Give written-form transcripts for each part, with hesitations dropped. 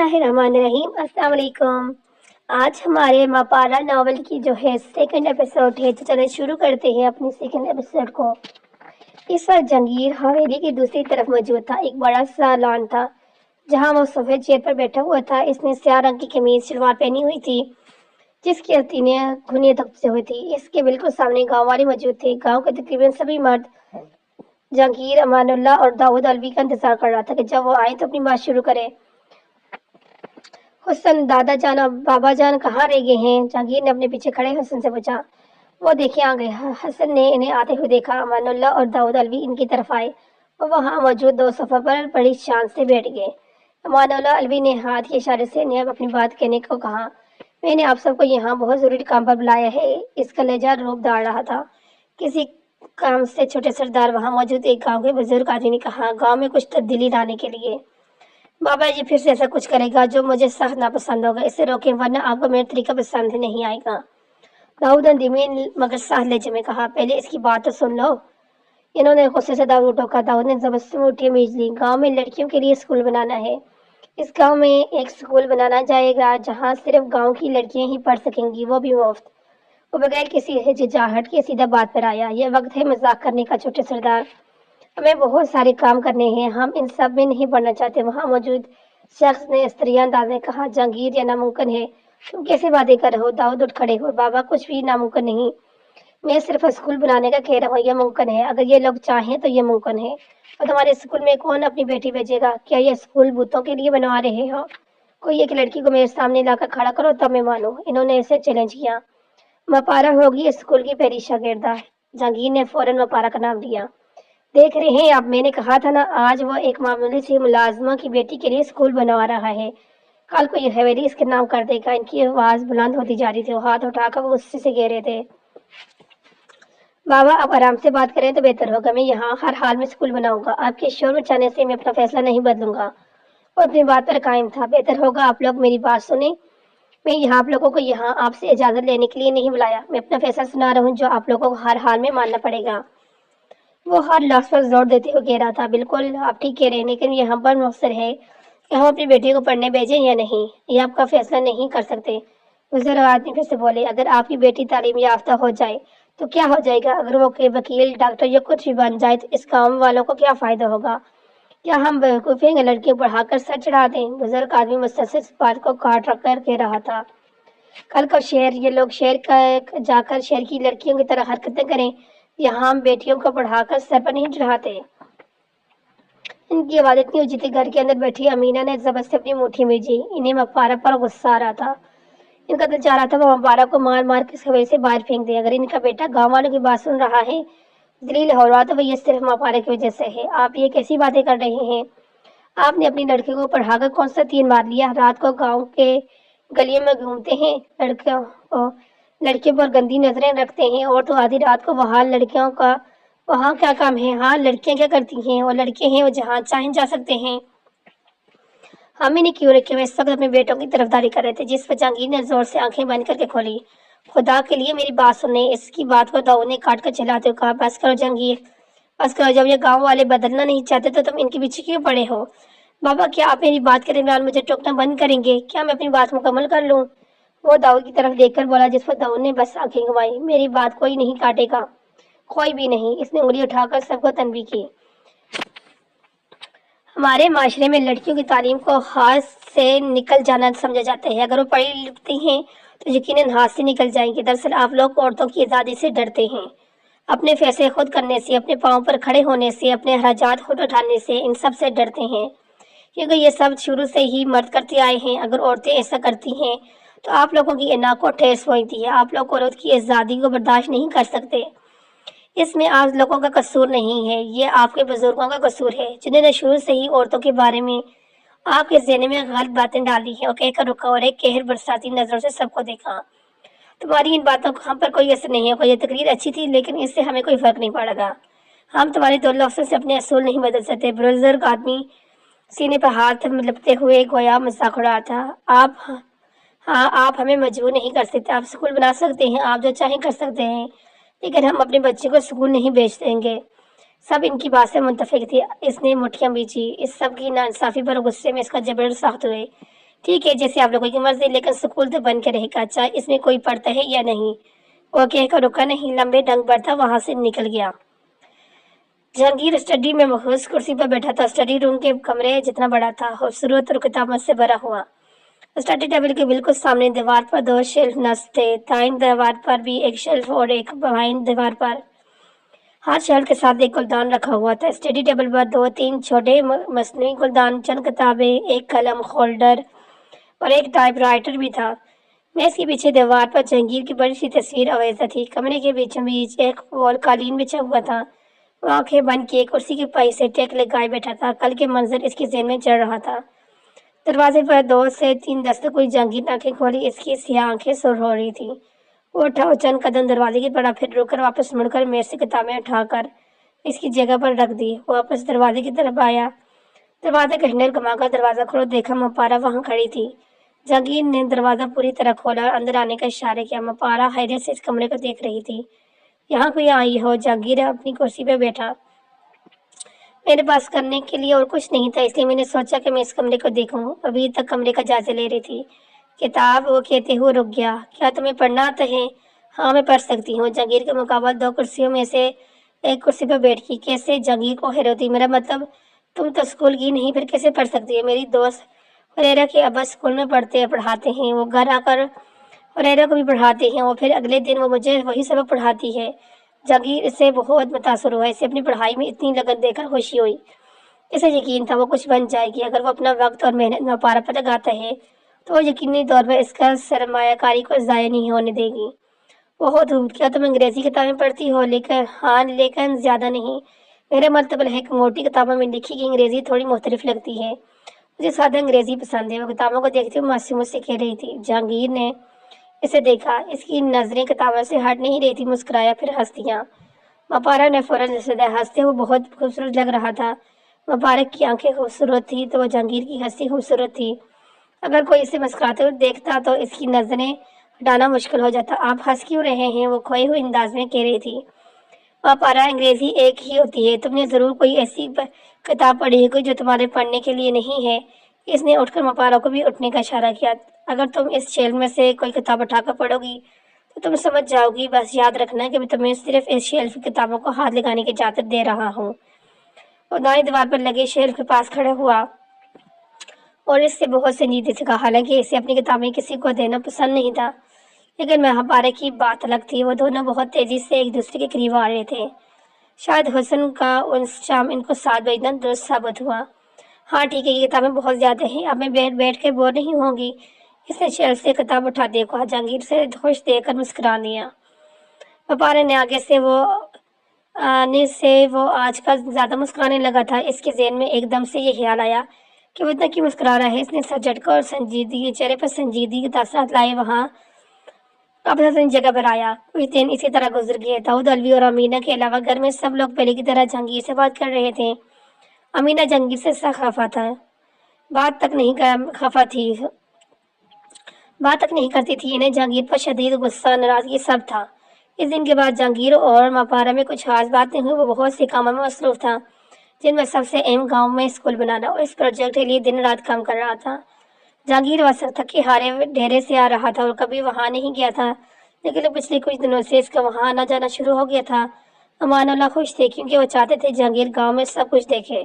बिस्मिल्लाहिर्रहमानिर्रहीम। अस्सलाम वालेकुम। आज हमारे मापारा नावल की जो है सेकंड एपिसोड है, तो चलिए शुरू करते हैं अपनी सेकंड एपिसोड को। इस वक्त जंगीर हवेली की दूसरी तरफ मौजूद था। एक बड़ा सा लॉन था जहां वो सफेद चेयर पर बैठा हुआ था। इसने स्याह रंग की कमीज शलवार पहनी हुई थी जिसकी अस्तीनें घुनिया तख्ते हुई थी। इसके बिल्कुल सामने गांव वाले मौजूद थे। गांव के तकरीबन सभी मर्द जहांगीर, अमानुल्लाह और दाऊद अलवी का इंतजार कर रहा था कि जब वो आए तो अपनी बात शुरू करे। हुसन, दादा जान और बाबा जान कहाँ रह गए हैं? जहांगीर ने अपने पीछे खड़े हसन से पूछा। वो देखिए आ गए। हसन ने इन्हें आते हुए देखा। अमानुल्लाह और दाऊद अलवी इनकी तरफ आए और वहां मौजूद दो सोफा पर बड़ी शान से बैठ गए। अमानुल्लाह अलवी ने हाथ के इशारे से इन्हें अपनी बात कहने को कहा। मैंने आप सबको यहाँ बहुत जरूरी काम पर बुलाया है। इसका लहजा रूप दाड़ रहा था। किसी काम से छोटे सरदार वहां मौजूद एक गांव के बुजुर्ग आदमी ने कहा, गांव में कुछ तब्दीली लाने के लिए। बाबा जी फिर से ऐसा कुछ करेगा जो मुझे सख्त नापसंद होगा। इसे रोकें वरना आपको मेरा तरीका पसंद नहीं आएगा। दाऊद धीमे मगर साफ लहजे में कहा, पहले इसकी बात तो सुन लो। इन्होंने गुस्से से दाऊद को टोका। दाऊद ने जबरदस्ती में उठी मीज ली। गांव में लड़कियों के लिए स्कूल बनाना है। इस गांव में एक स्कूल बनाना जाएगा जहां सिर्फ गांव की लड़कियां ही पढ़ सकेंगी, वो भी मुफ्त। वो बगैर किसी हिचकिचाहट के सीधा बात पर आया। यह वक्त है मजाक करने का छोटे सरदार। हमें बहुत सारे काम करने हैं, हम इन सब में नहीं पढ़ना चाहते। वहां मौजूद शख्स ने स्त्रियां अंदाज में कहा, जहांगीर यह नामुमकिन है। तुम कैसे बातें कर रहे हो? दाऊद उठ खड़े हुए। बाबा कुछ भी नामुमकिन नहीं, मैं सिर्फ स्कूल बनाने का कह रहा हूँ। यह मुमकिन है अगर ये लोग चाहें तो। यह मुमकिन है। और तुम्हारे स्कूल में कौन अपनी बेटी भेजेगा? क्या यह स्कूल भूतों के लिए बनवा रहे हो? कोई एक लड़की को मेरे सामने लाकर खड़ा करो तब मैं मानूं। इन्होंने इसे चैलेंज किया। मपारा होगी स्कूल की पहली शागिर्दा। जहांगीर ने फौरन मपारा का नाम लिया। देख रहे हैं आप, मैंने कहा था ना, आज वो एक मामूली सी मुलाजमा की बेटी के लिए स्कूल बनवा रहा है। कल को ये हवेली इसके नाम कर देगा। इनकी आवाज बुलंद होती जा रही थी। वो हाथ उठाकर वो गुस्से से कह रहे थे, बाबा आप आराम से बात करें तो बेहतर होगा। मैं यहाँ हर हाल में स्कूल बनाऊंगा। आपके शोर मचाने से मैं अपना फैसला नहीं बदलूंगा। वो अपनी बात पर कायम था। बेहतर होगा आप लोग मेरी बात सुने। मैं यहाँ आप लोगों को यहाँ आपसे इजाजत लेने के लिए नहीं बुलाया। मैं अपना फैसला सुना रहा हूँ जो आप लोगों को हर हाल में मानना पड़ेगा। वो हर लफ्ज पर जोर देते हुए कह रहा था, बिल्कुल आप ठीक कह रहे हैं, लेकिन यहाँ पर मकसद है कि हम अपनी बेटी को पढ़ने भेजें या नहीं। ये आपका फैसला नहीं कर सकते। बुजुर्ग आदमी फिर से बोले, अगर आपकी बेटी तालीम याफ्ता हो जाए तो क्या हो जाएगा? अगर वो के वकील, डॉक्टर या कुछ भी बन जाए तो इस गाँव वालों को क्या फायदा होगा? क्या हम बेवकूफी हैं लड़कियों बढ़ाकर सर चढ़ा दें? बुजुर्ग आदमी मुस्तसिल इस बात को काट रख कर कह रहा था। कल का शहर, ये लोग शहर का जाकर शहर की लड़कियों की तरह हरकतें करें। यहाँ हम बेटियों को बढ़ाकर सर पर नहीं चढ़ाते। इनकी आवाज इतनी ऊंची थी, घर के अंदर बैठी अमीना ने जबरदस्ती अपनी मुट्ठी भेजी। इन्हें मपारा पर गुस्सा आ रहा था। इनका दिल चाह रहा था वो मपारा को मार मार के इस हवेली से बाहर फेंक दे। अगर इनका बेटा गांव वालों की बात सुन रहा है, जलील हो रहा, तो वह ये सिर्फ मपारा की वजह से है। आप ये कैसी बातें कर रहे हैं? आपने अपनी लड़की को पढ़ाकर कौन सा तीर मार लिया? रात को गाँव के गलियों में घूमते हैं, लड़कियों पर गंदी नजरें रखते हैं, और तो आधी रात को वहाँ लड़कियों का वहाँ क्या काम है? हाँ, लड़कियां क्या करती हैं? और लड़के हैं वो जहाँ चाहें जा सकते हैं। हम इन्हें क्यों रखे? वे इस वक्त अपने बेटों की तरफदारी कर रहे थे, जिस पर जहांगीर ने जोर से आंखें बंद करके खोली। खुदा के लिए मेरी बात सुने। इसकी बात को दाऊद ने काट कर चलाते हुए कहा, बस करो जहांगीर, बस करो। जब ये गाँव वाले बदलना नहीं चाहते तो तुम इनके पीछे क्यों पड़े हो? बाबा क्या आप मेरी बात के दरमियान मुझे टोकना बंद करेंगे? क्या मैं अपनी बात मुकम्मल कर लूं? वो दाऊद की तरफ देखकर बोला, जिस पर दाऊद ने बस आंखें घुमाई। मेरी बात कोई नहीं काटेगा, कोई भी नहीं। इसने उंगली उठाकर सबको तनबीह की। हमारे माशरे में लड़कियों की तालीम को हाथ से निकल जाना समझा जाता है। अगर वो पढ़ी लिखती हैं तो यकीनन हाथ से निकल जाएंगी। दरअसल आप लोग औरतों की आज़ादी से डरते हैं, अपने फैसले खुद करने से, अपने पाँव पर खड़े होने से, अपने अखराजात खुद उठाने से, इन सब से डरते हैं, क्योंकि ये सब शुरू से ही मर्द करते आए हैं। अगर औरतें ऐसा करती हैं तो आप लोगों की इना को ठेस पहुंचती है। आप लोग औरत की आज़ादी को बर्दाश्त नहीं कर सकते। इसमें आप लोगों का कसूर नहीं है, ये आपके बुजुर्गों का कसूर है, जिन्होंने शुरू से ही औरतों के बारे में आपके ज़हन में गलत बातें डाली हैं और कहकर रुका और एक कहर बरसाती नजरों से सबको देखा। तुम्हारी इन बातों का हम पर कोई असर नहीं होगा। ये तकरीर अच्छी थी, लेकिन इससे हमें कोई फर्क नहीं पड़ेगा। हम तुम्हारे दो लफ्ज़ों से अपने असूल नहीं बदल सकते। बुजुर्ग आदमी सीने पर हाथ लपटे हुए गोया मजाक उड़ा था। आप हमें मजबूर नहीं कर सकते। आप स्कूल बना सकते हैं, आप जो चाहें कर सकते हैं, लेकिन हम अपने बच्चे को स्कूल नहीं भेज देंगे। सब इनकी बात से मुतफिक थे। इसने मुठ्ठियां बीची। इस सब की नाइंसाफी पर गुस्से में इसका जबरन सख्त हुए। ठीक है, जैसे आप लोगों की मर्जी, लेकिन स्कूल तो बन के रहेगा, चाहे इसमें कोई पढ़ता है या नहीं। वो कहकर रुका नहीं, लंबे डंग बढ़ता वहां से निकल गया। जहांगीर स्टडी में महूस कुर्सी पर बैठा था। स्टडी रूम के कमरे जितना बड़ा था, खूबसूरत और किताबों से भरा हुआ। स्टडी टेबल के बिल्कुल सामने दीवार पर 2 शेल्फ नस्ब थे। दाईं दीवार पर भी एक शेल्फ और एक बाईं दीवार पर। हर शेल्फ के साथ एक गुलदान रखा हुआ था। स्टडी टेबल पर 2-3 छोटे मसनूई गुलदान, चंद किताबें, एक कलम होल्डर और एक टाइपराइटर भी था। मेज के पीछे दीवार पर जहांगीर की बड़ी सी तस्वीर अवैसा थी। कमरे के बीचों बीच एक वॉल कालीन बिछा हुआ था। वो आंखें बंद किए कुर्सी के पाई से टेक लगाए बैठा था। कल के मंजर इसके ज़हन में चढ़ रहा था। दरवाजे पर 2 से 3 दस्तक हुई। जहांगीर आंखें खोली, इसकी सियाह आंखें सुर हो रही थी। वो उठा और चंद कदम दरवाजे की तरफ फिर रुककर वापस मुड़कर मेज से किताबें उठाकर इसकी जगह पर रख दी। वो वापस दरवाजे की तरफ आया। दरवाजे का हैंडल घुमाकर दरवाजा खोला, देखा मपारा वहां खड़ी थी। जहांगीर ने दरवाजा पूरी तरह खोला और अंदर आने का इशारा किया। मपारा हैरत से इस कमरे को देख रही थी। यहाँ कोई आई हो? जहांगीर अपनी कुर्सी पर बैठा। मेरे पास करने के लिए और कुछ नहीं था, इसलिए मैंने सोचा कि मैं इस कमरे को देखूं। अभी तक कमरे का जायजा ले रही थी। किताब, वो कहते हुए रुक गया। क्या तुम्हें पढ़ना आता है? हाँ, मैं पढ़ सकती हूँ। जहांगीर के मुकाबले 2 कुर्सियों में से एक कुर्सी पर बैठी। कैसे? जहांगीर को हैरत हुई। मेरा मतलब, तुम तो स्कूल की नहीं, फिर कैसे पढ़ सकती है? मेरी दोस्त हुरैरा के अब्बा स्कूल में पढ़ाते हैं। वो घर आकर हुरैरा को भी पढ़ाते हैं और फिर अगले दिन वो मुझे वही सबक पढ़ाती है। जहांगीर इससे बहुत मुतासर हुआ। इसे अपनी पढ़ाई में इतनी लगन देखकर खुशी हुई। इसे यकीन था वो कुछ बन जाएगी। अगर वो अपना वक्त और मेहनत मपारा पर लगाता है तो वो यकीनी तौर पर इसका सरमायाकारी को ज़ाया नहीं होने देगी। बहुत खूब। क्या तुम अंग्रेजी किताबें पढ़ती हो? लेकर हाँ, लेकिन ज़्यादा नहीं। मेरा मतलब है कि मोटी किताबों में लिखी गई अंग्रेजी थोड़ी मुख्तलिफ लगती है। मुझे सादा अंग्रेजी पसंद है। वो किताबों को देखते हुए मासूम से कह रही थी। जहांगीर ने इसे देखा। इसकी नजरें किताबों से हट नहीं रही थी। मुस्कुराया, फिर हंस दिया। मपारा ने फौरन हंसा। हंसते वो बहुत खूबसूरत लग रहा था। मुबारक की आंखें खूबसूरत थी तो वह जहांगीर की हंसी खूबसूरत थी। अगर कोई इसे मुस्कुराते हुए देखता तो इसकी नजरें हटाना मुश्किल हो जाता। आप हंस क्यों रहे हैं? वो खोए हुए अंदाज में कह रही थी। मपारा, अंग्रेजी एक ही होती है। तुमने जरूर कोई ऐसी किताब पढ़ी है कोई जो तुम्हारे पढ़ने के लिए नहीं है। इसने उठकर मपारा को भी उठने का इशारा किया। अगर तुम इस शेल्फ में से कोई किताब उठाकर पढ़ोगी तो तुम समझ जाओगी। बस याद रखना कि मैं तुम्हें सिर्फ इस शेल्फ की किताबों को हाथ लगाने की इजाजत दे रहा हूँ। और दाएं दीवार पर लगे शेल्फ के पास खड़ा हुआ और इससे बहुत संजीदगी से कहा। हालांकि इसे अपनी किताबें किसी को देना पसंद नहीं था, लेकिन महापारा की बात अलग थी। वो दोनों बहुत तेजी से एक दूसरे के करीब आ रहे थे। शायद हुसन का उन शाम इनको साथ भेजना दुरुस्त साबित हुआ। हाँ ठीक है, ये किताबें बहुत ज्यादा हैं, अब मैं बैठ बैठ के बोर नहीं होंगी। इसने शेल्फ से किताब उठा दी। कहा। जहांगीर से खुश देखकर मुस्कुरा दिया। महापारा ने आगे से वो आने से वो आजकल ज्यादा मुस्कुराने लगा था। इसके ज़हन में एकदम से ये ख्याल आया कि वो इतना क्यों मुस्कुरा रहा है। इसने सर झटका और संजीदगी चेहरे पर संजीदगी के तासरात लाए वहां वापस अपनी जगह पर आया। कुछ दिन इसी तरह गुजर गए। दाऊद, अलवी और अमीना के अलावा घर में सब लोग पहले की तरह जहांगीर से बात कर रहे थे। अमीना जहांगीर से सख्त खफा था। बात तक नहीं खफा थी बात तक नहीं करती थी। इन्हें जहांगीर पर शदीद गुस्सा, नाराजगी सब था। इस दिन के बाद जहांगीर और मपारा में कुछ खास बातें हुई। वो बहुत से कामों में मसरूफ था, जिनमें सबसे अहम गांव में स्कूल बनाना और इस प्रोजेक्ट के लिए दिन रात काम कर रहा था। जहांगीर वसक थके हारे ढेरे से आ रहा था और कभी वहां नहीं गया था, लेकिन पिछले कुछ दिनों से इसका वहां आना जाना शुरू हो गया था। अमानुल्लाह खुश थे क्योंकि वो चाहते थे जहांगीर गांव में सब कुछ देखे,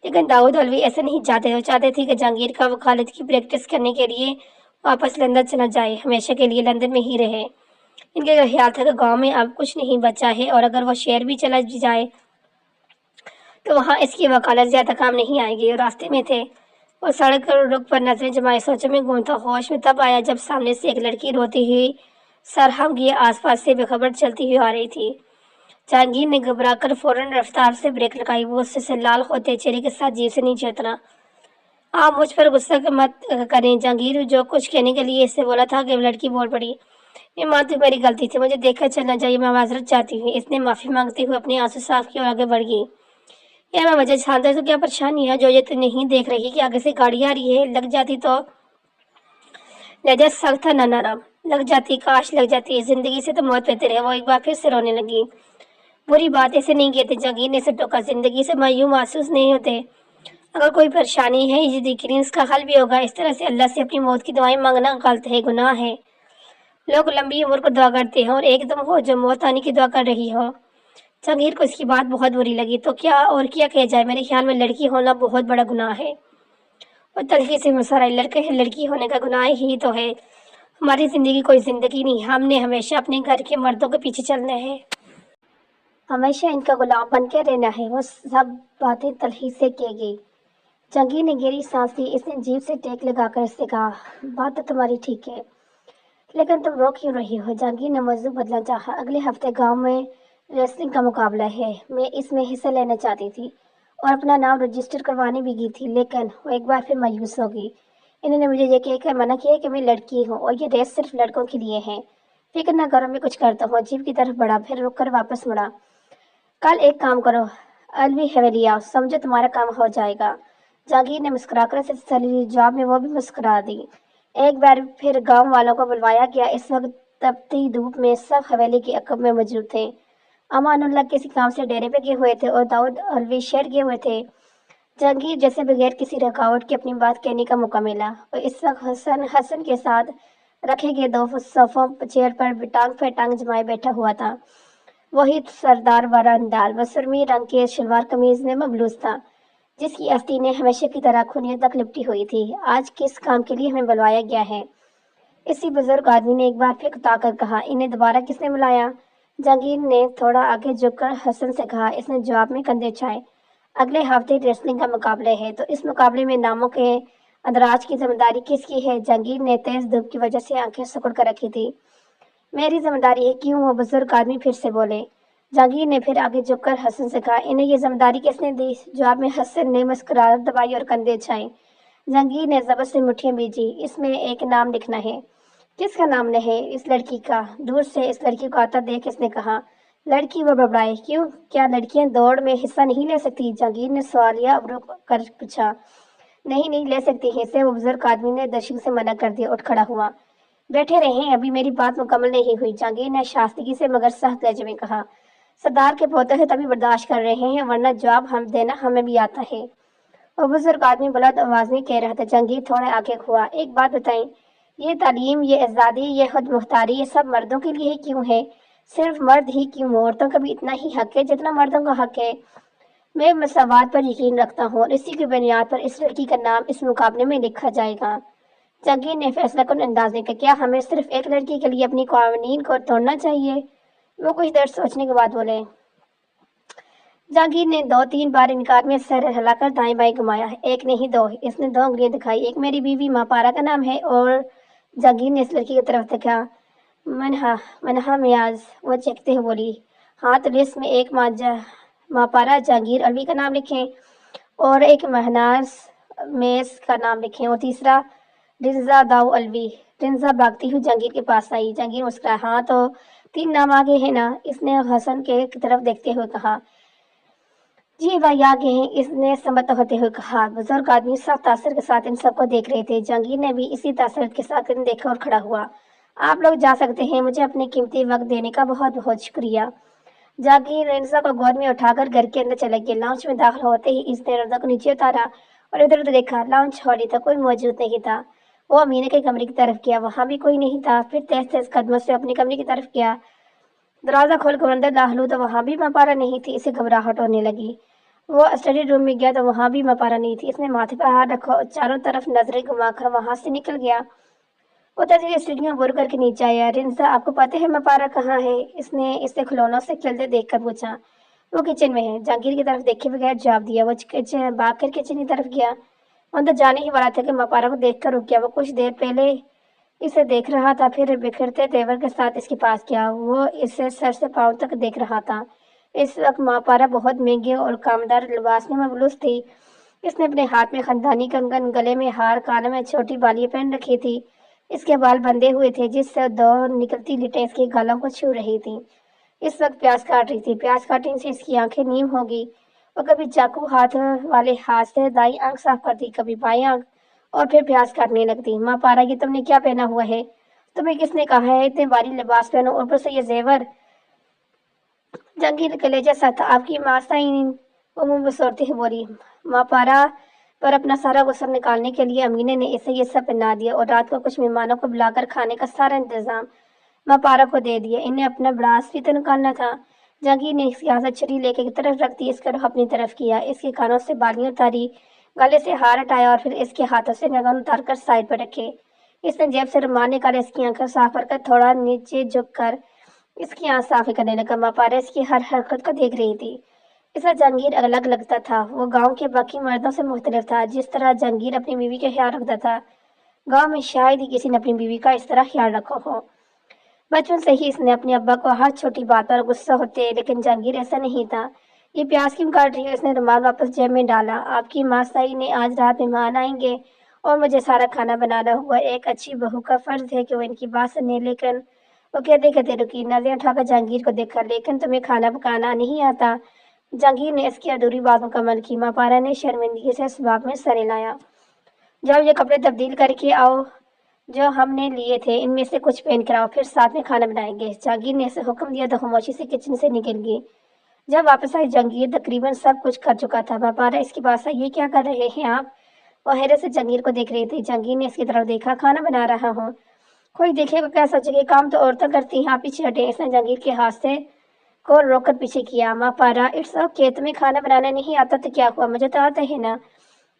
लेकिन दाऊद अलवी ऐसा नहीं चाहते। वो चाहते थे कि जहांगीर का वकालत की प्रैक्टिस करने के लिए वापस लंदन चला जाए, हमेशा के लिए लंदन में ही रहे। इनके ख्याल था कि गांव में अब कुछ नहीं बचा है और अगर वो शहर भी चला जाए तो वहां इसकी वकालत ज्यादा काम नहीं आएगी। और रास्ते में थे और सड़क रुख पर नजरें जमाए सोचों में घूमता होश में तब आया जब सामने से एक लड़की रोती हुई सरहम किए आसपास से बेखबर चलती हुई आ रही थी। जहांगीर ने घबराकर फौरन रफ्तार से ब्रेक लगाई। वो उससे लाल होते चेहरे के साथ जीप से नीचे उतरा। आप मुझ पर गुस्सा मत करें जहांगीर, जो कुछ कहने के लिए इससे बोला था कि लड़की बोल पड़ी। ये मानती मेरी गलती थी, मुझे देखकर चलना चाहिए, मैं माजरत चाहती हूँ। इसने माफी मांगते हुए अपने आंसू साफ किए और आगे बढ़ गई। यार मैं वजह जानता तो क्या परेशानी है जो ये तो नहीं देख रही कि आगे से गाड़ी आ रही है? लग जाती तो लहजा सख्त था, न नरम। लग जाती, काश लग जाती, जिंदगी से तो मौत बेहतर है। वो एक बार फिर से रोने लगी। बुरी बात ऐसे नहीं कहते, जहांगीर ने इसे टोका। जिंदगी से मायूस महसूस नहीं होते, अगर कोई परेशानी है जिक्र इसका हल भी होगा। इस तरह से अल्लाह से अपनी मौत की दुआएं मांगना गलत है, गुनाह है। लोग लंबी उम्र को दुआ करते हैं और एकदम हो जो मौत आने की दुआ कर रही हो। जहांगीर को इसकी बात बहुत बुरी लगी। तो क्या और क्या किया जाए, मेरे ख्याल में लड़की होना बहुत बड़ा गुनाह है। और तलखी से मुस्कुराए, लड़के लड़की होने का गुनाह ही तो है। हमारी जिंदगी कोई जिंदगी नहीं, हमने हमेशा अपने घर के मर्दों के पीछे चलना है, हमेशा इनका गुलाम बन के रहना है। वो सब बातें तलखी से की गई। जंगी ने गहरी सांस ली। इसने जीभ से टेक लगाकर इससे कहा, बात तो तुम्हारी ठीक है, लेकिन तुम रो क्यों रही हो? जंगी ने मौजू बदलना चाहा। अगले हफ्ते गांव में रेसलिंग का मुकाबला है, मैं इसमें हिस्सा लेना चाहती थी और अपना नाम रजिस्टर करवाने भी गई थी, लेकिन वो एक बार फिर मायूस हो गई। इन्होंने मुझे ये कहकर मना किया कि मैं लड़की हूँ और ये रेस सिर्फ लड़कों के लिए है। फिक्र न करो, मैं कुछ करता हूँ। जीप की तरफ बढ़ा, फिर रुक कर वापस मुड़ा। कल एक काम करो, अलवी हवेली आओ, समझो तुम्हारा काम हो जाएगा। जहांगीर ने मुस्कुराकर से तसल्ली जवाब में वो भी मुस्कुरा दी। एक बार फिर गांव वालों को बुलवाया गया। इस वक्त तपती धूप में सब हवेली के अकब में मौजूद थे। अमानुल्लाह किसी काम से डेरे पे गए हुए थे और दाऊद अलवी शहर गए हुए थे। जहांगीर जैसे बगैर किसी रुकावट के अपनी बात कहने का मौका मिला और इस वक्त हसन हसन के साथ रखे गए दो सोफों चेयर पर टांग पे टांग जमाए बैठा हुआ था। वही सरदार वाला अंदाज, वो सुरमी रंग के शलवार कमीज में मबलूस था, जिसकी आस्तीनें हमेशा की तरह खूनियों तक लिपटी हुई थी। आज किस काम के लिए हमें बुलवाया गया है? इसी बुजुर्ग आदमी ने एक बार फिर उताकर कहा। इन्हें दोबारा किसने बुलाया? जहांगीर ने थोड़ा आगे झुककर हसन से कहा। इसने जवाब में कंधे उछाए। अगले हफ्ते रेसलिंग का मुकाबले है, तो इस मुकाबले में नामों के अंदराज की जिम्मेदारी किसकी है? जहांगीर ने तेज धूप की वजह से आंखें सिकुड़ कर रखी थी। मेरी जिम्मेदारी है। क्यों? वो बुजुर्ग आदमी फिर से बोले। जहांगीर ने फिर आगे झुककर हसन से कहा, इन्हें ये जिम्मेदारी किसने दी? जवाब में हसन ने मुस्कुराहट दबाई और कंधे उछाए। जहांगीर ने जबर से मुट्ठियां बीजी। इसमें एक नाम लिखना है। किसका नाम है? इस लड़की का। दूर से इस लड़की को आता देख इसने कहा। लड़की? वो बबड़ाई। क्यों, क्या लड़कियां दौड़ में हिस्सा नहीं ले सकती? जहांगीर ने सवालिया अबरू कर पूछा। नहीं नहीं ले सकती है, इसे वो बुजुर्ग आदमी ने दर्शक से मना कर दिया। उठ खड़ा हुआ। बैठे रहें, अभी मेरी बात मुकम्मल नहीं हुई। जहांगीर ने शास्तगी से मगर सख्त लहजे में कहा। सरदार के पोते हैं तभी बर्दाश्त कर रहे हैं, वरना जवाब हम देना हमें भी आता है। वो बुजुर्ग आदमी बुलंद आवाज में कह रहा था। जहांगीर थोड़ा आगे हुआ। एक बात बताएं, ये तालीम, ये आज़ादी, ये खुद मुख्तारी, ये सब मर्दों के लिए ही क्यों है? सिर्फ मर्द ही क्यों? औरतों का भी इतना ही हक है जितना मर्दों का हक है। मैं मसवात पर यकीन रखता हूँ और इसी की बुनियाद पर इस लड़की का नाम इस मुकाबले में लिखा जाएगा। जहांगीर ने फैसला कुन अंदाज में कहा। क्या हमें सिर्फ एक लड़की के लिए अपनी कवानीन को तोड़ना चाहिए? वो कुछ देर सोचने के बाद बोले। जहांगीर ने 2-3 बार इनकार में सर हिलाकर दाएं बाएं घुमाया। एक नहीं दो, इसने 2 उंगलियां दिखाई। एक मेरी बीवी मापारा का नाम है। और जहांगीर ने इस लड़की की तरफ देखा। मनहा, मनहा मियाज, वो चेखते हुए बोली। हाँ, तो लिस्ट में एक मापारा जहांगीर अलवी का नाम लिखें और एक महनाज मेस का नाम लिखें और तीसरा रिंजा दाऊ अलवी। रिंजा भागती हुई जहांगीर के पास आई। जहांगीर मुस्कुराया। हाँ, तो 3 नाम आगे है ना? इसने हसन के तरफ देखते हुए कहा। जी भाई आगे हैं, इसने सम्मत होते हुए कहा। बुजुर्ग आदमी सख्त तासर के साथ इन सबको देख रहे थे। जहांगीर ने भी इसी तासर के साथ इन्हें देखा और खड़ा हुआ। आप लोग जा सकते हैं, मुझे अपने कीमती वक्त देने का बहुत बहुत शुक्रिया। जहांगीर रिंजा को गोद में उठाकर घर के अंदर चले गए। लाउंज में दाखिल होते ही इसने रिंजा को नीचे उतारा और इधर उधर देखा। लाउंज खाली था, कोई मौजूद नहीं था। वो अमीना के कमरे की तरफ गया, वहां भी कोई नहीं था। फिर तेज तेज कदमों से अपने कमरे की तरफ गया। दरवाजा खोलकर अंदर दाखिल हुआ तो वहां भी मापारा नहीं थी। इसे घबराहट होने लगी। वो स्टडी रूम में गया तो वहां भी मापारा नहीं थी। इसने माथे पर हाथ रखा और चारों तरफ नजरें घुमाकर वहां से निकल गया। उधर से सीढ़ियां बुर करके नीचे आया। रिंजा, आपको पता है मापारा कहाँ है? इसने इसे खिलौनों से खेलते देखकर पूछा। वो किचन में है। जहांगीर की तरफ देखे बगैर जवाब दिया। वो किचन भाग कर किचन की तरफ गया। अंदर जाने ही वाला था कि मापारा को देखकर रुक गया। वो कुछ देर पहले इसे देख रहा था, फिर बिखरते तेवर के साथ इसके पास गया। वो इसे सर से पांव तक देख रहा था। इस वक्त मापारा बहुत महंगे और कामदार लिबास में मबलूस थी। इसने अपने हाथ में खानदानी कंगन, गले में हार, कानों में छोटी बालियां पहन रखी थी। इसके बाल बंधे हुए थे, जिससे 2 निकलती लिटें इसके गालों को छू रही थी। इस वक्त प्याज काट रही थी। प्याज काटने से इसकी आंखें नीम हो गई। वो कभी चाकू हाथ वाले हाथ से दाई आंख साफ करती, कभी बाई आंख, और फिर प्याज काटने लगती। माँ पारा, ये तुमने क्या पहना हुआ है? तुम्हें किसने कहा है इतने भारी लिबास पहनो, और ऊपर से ये जेवर? जंगील कलेजा सा था। आपकी माँ साइन, वो मुंह बसोरते हुए बोली। माँ पारा, پر اپنا سارا غصہ نکالنے کے لیے امینہ نے اسے یہ سب پہنا دیا اور رات کو کچھ مہمانوں کو بلا کر کھانے کا سارا انتظام ماں پارا کو دے دیا۔ انہیں اپنا براس بھی تو نکالنا تھا۔ جہانگیر نے اس کی آزاد چھری لے کے طرف رکھ دی، اس کا رخ اپنی طرف کیا، اس کے کانوں سے بالیاں اتاری، گلے سے ہار ہٹایا اور پھر اس کے ہاتھوں سے نگن اتار کر سائڈ پر رکھے۔ اس نے جیب سے رومال نکالا، اس کی آنکھیں صاف کر تھوڑا نیچے جھک کر اس کی آنکھ صاف کرنے لگا۔ ماں پارا اس کی ہر حرکت کو دیکھ رہی تھی۔ اس سے جہانگیر الگ لگتا تھا، وہ گاؤں کے باقی مردوں سے مختلف تھا۔ جس طرح جہانگیر اپنی بیوی کا خیال رکھتا تھا، گاؤں میں شاید ہی کسی نے اپنی بیوی کا اس طرح خیال رکھا ہو۔ بچپن سے ہی اس نے اپنے ابا کو ہر چھوٹی بات پر غصہ ہوتے، لیکن جہانگیر ایسا نہیں تھا۔ یہ پیاز کیوں کاٹ رہی ہے؟ اس نے رومال واپس جیب میں ڈالا۔ آپ کی ماں سائی نے آج رات مہمان آئیں گے اور مجھے سارا کھانا بنانا ہوگا۔ ایک اچھی بہو کا فرض ہے کہ وہ ان کی بات سنے، لیکن وہ کہتے رکی، نظریں اٹھا کر جہانگیر کو دیکھا، لیکن تمہیں کھانا پکانا نہیں آتا؟ جہانگیر نے اس کی ادھوری بات مکمل کی۔ ماں پارا نے شرمندگی سے اس بات میں سر ہلایا۔ جاؤ یہ کپڑے تبدیل کر کے آؤ جو ہم نے لیے تھے، ان میں سے کچھ پہن کر آؤ، پھر ساتھ میں کھانا بنائیں گے۔ جہانگیر نے اسے حکم دیا تو خاموشی سے کچن سے نکل گئی۔ جب واپس آئی جہانگیر تقریباً سب کچھ کر چکا تھا۔ ماں پارا اس کے پاس آئی، یہ کیا کر رہے ہیں آپ؟ وہ حیرت سے جہانگیر کو دیکھ رہی تھی۔ جہانگیر نے اس کی طرف دیکھا، کھانا بنا رہا ہوں۔ کوئی دیکھے گا کیا سوچے گا، کام تو عورتیں کرتی ہیں، آپ پیچھے ہٹیں۔ اس نے جہانگیر کے ہاتھ سے کو روک کر پیچھے کیا۔ ماں پارا، اٹس اوکے، تمہیں کھانا بنانا نہیں آتا تو کیا ہوا، مجھے تو آتا ہے نا۔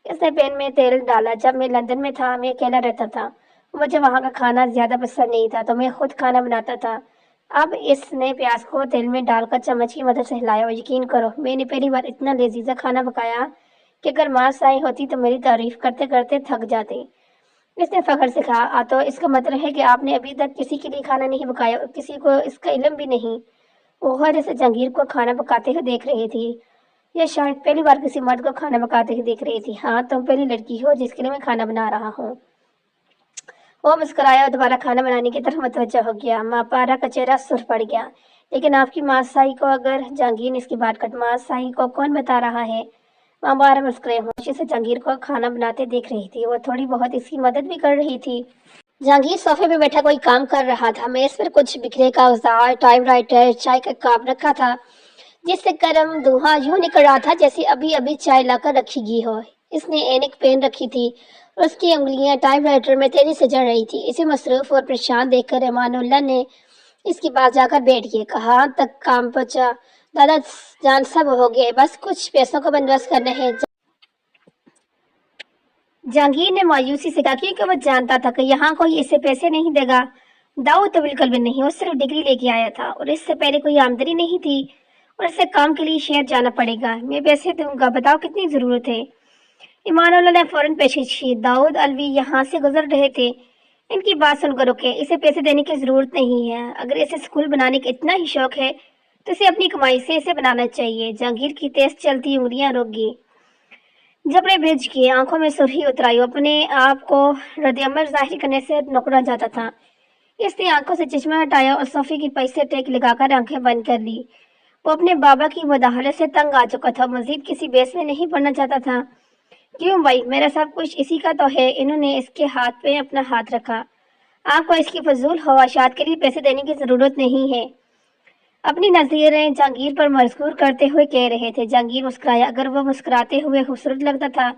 اس نے پین میں تیل ڈالا۔ جب میں لندن میں تھا، میں اکیلا رہتا تھا، مجھے وہاں کا کھانا زیادہ پسند نہیں تھا، تو میں خود کھانا بناتا تھا۔ اب اس نے پیاز کو تیل میں ڈال کر چمچ کی مدد سے ہلایا، اور یقین کرو میں نے پہلی بار اتنا لذیذ کھانا پکایا کہ اگر ماں سائی ہوتی تو میری تعریف کرتے کرتے تھک جاتی۔ اس نے فخر سے کہا، تو اس کا مطلب ہے کہ آپ نے ابھی تک کسی کے لیے کھانا نہیں پکایا اور کسی کو اس کا علم بھی نہیں؟ وہ غور سے جہانگیر کو کھانا پکاتے ہوئے دیکھ رہی تھی۔ یہ شاید پہلی بار کسی مرد کو کھانا پکاتے ہوئے دیکھ رہی تھی۔ ہاں، تم پہلی لڑکی ہو جس کے لیے میں کھانا بنا رہا ہوں۔ وہ مسکرایا اور دوبارہ کھانا بنانے کی طرف متوجہ ہو گیا۔ ماں پارا کا چہرہ سرخ پڑ گیا۔ لیکن آپ کی ماں سائی کو اگر جہانگیر نے اس کی بات کاٹ، ماں سائی کو کون بتا رہا ہے؟ ماں پارا مسکرائی، خاموشی سے جہانگیر کو کھانا بناتے دیکھ رہی تھی۔ وہ تھوڑی بہت اس کی مدد بھی کر رہی تھی۔ جہانگیر صوفے پہ بیٹھا کوئی کام کر رہا تھا۔ میز پر کچھ بکھرے کاغذات، ٹائپ رائٹر، چائے کا کپ رکھا تھا جس سے گرم دھواں یوں نکل رہا تھا جیسے ابھی ابھی چائے لا کر رکھی گئی ہو۔ اس نے اینک پہن رکھی تھی اور اس کی انگلیاں ٹائپ رائٹر میں تیزی سے چڑھ رہی تھی۔ اسے مصروف اور پریشان دیکھ کر امان اللہ نے اس کے پاس جا کر بیٹھ گئے۔ کہاں تک کام پہنچا؟ دادا جان سب ہو گئے، بس کچھ پیسوں کا بندوبست کرنا ہے۔ جہانگیر نے مایوسی سے کہا، کیونکہ وہ جانتا تھا کہ یہاں کوئی اسے پیسے نہیں دے گا۔ داؤد تو بالکل بھی نہیں، وہ صرف ڈگری لے کے آیا تھا اور اس سے پہلے کوئی آمدنی نہیں تھی اور اسے کام کے لیے شہر جانا پڑے گا۔ میں پیسے دوں گا، بتاؤ کتنی ضرورت ہے؟ ایمان اللہ نے فوراً پیشکش کی۔ داؤد الوی یہاں سے گزر رہے تھے، ان کی بات سن کر رکے۔ اسے پیسے دینے کی ضرورت نہیں ہے، اگر اسے اسکول بنانے کا اتنا ہی شوق ہے تو اسے اپنی کمائی سے اسے بنانا چاہیے۔ جہانگیر کی تیز چلتی انگلیاں رک گئی، جبڑے بھیج کے آنکھوں میں سرخی اترائی، اپنے آپ کو رد عمل ظاہر کرنے سے نکڑا جاتا تھا۔ اس نے آنکھوں سے چشمہ ہٹایا اور صوفے کی پئی سے ٹیک لگا کر آنکھیں بند کر لی۔ وہ اپنے بابا کی مداخلت سے تنگ آ چکا تھا، مزید کسی بحث میں نہیں پڑنا چاہتا تھا۔ کیوں بھائی، میرا سب کچھ اسی کا تو ہے۔ انہوں نے اس کے ہاتھ پہ اپنا ہاتھ رکھا۔ آپ کو اس کی فضول خواہشات کے لیے پیسے دینے کی ضرورت نہیں ہے، اپنی نظریں جہانگیر پر مرکوز کرتے ہوئے کہہ رہے تھے۔ جہانگیر مسکرایا۔ اگر وہ مسکراتے ہوئے خوبصورت لگتا تھا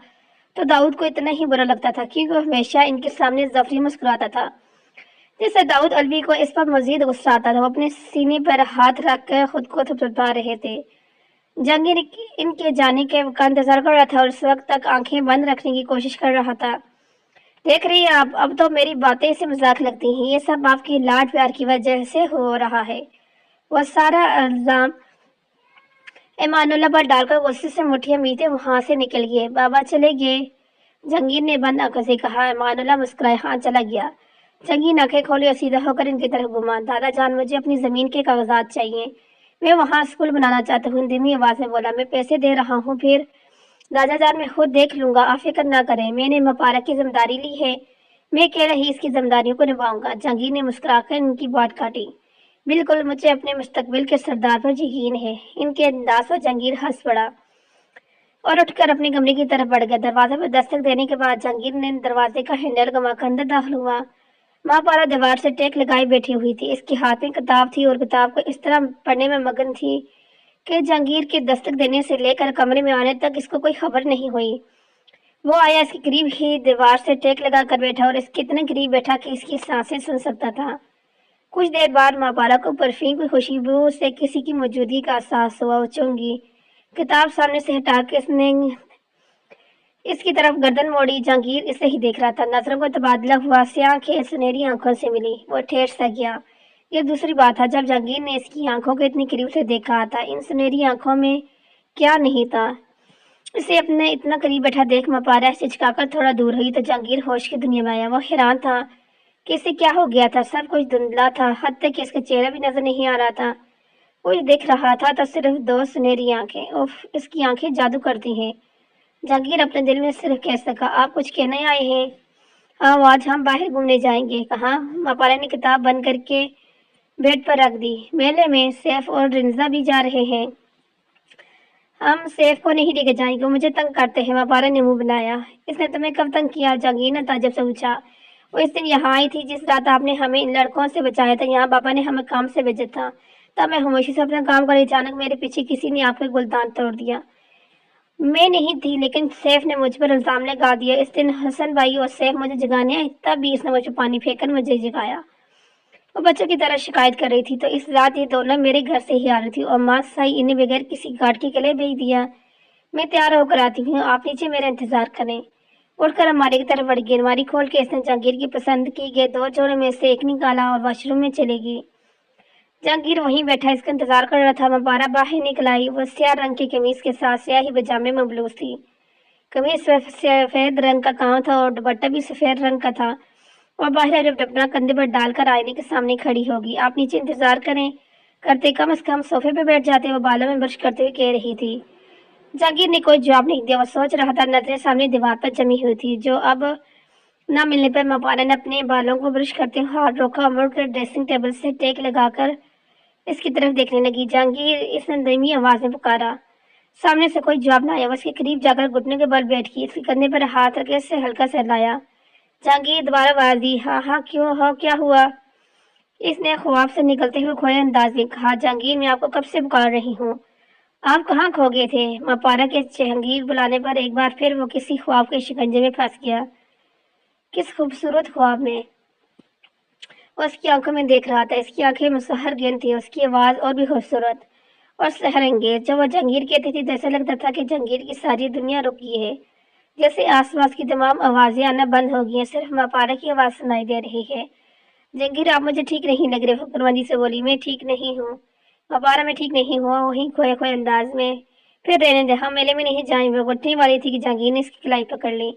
تو داؤد کو اتنا ہی برا لگتا تھا، کیونکہ وہ ہمیشہ ان کے سامنے ظفری مسکراتا تھا، جس سے داؤد الوی کو اس پر مزید غصہ آتا تھا۔ وہ اپنے سینے پر ہاتھ رکھ کر خود کو تھپتھپا رہے تھے۔ جہانگیر ان کے جانے کا انتظار کر رہا تھا اور اس وقت تک آنکھیں بند رکھنے کی کوشش کر رہا تھا۔ دیکھ رہی ہیں آپ، اب تو میری باتیں اسے مذاق لگتی ہیں، یہ سب آپ کے لاڈ پیار کی وجہ سے ہو رہا ہے۔ وہ سارا الزام ایمان اللہ پر ڈال کر غصے سے مٹھیاں میتے وہاں سے نکل گئے۔ بابا چلے گئے؟ جہانگیر نے بند آنکھوں سے کہا۔ ایمان اللہ مسکرائے، ہاں چلا گیا۔ جہانگیر آنکھیں کھولی اور سیدھا ہو کر ان کی طرف گھوما۔ دادا جان، مجھے اپنی زمین کے کاغذات چاہیے، میں وہاں اسکول بنانا چاہتا ہوں، دھیمی آواز میں بولا۔ میں پیسے دے رہا ہوں، پھر دادا جان میں خود دیکھ لوں گا، آپ فکر نہ کریں، میں نے ماں پارا کی ذمہ داری لی ہے، میں کہہ رہی اس کی ذمہ داریوں کو نبھاؤں گا۔ جہانگیر نے مسکرا کر ان کی بات کاٹی۔ بالکل، مجھے اپنے مستقبل کے سردار پر یقین ہے۔ ان کے انداز پر جہانگیر ہنس پڑا اور اٹھ کر اپنے کمرے کی طرف بڑھ گیا۔ دروازے پر دستک دینے کے بعد جہانگیر نے دروازے کا ہینڈل گھما کر اندر داخل ہوا۔ ماں پارا دیوار سے ٹیک لگائے بیٹھی ہوئی تھی، اس کے ہاتھ میں کتاب تھی اور کتاب کو اس طرح پڑھنے میں مگن تھی کہ جہانگیر کے دستک دینے سے لے کر کمرے میں آنے تک اس کو کوئی خبر نہیں ہوئی۔ وہ آیا اس کے قریب ہی دیوار سے ٹیک لگا کر بیٹھا اور اس کے اتنے قریب بیٹھا کہ اس کی سانسیں سن سکتا تھا۔ کچھ دیر بعد ماں پارا کو پرفیوم کی خوشبو سے کسی کی موجودگی کا احساس ہوا۔ وہ چونکی، کتاب سامنے سے ہٹا کے اس نے اس کی طرف گردن موڑی۔ جہانگیر اسے ہی دیکھ رہا تھا۔ نظروں کا تبادلہ ہوا، سیاہ آنکھیں سنہری آنکھوں سے ملی۔ وہ ٹھیر سا گیا۔ یہ دوسری بات تھا جب جہانگیر نے اس کی آنکھوں کو اتنی قریب سے دیکھا تھا۔ ان سنہری آنکھوں میں کیا نہیں تھا؟ اسے اپنے اتنا قریب بیٹھا دیکھ ماں پارا ہچکا کر تھوڑا دور ہوئی تو جہانگیر ہوش کی دنیا میں آیا۔ وہ حیران تھا کہ اسے کیا ہو گیا تھا۔ سب کچھ دھندلا تھا، حتیٰ کہ اس کا چہرہ بھی نظر نہیں آ رہا تھا۔ کچھ دکھ رہا تھا تو صرف دو سنہری آنکھیں۔ اف، اس کی آنکھیں جادو کرتی ہیں۔ جہانگیر اپنے دل میں صرف کہہ سکا، آپ کچھ کہنے آئے ہیں؟ ہاں، آج ہم باہر گھومنے جائیں گے۔ کہاں؟ ماں پارا نے کتاب بند کر کے بیڈ پر رکھ دی۔ میلے میں سیف اور رنزا بھی جا رہے ہیں۔ ہم سیف کو نہیں لے کے جائیں گے، وہ مجھے تنگ کرتے ہیں۔ ماں پارا نے منہ بنایا۔ اس نے تمہیں کب تنگ کیا؟ جہانگیر نے تعجب سے پوچھا۔ وہ اس دن یہاں آئی تھی جس رات آپ نے ہمیں ان لڑکوں سے بچایا تھا۔ یہاں پاپا نے ہمیں کام سے بھیجا تھا، تب میں خاموشی سے اپنا کام کر اچانک میرے پیچھے کسی نے آپ کا گلدان توڑ دیا۔ میں نہیں تھی، لیکن سیف نے مجھ پر الزام لگا دیا۔ اس دن حسن بھائی اور سیف مجھے جگانے آئے، تب بھی اس نے مجھ پر پانی پھینک کر مجھے جگایا۔ وہ بچوں کی طرح شکایت کر رہی تھی تو اس رات یہ دونوں میرے گھر سے ہی آ رہی تھی اور ماں سائی انہیں بغیر کسی گارڈ کے قلعے بھیج دیا۔ میں تیار ہو کر آتی ہوں، آپ نیچے میرا انتظار کریں۔ اٹھ کر الماری کی طرف بڑھ گئی۔ الماری کھول کے اس نے جہانگیر کی پسند کی گئے دو جوڑے میں سے ایک نکالا اور واش روم میں چلے گی۔ جہانگیر وہیں بیٹھا اس کا انتظار کر رہا تھا۔ ماں پارا باہر نکل آئی۔ وہ سیاہ رنگ کی قمیص کے ساتھ سیاہی پاجامے میں ملبوس تھی۔ قمیص سفید رنگ کا کام تھا اور دوپٹہ بھی سفید رنگ کا تھا۔ وہ باہر جب اپنا کندھے پر ڈال کر آئینے کے سامنے کھڑی ہوگی۔ آپ نیچے انتظار کرتے کم از کم صوفے پہ بیٹھ جاتے، وہ بالوں میں برش کرتے ہوئے کہہ رہی تھی۔ جہانگیر نے کوئی جواب نہیں دیا۔ وہ سوچ رہا تھا، نظریں سامنے دیوار پر جمی ہوئی تھی جو اب نہ ملنے پر ماں پارا نے اپنے بالوں کو برش کرتے ہوئے ہاتھ روکا اور مڑ کر ڈریسنگ ٹیبل سے ٹیک لگا کر اس کی طرف دیکھنے لگی۔ جہانگیر، اس نے دھیمی آواز میں پکارا۔ سامنے سے کوئی جواب نہ آیا۔ وہ اس کے قریب جا کر گھٹنے کے بل بیٹھ گئی، اس کے کندھے پر ہاتھ رکھ کے اسے ہلکا سا ہلایا۔ جہانگیر دوبارہ آواز دی، ہاں ہاں، کیوں ہو، کیا ہوا؟ اس نے خواب سے نکلتے ہوئے کھوئے انداز میں کہا، جہانگیر، میں آپ کو کب سے پکار رہی ہوں، آپ کہاں کھو گئے تھے؟ ماں پارا کے جہانگیر بلانے پر ایک بار پھر وہ کسی خواب کے شکنجے میں پھنس گیا۔ کس خوبصورت خواب میں؟ وہ اس کی آنکھوں میں دیکھ رہا تھا۔ اس کی آنکھیں مسحر گین تھی، اس کی آواز اور بھی خوبصورت اور سحر انگیز۔ جب وہ جہانگیر کہتی تھی تو ایسا لگتا تھا کہ جہانگیر کی ساری دنیا رک گئی ہے، جیسے آس پاس کی تمام آوازیں آنا بند ہو گئی ہیں، صرف ماں پارا کی آواز سنائی دے رہی ہے۔ جہانگیر، آپ مجھے ٹھیک نہیں لگ رہے، فکر مندی سے بولی۔ میں ٹھیک نہیں ہوں ماں پارا، میں ٹھیک نہیں ہوں، وہیں کھوئے کھوئے انداز میں۔ پھر رہنے دے، ہم میلے میں نہیں جائیں گے۔ وہ اٹھنے والی تھی کہ جہانگیر نے اس کی کلائی پکڑ لی۔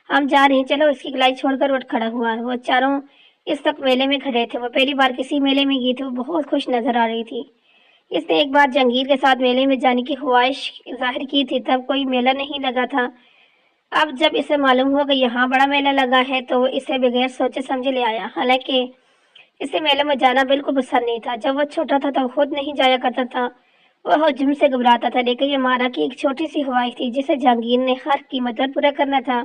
ہم جا رہے ہیں، چلو۔ اس کی کلائی چھوڑ کر اٹھ کھڑا ہوا۔ وہ چاروں اس وقت میلے میں کھڑے تھے۔ وہ پہلی بار کسی میلے میں گئی تھی۔ وہ بہت خوش نظر آ رہی تھی۔ اس نے ایک بار جہانگیر کے ساتھ میلے میں جانے کی خواہش ظاہر کی تھی، تب کوئی میلہ نہیں لگا تھا۔ اب جب اسے معلوم ہوا کہ یہاں بڑا میلہ لگا ہے تو وہ اسے بغیر سوچے سمجھے لے آیا۔ حالانکہ اسے میلے میں جانا بالکل پسند نہیں تھا۔ جب وہ چھوٹا تھا تو خود نہیں جایا کرتا تھا، وہ ہجوم سے گھبراتا تھا، لیکن یہ مارا کی ایک چھوٹی سی خواہش تھی جسے جہانگیر نے ہر قیمت پر پورا کرنا تھا۔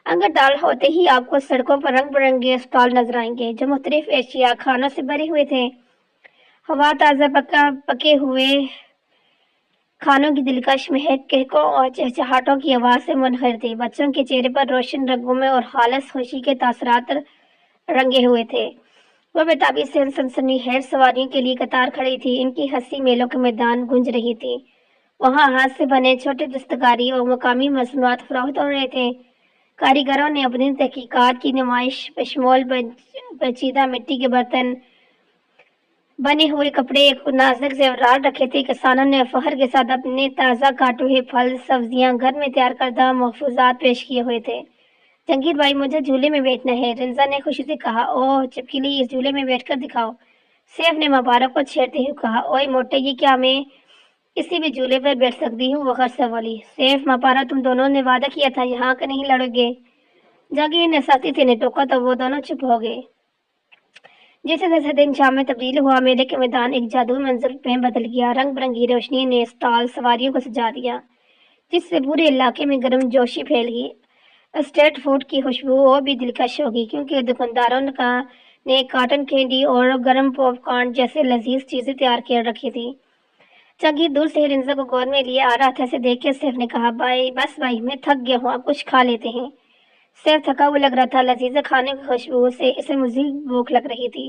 انگر ڈال ہوتے ہی آپ کو سڑکوں پر رنگ برنگے اسٹال نظر آئیں گے جو مختلف اشیاء کھانوں سے بھرے ہوئے تھے۔ ہوا تازہ پکے ہوئے کھانوں کی دلکش مہک کہکوں اور چہچہاٹوں کی آواز سے منہر تھی۔ بچوں کے چہرے پر روشن رنگوں میں اور خالص خوشی کے تاثرات رنگے ہوئے تھے۔ وہ بےتابی سے سنسنی خیز سواریوں کے لیے قطار کھڑی تھی۔ ان کی ہنسی میلوں کے میدان گونج رہی تھی۔ وہاں ہاتھ سے بنے چھوٹے دستکاری اور مقامی مصنوعات فروخت ہو رہے تھے۔ کاریگروں نے اپنی تحقیقات کی نمائش بشمول پیچیدہ مٹی کے برتن، بنے ہوئے کپڑے، نازک زیورات رکھے تھے۔ کسانوں نے فخر کے ساتھ اپنے تازہ کاٹے ہوئے پھل، سبزیاں، گھر میں تیار کردہ محفوظات پیش کیے ہوئے تھے۔ جہانگیر بھائی، مجھے جھولے میں بیٹھنا ہے، رنزا نے خوشی سے کہا۔ اوہ چپکلی، اس جھولے میں بیٹھ کر دکھاؤ، سیف نے ماں پارا کو چھیڑتے ہوئے کہا۔ اوئے موٹے، یہ کیا میں کسی بھی جھولے پر بیٹھ سکتی ہوں؟ وہ غر سے بولی۔ سیف، ماں پارا، تم دونوں نے وعدہ کیا تھا یہاں کا نہیں لڑو گے۔ جہانگیر نے سختی سے انہیں ٹوکا تو وہ دونوں چپ ہو گئے۔ جیسے جیسے دن شام میں تبدیل ہوا، میلے کے میدان ایک جادوئی منظر میں بدل گیا۔ رنگ برنگی روشنی نے اسٹال سواریوں کو سجا دیا، جس سے پورے علاقے میں گرم جوشی پھیل گئی۔ اسٹریٹ فوڈ کی خوشبو اور بھی دلکش ہوگی کیونکہ دکانداروں نے کاٹن کینڈی اور گرم پاپ کارن جیسے لذیذ چیزیں تیار کر رکھی تھی۔ जहांगीर दूर से ही रिंजा को गोद में लिए आ रहा था। इसे देख के सैफ ने कहा, भाई बस भाई, मैं थक गया हूँ, अब कुछ खा लेते हैं। सैफ थका हुआ लग रहा था। लजीजा खाने की खुशबू से इसे मजीद भूख लग रही थी।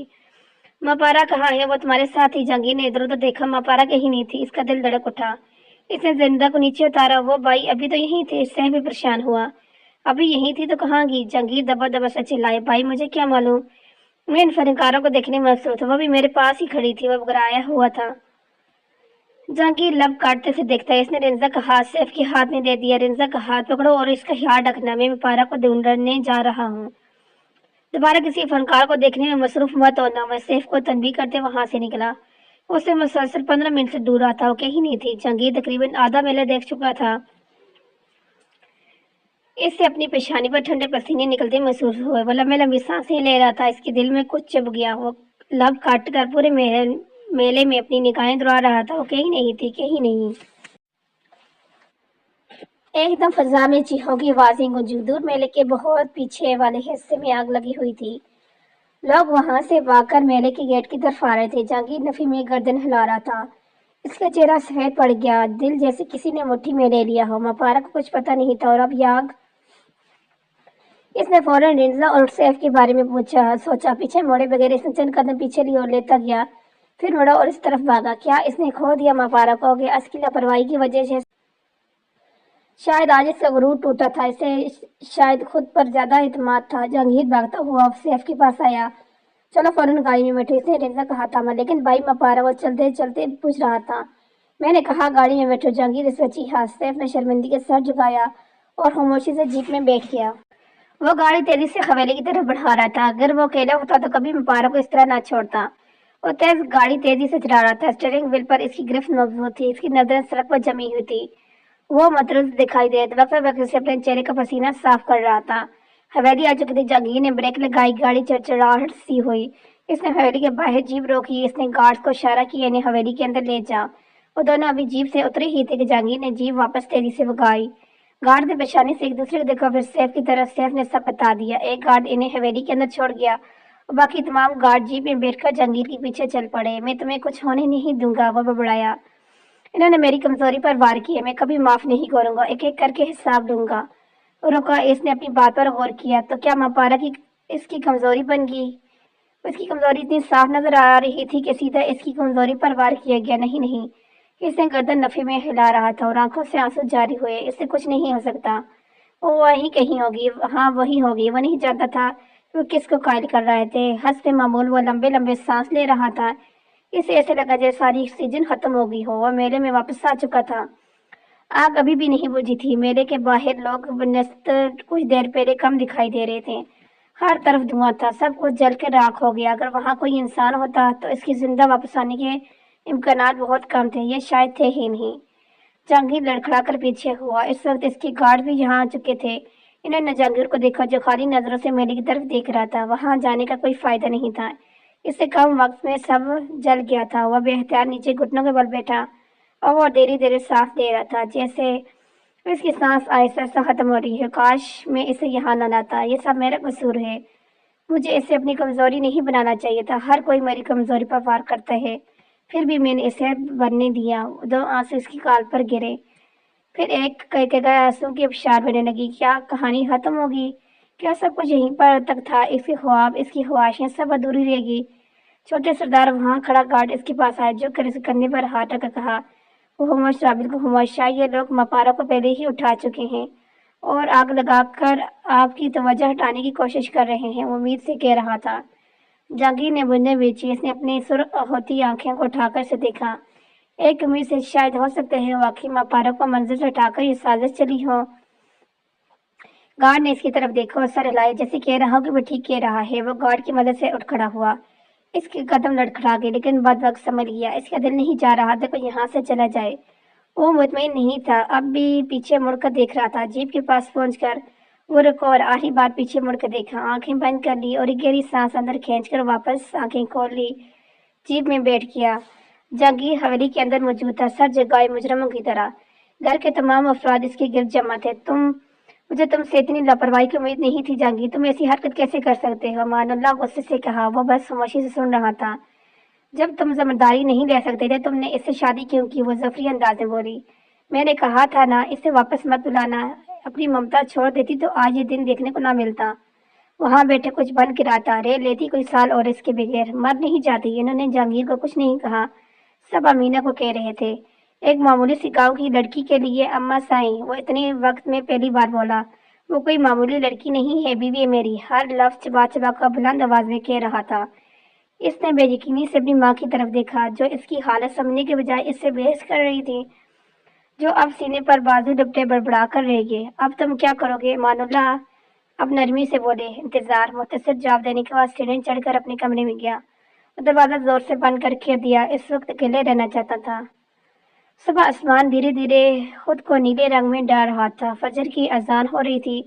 मापारा कहाँ है? वो तुम्हारे साथ ही। जहांगीर ने इधर उधर देखा, मापारा कहीं नहीं थी। इसका दिल धड़क उठा। इसने जिंदा को नीचे उतारा। वो भाई अभी तो यहीं थे। सैफ भी परेशान हुआ। अभी यहीं थी तो कहाँ गई? जहांगीर दबा दबा से चिल्लाए, भाई मुझे क्या मालूम, मैं इन फनकारों को देखने में मसरूफ था। वो भी मेरे पास ही खड़ी थी। वो घबराया हुआ था। जहांगीर लब काटते से देखता है। इसने रिंजा का हाथ सैफ के हाथ में दे दिया। रिंजा का हाथ पकड़ो और इसका ख्याल रखना, मैं पारा को ढूंढने जा रहा हूँ। दोबारा किसी फनकार को देखने में मसरूफ मत होना। वह सैफ को तनबीह करते वहां से निकला। उससे मुसलसल 15 मिनट से दूर रहा था। वो कहीं नहीं थी। जहांगीर तकरीबन आधा मेला देख चुका था। इससे अपनी पेशानी पर ठंडे पसीने निकलते महसूस हुए। वो लंबी लंबी सांसें ले रहा था। इसके दिल में कुछ चुभ गया। वो लब काट कर पूरे मेले में अपनी निगाहें दौड़ा रहा था। वो कहीं नहीं थी, कहीं नहीं। एकदम फजा में चीखों की आवाजें गूंजी। दूर मेले के बहुत पीछे वाले हिस्से में आग लगी हुई थी। लोग वहां से भागकर मेले के गेट की तरफ आ रहे थे। जहांगीर नफी में गर्दन हिला रहा था। इसका चेहरा सफेद पड़ गया, दिल जैसे किसी ने मुट्ठी में ले लिया हो। मपारा को कुछ पता नहीं था और अब ये आग। इसने फौरन रिंजा और सैफ के बारे में सोचा। पीछे मोड़े बगैर इसने चंद कदम पीछे की ओर लेता गया। फिर मुड़ा और इस तरफ भागा। क्या इसने खो दिया मपारा को? इसकी लापरवाही की वजह से शायद आज इसका गुरूर टूटा था। इसे शायद खुद पर ज्यादा इत्मीनान था। जहांगीर भागता हुआ सैफ के पास आया। चलो फौरन गाड़ी में बैठे। इसने रिंजा कहा था। लेकिन भाई मपारा वो चलते चलते पूछ रहा था। मैंने कहा गाड़ी में बैठो। जहांगीर इस वची हाथ। सैफ ने शर्मिंदगी के सर झुकाया और खामोशी से जीप में बैठ गया। वो गाड़ी तेजी से हवेली की तरफ बढ़ा रहा था। अगर वो अकेला होता तो कभी मपारा को इस तरह ना छोड़ता। वो तेज गाड़ी तेजी से चला रहा था। स्टीयरिंग व्हील पर इसकी गिरफ्त मजबूत थी। इसकी नजरें सड़क पर जमी हुई थी। वो मतरूस दिखाई दे रहा था। वक्त से अपने चेहरे का पसीना साफ कर रहा था। हवेली आ चुकी थी। जहांगीर ने ब्रेक लगाई। गाड़ी चरचराहट सी हुई। इसने हवेली के बाहर जीप रोकी। इसने गार्ड को इशारा किया, इन्हें हवेली के अंदर ले जा। वो दोनों अभी जीप से उतरे ही थे कि जहांगीर ने जीप वापस तेजी से भगाई। गार्ड ने पेशानी से एक दूसरे को देखा, फिर सैफ की तरफ। सैफ ने सब बता दिया। एक गार्ड इन्हें हवेली के अंदर छोड़ गया और बाकी तमाम गार्ड जीप में बैठकर जहांगीर के पीछे चल पड़े। मैं तुम्हें कुछ होने नहीं दूंगा, वो बड़बड़ाया। इन्होंने मेरी कमजोरी पर वार किया, मैं कभी माफ नहीं करूंगा, एक एक करके हिसाब दूंगा। रुका। इसने अपनी बात पर गौर किया। तो क्या मपारा की इसकी कमजोरी बन गई? उसकी कमजोरी इतनी साफ नजर आ रही थी कि सीधा इसकी कमजोरी पर वार किया गया। नहीं नहीं। इसने गर्दन नफे में हिला रहा था और आंखों से आंसू जारी हुए। इससे कुछ नहीं हो सकता। वो वही कहीं होगी। हाँ वही होगी। वो नहीं जानता था वो किसको कायल कर रहे थे। हंसते मामूल वो लंबे लंबे सांस ले रहा था। इसे ऐसे लगा जैसे सारी ऑक्सीजन खत्म हो गई हो। वह मेले में वापस आ चुका था। आग अभी भी नहीं बुझी थी। मेले के बाहर लोग नस्तर कुछ देर पहले कम दिखाई दे रहे थे। हर तरफ धुआं था। सब कुछ जल कर राख हो गया। अगर वहां कोई इंसान होता तो इसकी जिंदा वापस आने के इम्कानात बहुत कम थे। ये शायद थे ही नहीं। जहांगीर लड़खड़ा कर पीछे हुआ। इस वक्त इसके गार्ड भी यहाँ आ चुके थे। इन्होंने जहांगीर को देखा जो खाली नजरों से मेले की तरफ देख रहा था। वहां जाने का कोई फायदा नहीं था। इससे कम वक्त में सब जल गया था। वह बेहतर नीचे घुटनों के बल बैठा और वह धीरे धीरे सांस दे रहा था, जैसे इसकी सांस आहिस्ता आहिस्ता खत्म हो रही है। काश मैं इसे यहाँ न लाता। ये सब मेरा कसूर है। मुझे इसे अपनी कमजोरी नहीं बनाना चाहिए था। हर कोई मेरी कमजोरी पर वार करता है, फिर भी मैंने इसे बनने दिया। दो आंसू इसकी गाल पर गिरे। फिर एक कह आंसू की अबशार बहने लगी। क्या कहानी खत्म होगी? क्या सब कुछ यहीं पर तक था? इसके ख्वाब, इसकी ख्वाहिशें सब अधूरी रहेगी। छोटे सरदार वहां खड़ा गार्ड इसके पास आया, जो कर इसके कंधे पर हाथ रखकर कहा, वो हुमश राबिल को हुमश शाह, ये लोग मपारा को पहले ही उठा चुके हैं और आग लगाकर आपकी तवज्जो हटाने की कोशिश कर रहे हैं। वो उम्मीद से कह रहा था। जहांगीर ने बुझने बेची। इसने अपनी सुर्ख होती आंखें को उठाकर से देखा। एक उम्मीद से शायद हो सकता है वाकई मपारा को मंजिल से उठाकर ये साजिश चली हो। गार्ड ने इसकी तरफ देखा और सर हिलाया, जैसे कह रहा हो कि वो ठीक कह रहा है। वो गार्ड की मदद से उठ खड़ा हुआ। इसके कदम लड़खड़ा गए, लेकिन बाद वक्त समझ लिया। इसका दिल नहीं जा रहा था कि यहाँ से चला जाए। वो मुतमईन नहीं था। अब भी पीछे मुड़कर देख रहा था। जीप के पास पहुंचकर वो रुका और आखिरी बार पीछे मुड़कर देखा। आंखें बंद कर ली और एक गहरी सांस अंदर खींचकर वापस आंखें खोल ली। जीप में बैठ गया। जहांगीर हवेली के अंदर मौजूद था, सर जगाए मुजरमों की तरह। घर के तमाम अफराद इसके गिर्द जमा थे। मुझे तुमसे इतनी लापरवाही की उम्मीद नहीं थी जहांगीर। तुम ऐसी हरकत कैसे कर सकते हो? मानुल्लाह गुस्से से कहा। वो बस खामोशी से सुन रहा था। جب تم ذمہ نہیں لے سکتے تھے تم نے اس سے شادی کیوں کی؟ وہ زفری انداز میں بولی۔ میں نے کہا تھا نا اسے واپس مت بلانا، اپنی ممتا چھوڑ دیتی تو آج یہ دن دیکھنے کو نہ ملتا۔ وہاں بیٹھے کچھ بن کے آتا رہ لیتی کوئی سال اور اس کے بغیر مر نہیں جاتی۔ انہوں نے جہانگیر کو کچھ نہیں کہا، سب امینہ کو کہہ رہے تھے۔ ایک معمولی سی گاؤں کی لڑکی کے لیے اماں سائیں، وہ اتنے وقت میں پہلی بار بولا۔ وہ کوئی معمولی لڑکی نہیں ہے بیوی ہے میری، ہر لفظ چبا چبا کر بلند آواز میں کہہ رہا تھا۔ اس نے بے یقینی سے اپنی ماں کی طرف دیکھا جو اس کی حالت سمجھنے کے بجائے اس سے بحث کر رہی تھی، جو اب سینے پر بازو لپٹے بڑبڑا کر رہ گئے۔ اب تم کیا کرو گے امان اللہ؟ اب نرمی سے بولے۔ انتظار مختصر جواب دینے کے بعد سیڑھیاں چڑھ کر اپنے کمرے میں گیا، دروازہ زور سے بند کر کے دیا۔ اس وقت اکیلے رہنا چاہتا تھا۔ صبح آسمان دھیرے دھیرے خود کو نیلے رنگ میں ڈال رہا تھا، فجر کی اذان ہو رہی تھی۔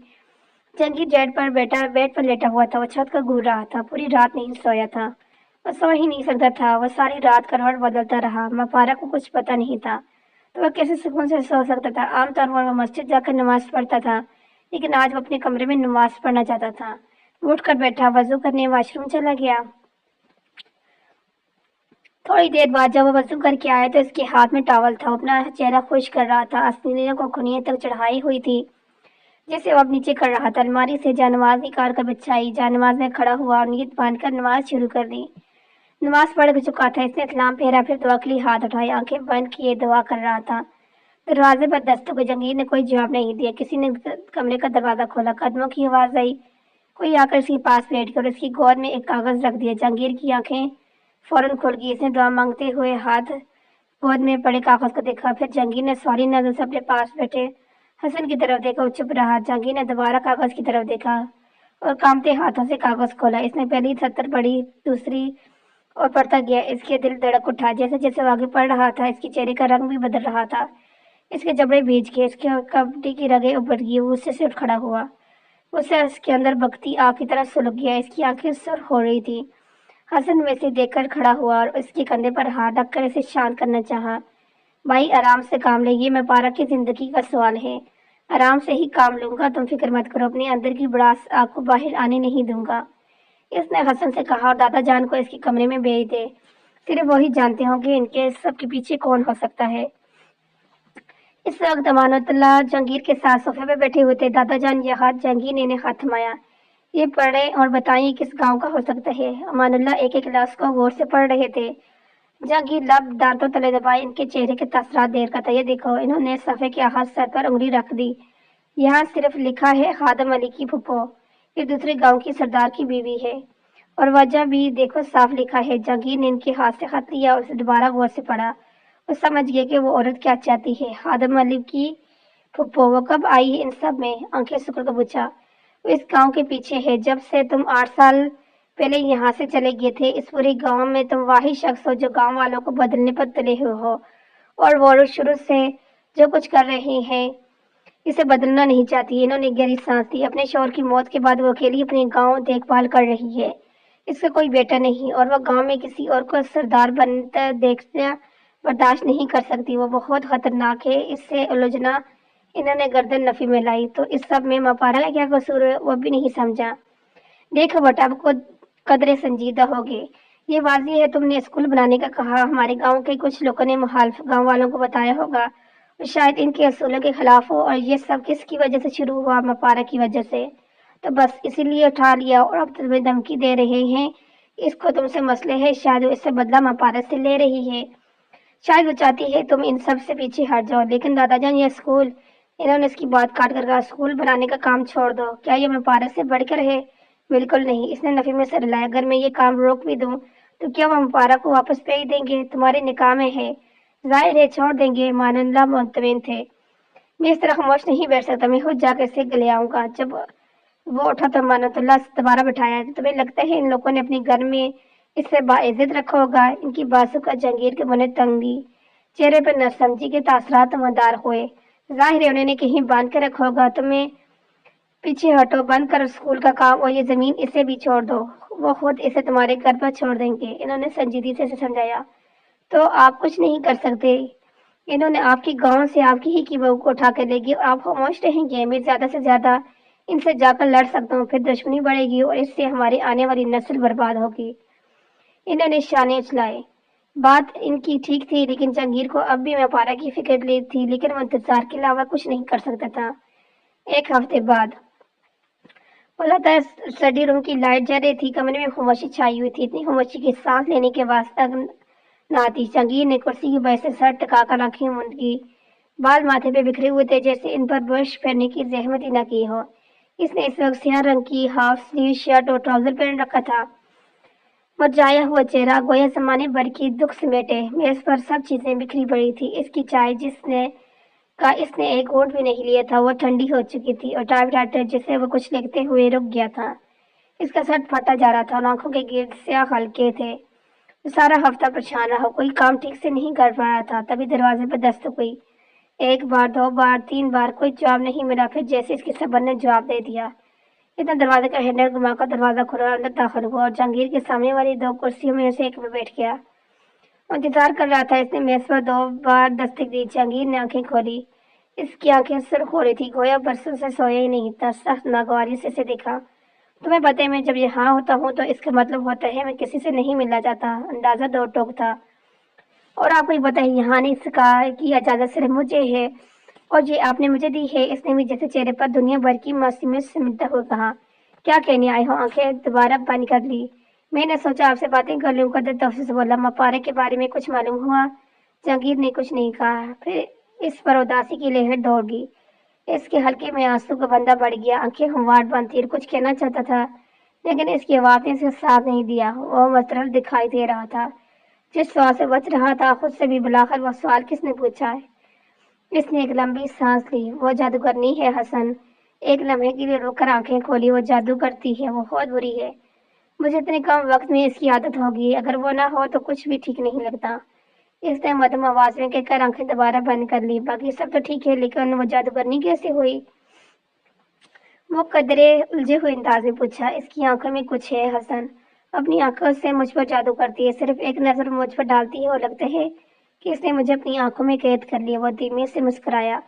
جہانگیر بیڈ پر لیٹا ہوا تھا، وہ چھت کو گھور رہا تھا، پوری رات نہیں سویا تھا، وہ سو ہی نہیں سکتا تھا، وہ ساری رات کروٹ بدلتا رہا۔ مپارا کو کچھ پتہ نہیں تھا تو وہ کیسے سکون سے سو سکتا تھا۔ عام طور پر وہ مسجد جا کر نماز پڑھتا تھا، لیکن آج وہ اپنے کمرے میں نماز پڑھنا چاہتا تھا۔ وہ اٹھ کر بیٹھا، وضو کرنے واش روم چلا گیا۔ تھوڑی دیر بعد جب وہ وضو کر کے آیا تو اس کے ہاتھ میں ٹاول تھا، وہ اپنا چہرہ خشک کر رہا تھا، آستینوں کو کھنیے تک چڑھائی ہوئی تھی جسے وہ اب نیچے کر رہا تھا۔ الماری سے جا نماز نکال کر بچھائی، جا نماز میں کھڑا ہوا اور نیت باندھ کر نماز شروع کر دی۔ نماز پڑھ چکا تھا، اس نے سلام پھیرا، پھر دعا کے لیے ہاتھ اٹھائے، آنکھیں بند کیے دعا کر رہا تھا۔ دروازے پر دستک ہوئی، جہانگیر نے کوئی جواب نہیں دیا۔ کسی نے کمرے کا دروازہ کھولا، قدموں کی آواز آئی، کوئی آ کر اس کے پاس بیٹھ گیا اور اس کی گود میں ایک کاغذ رکھ دیا۔ جہانگیر کی آنکھیں فوراً کھل گئی، اس نے دعا مانگتے ہوئے ہاتھ گود میں پڑے کاغذ کو دیکھا، پھر جہانگیر نے سواری نظر سے اپنے پاس بیٹھے حسن کی طرف دیکھا، وہ چپ رہا۔ جہانگیر نے دوبارہ کاغذ کی طرف دیکھا اور کانپتے ہاتھوں سے کاغذ کھولا۔ اس نے پہلی سطر پڑھی، دوسری، اور پڑھتا گیا۔ اس کے دل دھڑک اٹھا، جیسے جیسے وہ آگے پڑھ رہا تھا اس کے چہرے کا رنگ بھی بدل رہا تھا، اس کے جبڑے بھیج گئے، اس کے کپڑے کی رگیں ابل گئی۔ وہ غصے سے اٹھ کھڑا ہوا، غصہ اس کے اندر بگتی آگ کی طرح سلگ گیا، اس کی آنکھیں سرخ ہو رہی تھی۔ حسن ویسے دیکھ کر کھڑا ہوا اور اس کے کندھے پر ہاتھ رکھ کر اسے شانت کرنا چاہا۔ بھائی آرام سے کام لے، یہ مپارا کی زندگی کا سوال ہے، آرام سے ہی کام لوں گا، تم فکر مت کرو، اپنے اندر کی بڑاس آگ کو باہر آنے نہیں دوں گا، اس نے حسن سے کہا، اور دادا جان کو اس کے کمرے میں بھیج دے، صرف وہی جانتے ہوں کہ ان کے سب کے پیچھے کون ہو سکتا ہے۔ اس وقت امانت اللہ جہانگیر کے ساتھ صوفے پہ بیٹھے ہوئے تھے۔ دادا جان یہ ہاتھ، جہانگیر نے انہیں ہاتھ تھمایا، یہ پڑھیں اور بتائیں کس گاؤں کا ہو سکتا ہے۔ امان اللہ ایک ایک لفظ کو غور سے پڑھ رہے تھے۔ جہانگیر لب دانتوں تلے دبائے، ان کے چہرے کے تاثرات دیر کا تھا۔ یہ دیکھو، انہوں نے صفحے کے آخر سر پر انگلی رکھ دی، یہاں صرف لکھا ہے خادم علی کی پھپھو، یہ دوسرے گاؤں کی سردار کی بیوی ہے، اور وجہ بھی دیکھو صاف لکھا ہے۔ جہانگیر نے ان کے ہاتھ سے خط لیا اور اسے دوبارہ غور سے پڑھا، وہ سمجھ گئے کہ وہ عورت کیا چاہتی ہے۔ خادم علی کی پھپھو، وہ کب آئی ہے ان سب میں؟ آنکھیں سکڑ کر پوچھا۔ وہ اس گاؤں کے پیچھے ہے، جب سے تم 8 سال پہلے یہاں سے چلے گئے تھے، اس پورے گاؤں میں تم واحد شخص ہو جو گاؤں والوں کو بدلنے پر تلے ہوئے ہو، اور وہ شروع سے جو کچھ کر رہے ہیں اسے بدلنا نہیں چاہتی۔ انہوں نے گہری سانس لی، اپنے شوہر کی موت کے بعد وہ اکیلی اپنے گاؤں دیکھ بھال کر رہی ہے، اس کا کوئی بیٹا نہیں، اور وہ گاؤں میں کسی اور کو سردار بنتا دیکھنا برداشت نہیں کر سکتی، وہ بہت خطرناک ہے، اس سے الجھنا۔ انہوں نے گردن نفی میں لائی، تو اس سب میں مپارا کا کیا قصور ہے؟ وہ بھی نہیں سمجھا۔ دیکھو بیٹا، اب کو قدرے سنجیدہ ہوگے، یہ واضح ہے تم نے اسکول بنانے کا کہا، ہمارے گاؤں کے کچھ لوگوں نے مخالف گاؤں والوں کو بتایا ہوگا، اور شاید ان کے اصولوں کے خلاف ہو، اور یہ سب کس کی وجہ سے شروع ہوا؟ مپارا کی وجہ سے، تو بس اسی لیے اٹھا لیا، اور اب تمہیں دھمکی دے رہے ہیں، اس کو تم سے مسئلے ہے، شاید وہ اس سے بدلہ مپارا سے لے رہی ہے، شاید وہ چاہتی ہے تم ان سب سے پیچھے ہٹ جاؤ۔ لیکن دادا جان یہ اسکول، انہوں نے اس کی بات کاٹ کر کہا، اسکول بنانے کا کام چھوڑ دو، کیا یہ مپارا سے بڑھ کر ہے؟ بالکل نہیں، اس نے نفی میں سر ہلایا، اگر میں یہ کام روک بھی دوں تو کیا وہ مپارا کو واپس بھیج دیں گے؟ تمہارے نکاح میں ہے، ظاہر ہے چھوڑ دیں گے۔ مان اللہ مطمئن تھے، میں اس طرح خاموش نہیں بیٹھ سکتا، میں خود جا کر اسے گلے آؤں گا۔ جب وہ اٹھا تو امانت اللہ سے دوبارہ بٹھایا، تمہیں لگتا ہے ان لوگوں نے اپنے گھر میں اس سے باعزت رکھا ہوگا؟ ان کی باتوں کا جہانگیر کے بنے تنگی چہرے پر ناسمجھی کے تاثرات نمودار ہوئے، ظاہر ہے انہوں نے کہیں باندھ کر رکھا ہوگا، تمہیں پیچھے ہٹو، بند کرو اسکول کا کام، اور یہ زمین اسے بھی چھوڑ دو، وہ خود اسے تمہارے گھر پر چھوڑ دیں گے۔ انہوں نے سنجیدگی سے سمجھایا، تو آپ کچھ نہیں کر سکتے، انہوں نے آپ کی گاؤں سے آپ کی ہی کی بہو کو اٹھا کر لے گی اور آپ خاموش رہیں گے؟ میں زیادہ سے زیادہ ان سے جا کر لڑ سکتا ہوں، پھر دشمنی بڑھے گی اور اس سے ہماری آنے والی نسل برباد ہوگی۔ انہوں نے شانے اچھلائے، بات ان کی ٹھیک تھی، لیکن جہانگیر کو اب بھی مپارا کی فکر لی تھی، لیکن وہ انتظار کے علاوہ کچھ نہیں کر سکتا تھا۔ ایک ہفتے بعد بولا اسٹڈی روم کی لائٹ جل رہی تھی، کمرے میں خاموشی چھائی ہوئی تھی، اتنی خاموشی کی سانس لینے کے واسطہ نہ آتی۔ جہانگیر نے کرسی کی وجہ سے سر ٹکا کر آنکھیں موند کی، بال ماتھے پہ بکھرے ہوئے تھے جیسے ان پر برش پھیرنے کی زحمت ہی نہ کی ہو۔ اس نے اس وقت سیاہ رنگ کی ہاف سلیو شرٹ اور ٹراؤزر پہن رکھا تھا۔ مرجھایا ہوا چہرہ گویا زمانے بھر کی دکھ سمیٹے، میز پر سب چیزیں بکھری پڑی تھی۔ اس کی چائے اس نے ایک گھونٹ بھی نہیں لیا تھا، وہ ٹھنڈی ہو چکی تھی اور ٹائپ رائٹر جسے وہ کچھ لکھتے ہوئے رک گیا تھا۔ اس کا سر پھٹا جا رہا تھا اور آنکھوں کے گرد سیاہ حلقے تھے۔ سارا ہفتہ پریشان رہا، کوئی کام ٹھیک سے نہیں کر پا رہا تھا۔ تبھی دروازے پر دستک ہوئی، ایک بار، دو بار، تین بار، کوئی جواب نہیں ملا۔ پھر جیسے اس کے صبر نے جواب دے دیا، اتنا دروازے کا ہینڈل گھما کر دروازہ کھولا اور اندر داخل ہوا اور جہانگیر کے سامنے والی دو کرسیوں میں سے ایک میں بیٹھ گیا۔ وہ انتظار کر رہا تھا۔ اس نے میز پر دو بار دستک دی۔ جہانگیر نے آنکھیں کھولی، اس کی آنکھیں سرخ ہو رہی تھی، گویا برسوں سے سویا ہی نہیں تھا۔ سخت ناگواری سے اسے دیکھا۔ تمہیں پتہ ہے میں جب یہاں ہوتا ہوں تو اس کا مطلب ہوتا ہے میں کسی سے نہیں ملنا چاہتا۔ اندازہ دو ٹوک تھا۔ اور آپ کو یہ پتہ ہے یہاں آنے کی اجازت صرف مجھے ہے اور یہ آپ نے مجھے دی ہے۔ اس نے بھی جیسے چہرے پر دنیا بھر کی معصومیت سمیٹتے ہوئے کہا، کیا کہنے آئے ہو؟ آنکھیں دوبارہ بند کر لی۔ میں نے سوچا آپ سے باتیں کر لوں۔ قدر تفصیل سے بولا، مپارے کے بارے میں کچھ معلوم ہوا؟ جہانگیر نے کچھ نہیں کہا۔ پھر اس پر اداسی کی لہر دوڑ گئی، اس کے حلقے میں آنسو کا بندہ بڑھ گیا، آنکھیں ہموار بند تھی اور کچھ کہنا چاہتا تھا لیکن اس کی آواز نے اسے ساتھ نہیں دیا۔ وہ مضطرب دکھائی دے رہا تھا، جس سوال سے بچ رہا تھا خود سے بھی۔ بلاخر وہ سوال کس نے پوچھا ہے؟ اس نے ایک لمبی سانس لی۔ وہ جادوگرنی ہے حسن۔ ایک لمحے کے لیے رک کر آنکھیں کھولی۔ وہ جادو کرتی ہے، وہ بہت بری ہے۔ مجھے اتنے کم وقت میں اس کی عادت ہوگی، اگر وہ نہ ہو تو کچھ بھی ٹھیک نہیں لگتا۔ اس نے مدھم آواز میں کہہ کر آنکھیں دوبارہ بند کر لی۔ باقی سب تو ٹھیک ہے لیکن وہ جادوگرنی کیسے ہوئی؟ وہ قدرے الجھے ہوئے انداز میں پوچھا۔ اس کی آنکھوں میں کچھ ہے حسن، اپنی آنکھوں سے مجھ پر جادو کرتی ہے، صرف ایک نظر مجھ پر ڈالتی ہے اور لگتا ہے کہ اس نے مجھے اپنی آنکھوں میں قید کر لیا۔ وہ دھیمے سے مسکرایا،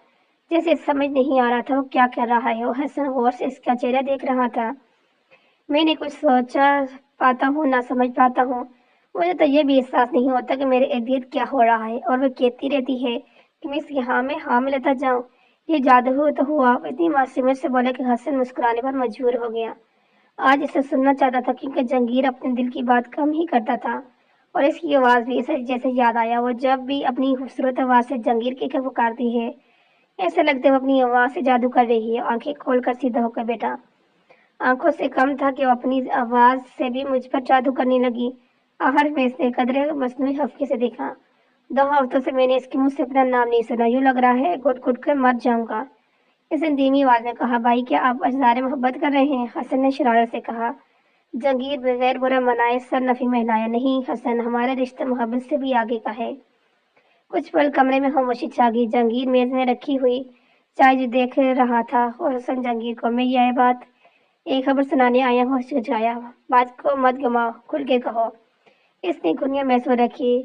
جیسے سمجھ نہیں آ رہا تھا وہ کیا کر رہا ہے۔ وہ حسن غور سے اس کا چہرہ دیکھ رہا تھا۔ میں نے کچھ سوچا پاتا ہوں، نہ سمجھ پاتا ہوں۔ مجھے تو یہ بھی احساس نہیں ہوتا کہ میرے ارد گرد کیا ہو رہا ہے، اور وہ کہتی رہتی ہے کہ میں اس یہاں میں حامل ہوتا جاؤں۔ یہ جادو ہو تو ہوا۔ اتنی معصومیت سے بولا کہ حسن مسکرانے پر مجبور ہو گیا۔ آج اسے سننا چاہتا تھا کیونکہ جہانگیر اپنے دل کی بات کم ہی کرتا تھا اور اس کی آواز بھی اسے جیسے یاد آیا۔ وہ جب بھی اپنی خوبصورت آواز سے جہانگیر کے پکارتی ہے ایسے لگتا ہے وہ اپنی آواز سے جادو کر رہی ہے۔ آنکھیں کھول کر سیدھا ہو کر بیٹھا، آنکھوں سے کم تھا کہ وہ اپنی آواز سے بھی مجھ پر جادو کرنے لگی۔ آخر میں اس نے قدرے مصنوعی خفگی سے دیکھا، 2 ہفتوں سے میں نے اس کے منہ سے اپنا نام نہیں سنا، یوں لگ رہا ہے گھٹ گھٹ کر مر جاؤں گا۔ اس نے دھیمی آواز میں کہا، بھائی کیا آپ اظہار محبت کر رہے ہیں؟ حسن نے شرارت سے کہا۔ جہانگیر بغیر برا منائے سر نفی میں ہلایا، نہیں حسن، ہمارا رشتہ محبت سے بھی آگے کا ہے۔ کچھ پل کمرے میں خاموشی چھا گئی۔ جہانگیر میز میں رکھی ہوئی چائے جو دیکھ رہا تھا اور حسن جہانگیر کو، میں یہ بات ایک خبر سنانے آیا ہوں، ہچکچایا، بات کو مت گماؤ، کھل کے کہو۔ اس نے کنیا میز پر رکھی،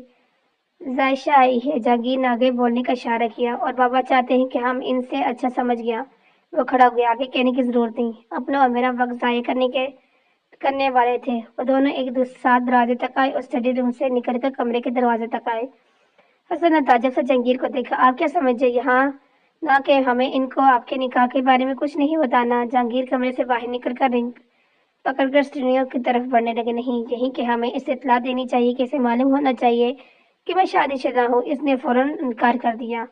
ذائشہ آئی ہے۔ جہانگیر نے آگے بولنے کا اشارہ کیا، اور بابا چاہتے ہیں کہ ہم ان سے، اچھا سمجھ گیا۔ وہ کھڑا ہو گیا، آگے کہنے کی ضرورت نہیں، اپنا اور میرا وقت ضائع کرنے والے تھے۔ وہ دونوں ایک دوسرے ساتھ دروازے تک آئے اور اسٹڈی روم سے نکل کر کمرے کے دروازے تک آئے۔ حسن نے تعجب سے جہانگیر کو دیکھا، آپ کیا سمجھے یہاں نہ کہ ہمیں ان کو آپ کے نکاح کے بارے میں کچھ نہیں بتانا؟ جہانگیر کمرے سے باہر نکل کر رنگ پکڑ کر سیڑھیوں کی طرف بڑھنے لگے، نہیں، یہی کہ ہمیں اسے اطلاع دینی چاہیے کہ اسے معلوم ہونا چاہیے کہ میں شادی شدہ ہوں۔ اس نے فوراً انکار کر دیا۔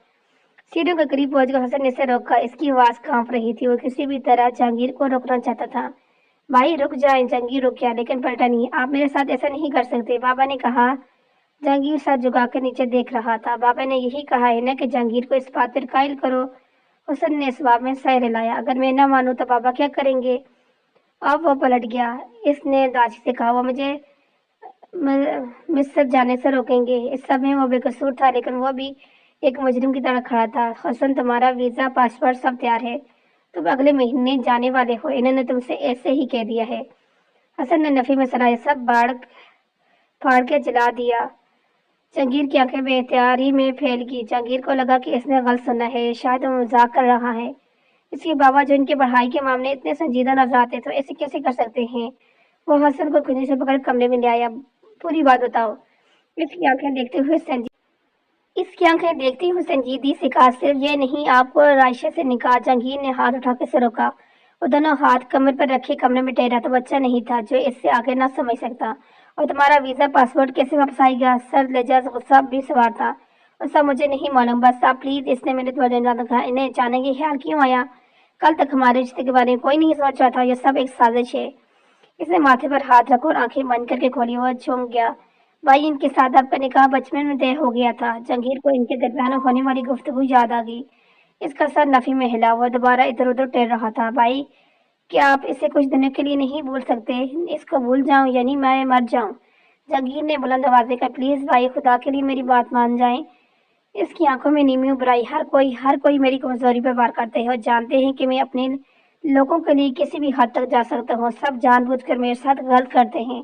سیڑھیوں کے قریب پہنچ کر حسن نے اسے روکا، اس کی آواز کانپ رہی تھی۔ وہ کسی بھی طرح جہانگیر کو روکنا چاہتا تھا۔ بھائی رک جائیں۔ جہانگیر رک گیا لیکن پلٹا نہیں۔ آپ میرے ساتھ ایسا نہیں کر سکتے، بابا نے کہا۔ جہانگیر سر جھکا کر نیچے دیکھ رہا تھا۔ بابا نے یہی کہا ہے نا کہ جہانگیر کو اس بات پر قائل کرو۔ حسن نے اس بات میں سر ہلایا، اگر میں نہ مانوں تو بابا کیا کریں گے؟ اب وہ پلٹ گیا۔ اس نے اداسی سے کہا، وہ مجھے مصر جانے سے روکیں گے۔ اس سب میں وہ بے قصور تھا لیکن وہ بھی ایک مجرم کی طرح کھڑا تھا۔ حسن، تمہارا ویزا، پاسپورٹ سب تیار ہے، تم اگلے مہینے جانے والے ہو، انہوں نے تم سے ایسے ہی کہہ دیا ہے۔ حسن نے نفی میں سرایا، سب باڑ پھاڑ کے جلا دیا۔ جہانگیر کی آنکھیں بے اختیاری میں پھیل گئی۔ جہانگیر کو لگا کہ اس نے غلط سنا ہے، شاید وہ مذاق کر رہا ہے۔ اس کے بابا جو ان کی پڑھائی کے معاملے اتنے سنجیدہ نظر آتے تو ایسے کیسے کر سکتے ہیں؟ وہ حسن کو کنجی سے پکڑ کمرے میں لے آیا، پوری بات بتاؤ۔ اس کی آنکھیں دیکھتی ہوئے سنجیدگی سے کہا، صرف یہ نہیں، آپ کو رائشہ سے نکاح۔ جہانگیر نے ہاتھ اٹھا کے اسے روکا۔ وہ دونوں ہاتھ کمر پر رکھے کمرے میں ٹہرا۔ تو بچہ نہیں تھا جو اس سے آگے نہ سمجھ سکتا۔ اور تمہارا ویزا پاسپورٹ کیسے واپس آئے گا؟ سر لجاج غصہ بھی سوار تھا۔ اور سب مجھے نہیں معلوم، بس آپ پلیز۔ اس نے میرے توجہ نہ دکھا۔ انہیں اچانک یہ خیال کیوں آیا؟ کل تک ہمارے رشتے کے بارے میں کوئی نہیں سوچ رہا تھا، یہ سب ایک سازش ہے۔ اس نے ماتھے پر ہاتھ رکھا اور آنکھیں بند کر کے کھولی۔ وہ چونک گیا۔ بھائی، ان کے ساتھ آپ کا نکاح بچپن میں طے ہو گیا تھا۔ جہانگیر کو ان کے درمیان ہونے والی گفتگو یاد آ گئی۔ اس کا سر نفی میں ہلا۔ وہ دوبارہ ادھر ادھر ٹہل رہا تھا۔ بھائی، کیا آپ اسے کچھ دنوں کے لیے نہیں بھول سکتے؟ اس کو بھول جاؤں یعنی میں مر جاؤں؟ جہانگیر نے بلند آواز میں کہا، پلیز بھائی، خدا کے لیے میری بات مان جائیں۔ اس کی آنکھوں میں نیمی ابھرائی۔ ہر کوئی میری کمزوری پر وار کرتے ہیں اور جانتے ہیں کہ میں اپنے لوگوں کے لیے کسی بھی حد تک جا سکتا ہوں۔ سب جان بوجھ کر میرے ساتھ غلط کرتے ہیں۔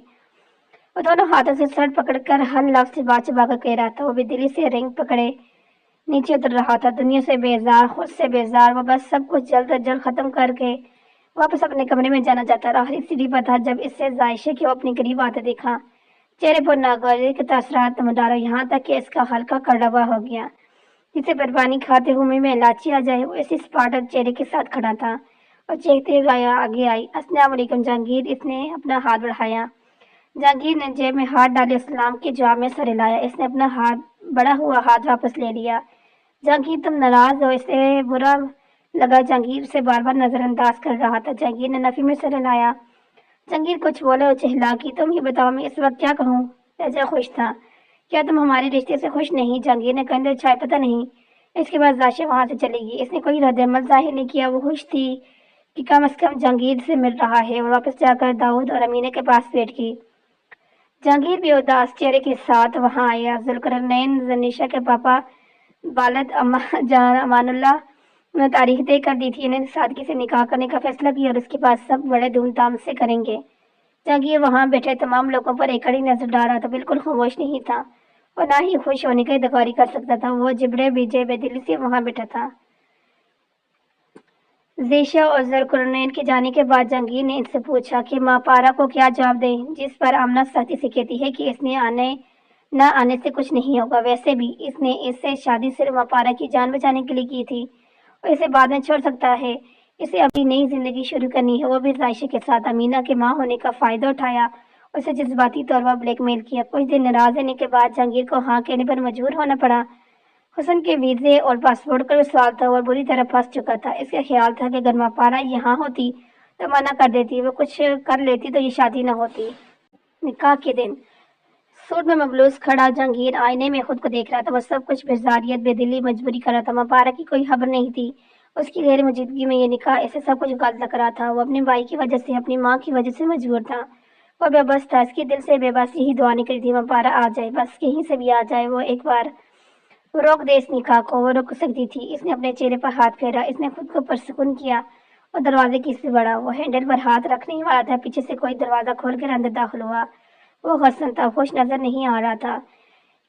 وہ دونوں ہاتھوں سے سر پکڑ کر ہر لفظ سے بات چبا کر کہہ رہا تھا۔ وہ بھی دلی سے رنگ پکڑے نیچے اتر رہا تھا۔ دنیا سے بیزار، خود سے بیزار۔ وہ بس سب کچھ جلد از جلد ختم کر کے واپس اپنے کمرے میں جانا چاہتا رہا۔ ہری سیڑھی پر تھا جب اس سے عائشہ کو اپنے قریب آتے دیکھا۔ چہرے پر ناگواری کے تاثرات نمودار، یہاں تک کہ اس کا ہلکا کڑا ہوا ہو گیا، جسے پر پانی کھاتے ہوئے میں الائچی آ جائے۔ وہ اسی سپاٹک چہرے کے ساتھ کھڑا تھا اور چیختے ہوئے آگے آئی۔ السلام علیکم جہانگیر۔ اس نے اپنا ہاتھ بڑھایا۔ جہانگیر نے جیب میں ہاتھ ڈالے، اسلام کے جواب میں سر ہلایا۔ اس نے اپنا بڑا ہوا ہاتھ واپس لے لیا۔ جہانگیر، تم ناراض ہو؟ اسے برا لگا جہانگیر اسے بار بار نظر انداز کر رہا تھا۔ جہانگیر نے نفی میں سر ہلایا۔ جہانگیر کچھ بولے اور چہلا کی، تم ہی بتاؤ میں اس وقت کیا کہوں؟ لہجہ خوش تھا۔ کیا تم ہمارے رشتے سے خوش نہیں؟ جہانگیر نے کندھے اچھائے۔ پتہ نہیں۔ اس کے بعد عائشہ وہاں سے چلی گئی۔ اس نے کوئی رد عمل ظاہر نہیں کیا۔ وہ خوش تھی کہ کم از کم جہانگیر سے مل رہا ہے، اور واپس جا کر داؤد اور امینہ کے پاس بیٹھ گئی۔ جہانگیر بھی اداس چہرے کے ساتھ وہاں آیا۔ ذوالقرنین زنیشہ کے پاپا والد جان امان اللہ نے تاریخ طے کر دی تھی۔ انہیں سادگی سے نکاح کرنے کا فیصلہ کیا اور اس کے بعد سب بڑے دھوم دھام سے کریں گے۔ جہانگیر وہاں بیٹھے تمام لوگوں پر ایک کڑی نظر ڈال رہا تھا۔ بالکل خاموش نہیں تھا اور نہ ہی خوش ہونے کی اداکاری کر سکتا تھا۔ وہ جبڑے بھیجے بے دلی سے وہاں بیٹھا تھا۔ زیشا اور ذوالقرنین کے جانے کے بعد جہانگیر نے ان سے پوچھا کہ ماں پارا کو کیا جواب دیں، جس پر آمنہ سختی سے کہتی ہے کہ اس نے نہ آنے سے کچھ نہیں ہوگا۔ ویسے بھی اس نے اس سے شادی صرف ماں پارا کی جان بچانے کے لیے کی تھی اور اسے بعد میں چھوڑ سکتا ہے۔ اسے اپنی نئی زندگی شروع کرنی ہے۔ وہ بھی عائشہ کے ساتھ۔ امینہ کے ماں ہونے کا فائدہ اٹھایا اور اسے جذباتی طور پر بلیک میل کیا۔ کچھ دن ناراض رہنے کے بعد جہانگیر کو ہاں کہنے پر مجبور ہونا پڑا۔ حسن کے ویزے اور پاسپورٹ کا سوال تھا اور بری طرح پھنس چکا تھا۔ اس کا خیال تھا کہ اگر ماں پارا یہاں ہوتی تو منع کر دیتی، وہ کچھ کر لیتی تو یہ شادی نہ ہوتی۔ نکاح کے دن سوٹ میں ملبوس کھڑا جہانگیر آئینے میں خود کو دیکھ رہا تھا۔ وہ سب کچھ بیزاریت، بے دلی، مجبوری کر رہا تھا۔ ماں پارا کی کوئی خبر نہیں تھی۔ اس کی غیر موجودگی میں یہ نکاح، اسے سب کچھ غلط لگ رہا تھا۔ وہ اپنے بھائی کی وجہ سے، اپنی ماں کی وجہ سے مجبور تھا۔ وہ بے بس تھا۔ اس کے دل سے بے بسی ہی دعا نکلی تھی، ماں پارا آ جائے، بس کہیں سے بھی آ جائے۔ وہ ایک بار روک دے اس نکاح کو، وہ روک سکتی تھی۔ اس نے اپنے چہرے پر ہاتھ پھیرا۔ اس نے خود کو پرسکون کیا اور دروازے کی طرف بڑھا۔ وہ ہینڈل پر ہاتھ رکھنے ہی والا تھا، پیچھے سے کوئی دروازہ کھول کر اندر داخل ہوا۔ وہ حسن تھا، خوش نظر نہیں آ رہا تھا،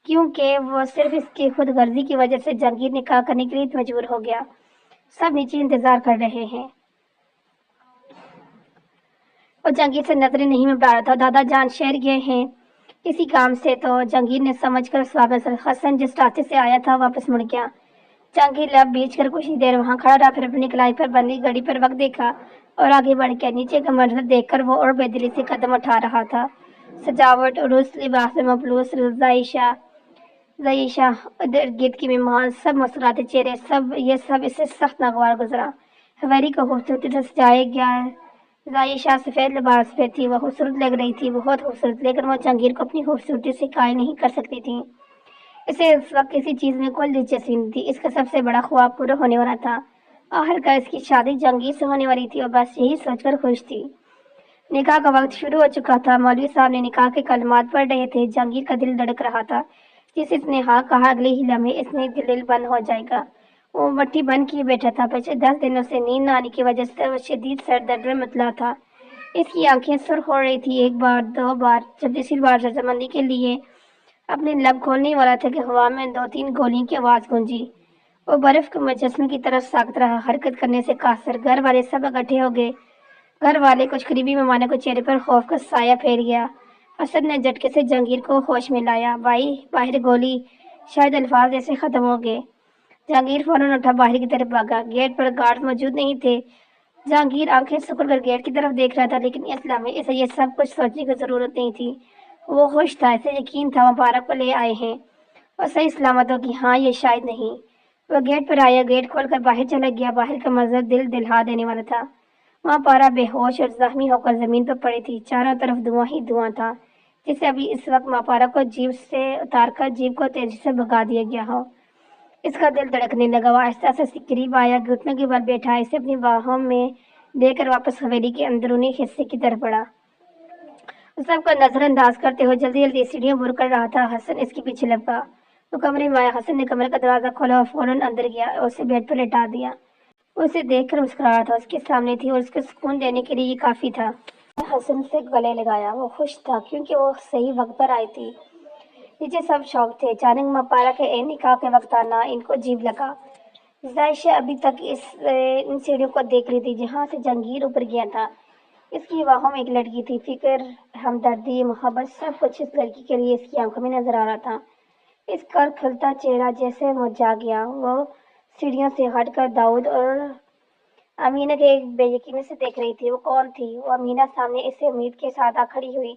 کیونکہ وہ صرف اس کی خود غرضی کی وجہ سے جہانگیر نکاح کرنے کے لیے مجبور ہو گیا۔ سب نیچے انتظار کر رہے ہیں۔ وہ جہانگیر سے نظریں نہیں ملا رہا تھا۔ دادا جان شہر گئے ہیں کسی کام سے، تو جہانگیر نے سمجھ کر سوال میں حسن جس راستے سے آیا تھا واپس مڑ گیا۔ جہانگیر لب بیچ کر کچھ دیر وہاں کھڑا رہا، پھر اپنی کلائی پر بندی گھڑی پر وقت دیکھا اور آگے بڑھ گیا۔ نیچے کا منظر دیکھ کر وہ اور بے دلی سے قدم اٹھا رہا تھا۔ سجاوٹ، عروس، لباس میں ملبوس زائشہ، ارد گرد کی مہمان، سب مسکراتے چہرے، یہ سب اس سے سخت ناگوار گزرا۔ حویری کو خوبصورتی سے سجایا گیا۔ زائشہ سفید لباس پہ تھی، وہ خوبصورت لگ رہی تھی، بہت خوبصورت، لیکن وہ جہانگیر کو اپنی خوبصورتی سے قائل نہیں کر سکتی تھی۔ اسے اس وقت کسی چیز میں کوئی دلچسپی نہیں تھی۔ اس کا سب سے بڑا خواب پورا ہونے والا تھا۔ آخرکار اس کی شادی جہانگیر سے ہونے والی تھی اور بس یہی سوچ کر خوش تھی۔ نکاح کا وقت شروع ہو چکا تھا۔ مولوی صاحب نے نکاح کے کلمات پڑھ رہے تھے۔ جہانگیر کا دل دھڑک رہا تھا۔ جس اس نے ہاں کہا، اگلے ہی لمحے اس نے دل بند ہو جائے گا۔ وہ مٹھی بند کیے بیٹھا تھا۔ پچھلے 10 دنوں سے نیند نہ آنے کی وجہ سے وہ شدید سر درد میں مبتلا تھا۔ اس کی آنکھیں سرخ ہو رہی تھی، ایک بار، دو بار، جب تیسری بار رضامندی کے لیے اپنے لب کھولنے والا تھا کہ ہوا میں 2-3 گولیوں کی آواز گونجی۔ وہ برف کے مجسمے کی طرح ساکت رہا، حرکت کرنے سے قاصر۔ گھر والے سب اکٹھے ہو گئے۔ گھر والے کچھ قریبی مہمانوں کو چہرے پر خوف کا سایہ پھیر گیا۔ حسن نے جھٹکے سے جہانگیر کو ہوش میں لایا۔ بھائی باہر گولی، شاید الفاظ ایسے ختم ہو گئے۔ جہانگیر فوراً اٹھا باہر کی طرف بھاگا۔ گیٹ پر گارڈ موجود نہیں تھے۔ جہانگیر آنکھیں سکڑ کر گیٹ کی طرف دیکھ رہا تھا، لیکن اس لمحے اسے یہ سب کچھ سوچنے کی ضرورت نہیں تھی۔ وہ خوش تھا، اسے یقین تھا مبارک کو لے آئے ہیں اور صحیح سلامت ہو کہ ہاں یہ شاید نہیں۔ وہ گیٹ پر آیا، گیٹ کھول کر باہر چلا گیا۔ باہر کا منظر دل دہلا دینے والا تھا۔ وہاں پارا بے ہوش اور زخمی ہو کر زمین پر پڑی تھی۔ چاروں طرف دھواں ہی دھواں تھا، جسے ابھی اس وقت ماپارا کو جیپ سے اتار کر جیپ کو تیزی سے بھگا دیا گیا ہو۔ اس کا دل دھڑکنے لگا۔ وہ آہستہ سے قریب آیا، گھٹنوں کے بل بیٹھا، اسے اپنی باہوں میں لے کر واپس حویلی کے اندرونی حصے کی طرف بڑھا۔ سب کو نظر انداز کرتے ہوئے جلدی جلدی سیڑھیاں بر کر رہا تھا۔ حسن اس کے پیچھے لپکا۔ وہ کمرے میں آیا۔ حسن نے کمرے کا دروازہ کھولا اور فوراً اندر گیا اور اسے بیڈ پر لٹا دیا۔ وہ اسے دیکھ کر مسکرا رہا تھا۔ اس کے سامنے تھی اور اس کو سکون دینے کے لیے یہ کافی تھا۔ حسن سے گلے لگایا۔ وہ خوش تھا کیونکہ وہ صحیح وقت پر آئی تھی۔ نیچے سب شوق تھے۔ اچانک ماپارا کے نکاح کے وقت آنا ان کو عجیب لگا۔ ظاہر ابھی تک ان سیڑھیوں کو دیکھ رہی تھی جہاں سے جہانگیر اوپر گیا تھا۔ اس کی باہوں میں ایک لڑکی تھی۔ فکر، ہمدردی، محبت، سب کچھ اس لڑکی کے لیے اس کی آنکھوں میں نظر آ رہا تھا۔ اس کا کھلتا چہرہ جیسے مرجھا گیا۔ وہ سیڑھیوں سے ہٹ کر داؤد اور امینہ کے ایک بے یقینی سے دیکھ رہی تھی۔ وہ کون تھی؟ وہ امینہ سامنے اسے امید کے ساتھ آ کھڑی ہوئی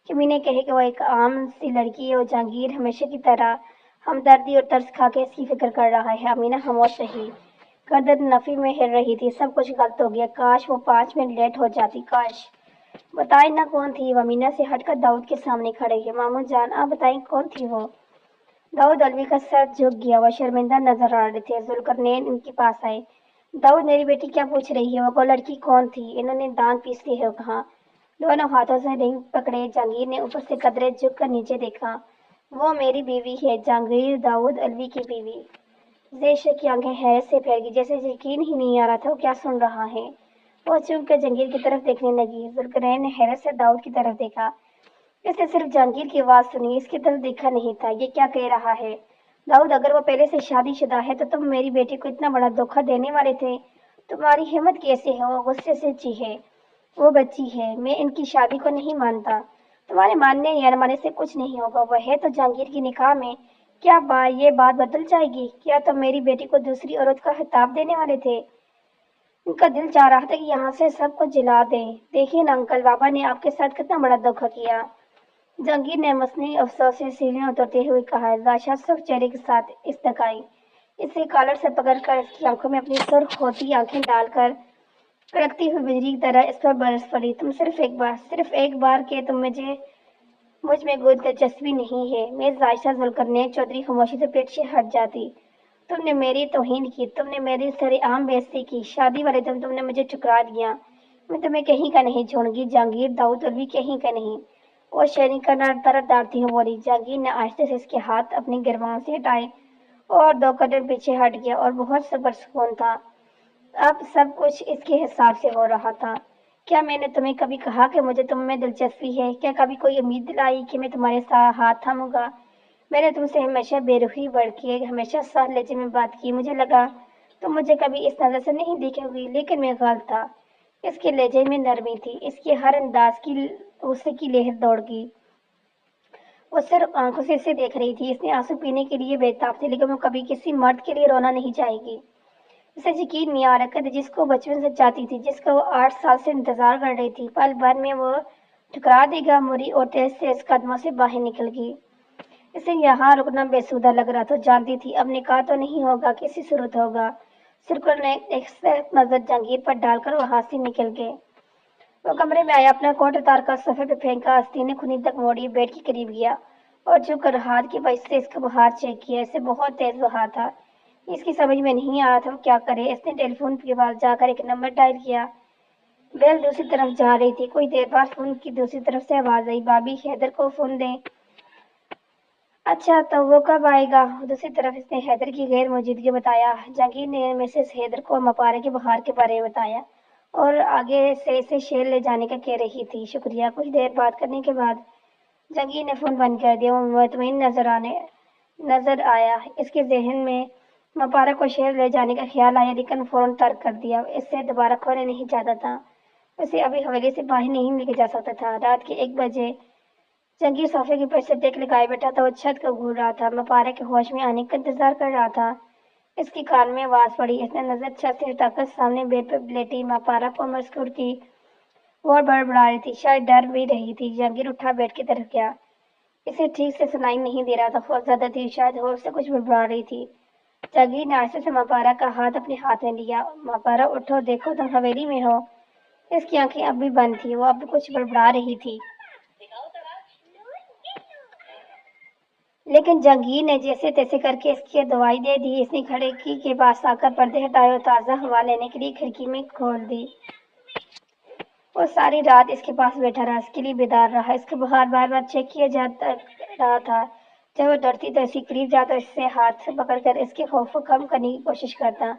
کہ امینہ کہے کہ وہ ایک عام سی لڑکی ہے اور جہانگیر ہمیشہ کی طرح ہمدردی اور ترس کھا کے اس کی فکر کر رہا ہے۔ امینہ خاموش رہی، گردن نفی میں ہل رہی تھی۔ سب کچھ غلط ہو گیا۔ کاش وہ 5 منٹ لیٹ ہو جاتی۔ کاش۔ بتائیں نہ کون تھی وہ؟ امینہ سے ہٹ کر داؤد کے سامنے کھڑے ہوئے۔ ماموں جان آپ بتائیں کون تھی وہ؟ داؤد علوی کا سر جھک گیا۔ وہ شرمندہ نظر آ رہے تھے۔ ذوالقرنین ان کے پاس آئے۔ داؤد میری بیٹی کیا پوچھ رہی ہے؟ وہ لڑکی کون تھی؟ انہوں نے دانت پیس لیے کہا۔ دونوں ہاتھوں سے رنگ پکڑے۔ جہانگیر نے اوپر سے قدرے جھک کر نیچے دیکھا۔ وہ میری بیوی ہے، جہانگیر داؤد علوی کی بیوی۔ زیشا کی آنکھیں حیرت سے پھیل گئی، جیسے یقین ہی نہیں آ رہا تھا وہ کیا سن رہا ہے۔ وہ چونک کر جہانگیر کی طرف دیکھنے لگی۔ ذوالقرنین نے حیرت سے داؤد کی طرف دیکھا۔ اس نے صرف جہانگیر کی آواز سنی، اس کی طرف دیکھا نہیں تھا۔ یہ کیا کہہ رہا ہے؟ داؤد اگر وہ پہلے سے شادی شدہ ہے تو تم میری بیٹی کو اتنا بڑا دھوکہ دینے والے تھے؟ تمہاری ہمت کیسے ہے؟ وہ غصے سے چیخے۔ وہ بچی ہے، میں ان کی شادی کو نہیں مانتا۔ تمہارے ماننے یا نہ ماننے سے کچھ نہیں ہوگا۔ وہ ہے تو جہانگیر کی نکاح میں۔ کیا یہ بات بدل جائے گی؟ کیا تم میری بیٹی کو دوسری عورت کا خطاب دینے والے تھے؟ ان کا دل چاہ رہا تھا کہ یہاں سے سب کو جلا دیں۔ دیکھیے نا انکل، بابا نے آپ کے ساتھ کتنا بڑا دھوکہ کیا۔ جہانگیر نے مصنوعی افسوس سے سیڑھیاں اترتے ہوئے کہا۔ زائشہ سرخ چہرے کے ساتھ استکائی، اسے کالر سے پکڑ کر اس کی آنکھوں میں اپنی سرخ ہوتی آنکھیں ڈال کر کڑکتی ہوئی بجلی کی طرح اس پر برس پڑی۔ تم صرف ایک بار کہ مجھ میں کوئی دلچسپی نہیں ہے۔ میں زائشہ ذوالقرنین چودھری خاموشی سے پیٹ سے ہٹ جاتی۔ تم نے میری توہین کی، تم نے میری سر عام بے عزتی کی۔ شادی والے دن تم نے مجھے ٹھکرا دیا۔ میں تمہیں کہیں کا نہیں چھوڑوں گی جہانگیر داؤد علوی، کہیں کا نہیں۔ وہ شیرنی کا طرف ڈالتی ہوئی بولی۔ جہانگیر نے آہستہ سے اس کے ہاتھ اپنی گربان سے ہٹائے اور 2 قدم پیچھے ہٹ گیا، اور بہت پرسکون تھا۔ اب سب کچھ اس کے حساب سے ہو رہا تھا۔ کیا میں نے تمہیں کبھی کہا کہ مجھے تم میں دلچسپی ہے؟ کیا کبھی کوئی امید دلائی کہ میں تمہارے ساتھ ہاتھ تھاموں گا؟ میں نے تم سے ہمیشہ بے رخی برتی، ہمیشہ سخت لہجے میں بات کی۔ مجھے لگا تم مجھے کبھی اس نظر سے نہیں دیکھو گی، لیکن میں غلط تھا۔ اس کے لہجے میں نرمی تھی، اس کے ہر انداز کی غصے کی لہر دوڑ گئی۔ وہ صرف آنکھوں سے اسے دیکھ رہی تھی۔ اس نے آنسو پینے کے لیے بےتاب تھی، لیکن وہ کبھی کسی مرد کے لیے رونا نہیں چاہے گی۔ اسے یقین نہیں آ رہا کہ جس کو بچپن سے چاہتی تھی، جس کا وہ 8 سال سے انتظار کر رہی تھی، پل بھر میں وہ ٹھکرا دے گا۔ موری اور تیز تیز قدموں سے باہر نکل گئی۔ اسے یہاں رکنا بےسودہ لگ رہا تھا۔ جانتی تھی اب نکاح تو نہیں ہوگا، کسی صورت ہوگا۔ سرکل نے ایک سخت نظر جہانگیر پر ڈال کر وہاں سے نکل گئے۔ وہ کمرے میں آیا، اپنا کوٹ اتار کر صوفے پہ پھینکا، آستینیں کھولی تک موڑی، بیڈ کے قریب گیا اور جھک کر ہاتھ کی وجہ سے اس کا بخار چیک کیا۔ اسے بہت تیز بخار تھا۔ اس کی سمجھ میں نہیں آ رہا تھا وہ کیا کرے۔ اس نے ٹیلی فون کے پاس جا کر ایک نمبر ڈائل کیا۔ بیل دوسری طرف جا رہی تھی۔ کچھ دیر بعد فون کی دوسری طرف سے آواز آئی، بھابی حیدر کو فون دیں۔ اچھا تو وہ کب آئے گا؟ دوسری طرف اس نے حیدر کی غیر موجودگی بتایا۔ جہانگیر نے مسز حیدر کو ماپارا کے بخار کے بارے میں بتایا اور آگے سے اسے شہر لے جانے کا کہہ رہی تھی۔ شکریہ۔ کچھ دیر بات کرنے کے بعد جہانگیر نے فون بند کر دیا۔ وہ مطمئن نظر آیا۔ اس کے ذہن میں ماپارا کو شہر لے جانے کا خیال آیا، لیکن فوراً ترک کر دیا۔ اسے دوبارہ کھونا نہیں چاہتا تھا۔ اسے ابھی حویلی سے باہر نہیں لے کے جا سکتا تھا۔ رات کے 1 بجے जंगीर सोफे के ऊपर से टेक लगाए बैठा था। वो छत को घूर रहा था। मपारा के होश में आने का इंतजार कर रहा था। इसके कान में आवाज पड़ी। इसने नजर छत से हटाकर सामने बेड पर लेटी मपारा को मुस्कुराती और बड़बड़ा रही थी। शायद डर भी रही थी। जंगीर उठा बेड की तरफ गया। इसे ठीक से सुनाई नहीं दे रहा था। बहुत ज्यादा थी। शायद होश से कुछ बड़बड़ा रही थी। जंगीर ने आहिस्ते से मपारा का हाथ अपने हाथ में लिया। मपारा उठो, देखो तुम हवेली में हो। इसकी आंखें अब भी बंद थी। वो अब भी कुछ बड़बड़ा रही थी। लेकिन जंगीर ने जैसे तैसे करके इसकी दवाई दे दी। इसने खिड़की के पास आकर पर्दे हटाए और ताज़ा हवा लेने के लिए खिड़की में खोल दी। वो सारी रात इसके पास बैठा रहा। इसके लिए बेदार रहा। इसका बुखार बार बार चेक किया जाता रहा था। जब वो डरती तो इसके करीब जाता, इससे हाथ से पकड़कर इसके खौफ को कम करने की कोशिश करता।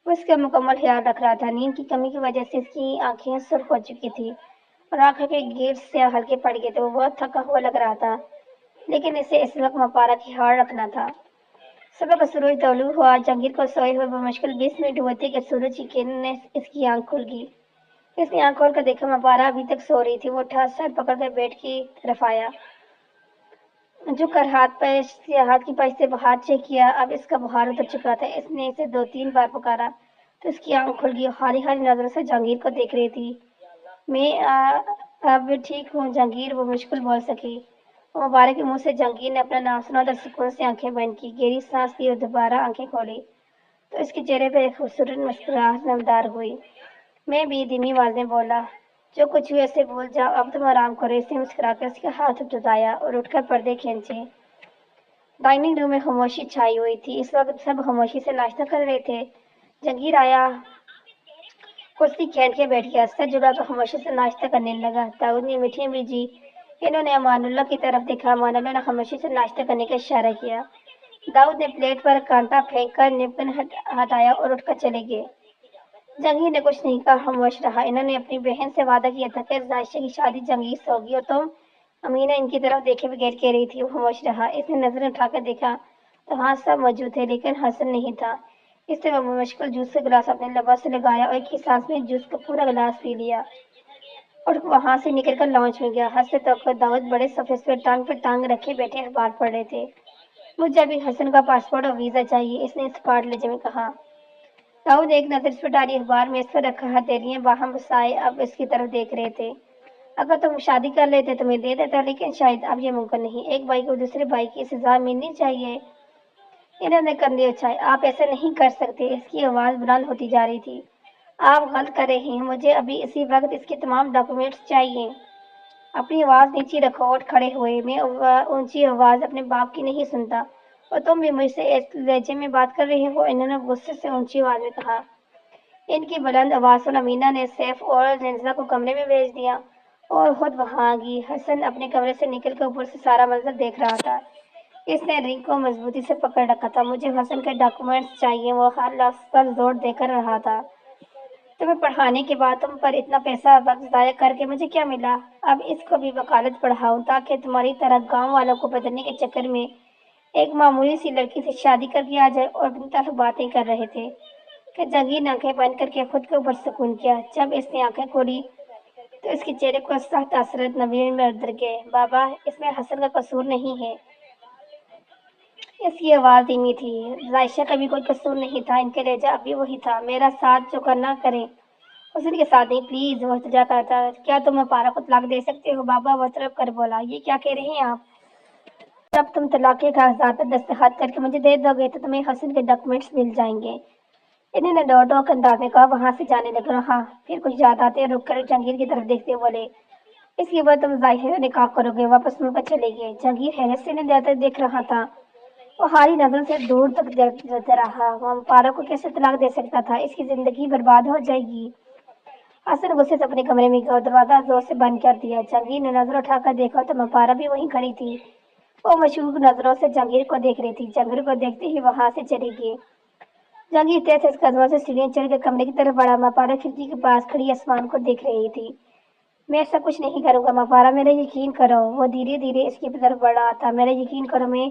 वो इसका मुकम्मल ख्याल रख रहा था। नींद की कमी की वजह से इसकी आंखें सुर्ख हो चुकी थी और आंखों के गिर से हल्के पड़ गए थे। वो बहुत थका हुआ लग रहा था, लेकिन इसे इस वक्त मपारा की हार रखना था। सुबह का सूरज तलू हुआ। जंगीर को सोए हुए मुश्किल 20 मिनट हुए थे कि सूरज की किरण ने इसकी आंख खुल गई। इसने आंख खोल कर देखा, मपारा अभी तक सो रही थी। वो उठा, सर पकड़कर बेड की तरफ आया, झुककर हाथ की पंख से बुखार चेक किया। अब इसका बुखार उतर चुका था। इसने इसे 2-3 बार पुकारा तो इसकी आंख खुल गई। हारी हारी नजरों से जहांगीर को देख रही थी। अब ठीक हूँ जहांगीर, वो मुश्किल बोल सकी। मुबारक के मुंह से जहांगीर ने अपना नाम सुना तो सुकून से आंखें बंद की, गहरी सांस ली और दोबारा आंखें खोली तो इसके चेहरे पर एक खूबसूरत मुस्कुराहट नमदार हुई। मैं भी धीमी आवाज में बोला, जो कुछ हुआ इसे भूल जाओ, अब तुम आराम करो। इसने मुस्कुराकर उसके हाथ उठाया और उठकर पर्दे खींचे। डाइनिंग रूम में खामोशी छाई हुई थी। इस वक्त सब खामोशी से नाश्ता कर रहे थे। जहांगीर आया, कुर्सी खींच के बैठ गया, सर झुकाकर खामोशी से नाश्ता करने लगा। दाऊद ने मीठी भेजी। इन्होंने अमानुल्लाह की तरफ देखा। अमानुल्लाह ने खामोशी से नाश्ता करने का इशारा किया। दाऊद ने प्लेट पर कांटा फेंक कर नेपकिन हटाया और उठकर चले गए। जहांगीर ने कुछ नहीं कहा, खामोश रहा। इन्होंने अपनी बहन से वादा किया था कि जायशा की शादी जहांगीर से होगी और तुम। अमीना इनकी तरफ देखे बगैर कह रही थी। वो खामोश रहा। इसने नजर उठाकर देखा तो हाँ, सब मौजूद थे, लेकिन हसन नहीं था। इसने वो मुश्किल जूस का गिलास अपने लबों से लगाया और एक ही सांस में जूस का पूरा गिलास पी लिया और वहां से निकलकर लॉन्च में गया। हंसते तो दाऊद बड़े सफेद पे टांग रखे बैठे अखबार पढ़ रहे थे। मुझे अभी हसन का पासपोर्ट और वीजा चाहिए, इसने स्पार्ट लहजे में कहा। दाऊद एक नजर इस पर डाली। अखबार में इस पर रखा हथेलियां बाहम बसाए अब इसकी तरफ देख रहे थे। अगर तुम शादी कर लेते तो मैं दे देता, लेकिन शायद अब ये मुमकिन नहीं। एक भाई को दूसरे भाई की सजा मिलनी चाहिए। इन्होंने कंधे उछाए। आप ऐसा नहीं कर सकते। इसकी आवाज बुलंद होती जा रही थी। आप गलत कर रहे हैं। मुझे अभी इसी वक्त इसके तमाम डॉक्यूमेंट्स चाहिए। अपनी आवाज नीचे रखो। उठ खड़े हुए। मैं ऊंची आवाज अपने बाप की नहीं सुनता और तुम भी मुझसे इस लहजे में बात कर रहे हो, इन्होंने गुस्से से ऊंची आवाज में कहा। इनकी बुलंद आवाज सुन अमीना ने सैफ और जिंजा को कमरे में भेज दिया और खुद वहां आ गई। हसन अपने कमरे से निकलकर ऊपर से सारा मंजर देख रहा था। इसने रिंग को मजबूती से पकड़ रखा था। मुझे हसन के डॉक्यूमेंट्स चाहिए, वो हर लफ्ज पर जोर देकर रहा था। तुम्हें पढ़ाने के बाद तुम पर इतना पैसा वक्त जाया करके मुझे क्या मिला? अब इसको भी वकालत पढ़ाऊं ताकि तुम्हारी तरह गांव वालों को बदलने के चक्कर में एक मामूली सी लड़की से शादी करके आ जाए। और अपनी तरफ बातें कर रहे थे कि जहांगीर ने आंखें बंद करके खुद के ऊपर सुकून किया। जब इसने आंखें खोली तो इसके चेहरे को सख्त असरत नवीन में उतर गए। बाबा, इसमें हसन का कसूर नहीं है। इसकी आवाज धीमी थी। जायशा का भी कोई कसूर नहीं था। इनके लहजा अभी वही था। मेरा साथ जो करना करें, हुसन के साथ नहीं, प्लीज। वो इल्तिजा करता। क्या तुम अपारा को तलाक दे सकते हो? बाबा वो तरफ कर बोला। ये क्या कह रहे हैं आप? जब तुम तलाक के कागजात पर दस्तखत करके मुझे दे दोगे तो तुम्हें हसन के डॉक्यूमेंट्स मिल जाएंगे। इन्होंने डोर अंदाज में कहा। वहां से जाने लगा। हाँ, फिर कुछ याद आते रुक कर जहांगीर की तरफ देखते बोले, इसके बाद तुम जाहिर निकाह करोगे, वापस मुंह पर चले गए। जहांगीर हैरत से इन्हें देख रहा था। वो हारी नजर से दूर तक देखता रहा। वो अम्पारा को कैसे तलाक दे सकता था? इसकी जिंदगी बर्बाद हो जाएगी। हसन गुस्से से अपने कमरे में गया और दरवाजा जोर से बंद कर दिया। जहांगीर ने नजर उठाकर देखा तो अम्पारा भी वहीं खड़ी थी। वो मशहूर नजरों से जहांगीर को देख रही थी। जहांगीर को देखते ही वहां से चली गई। जहांगीर तेज तेज कदमों से सीढ़ियां चढ़कर कमरे की तरफ बढ़ा। अम्पारा खिड़की के पास खड़ी आसमान को देख रही थी। मैं ऐसा कुछ नहीं करूंगा अम्पारा, मेरा यकीन करो। वो धीरे धीरे इसकी तरफ बढ़ रहा था। मेरा यकीन करो, मैं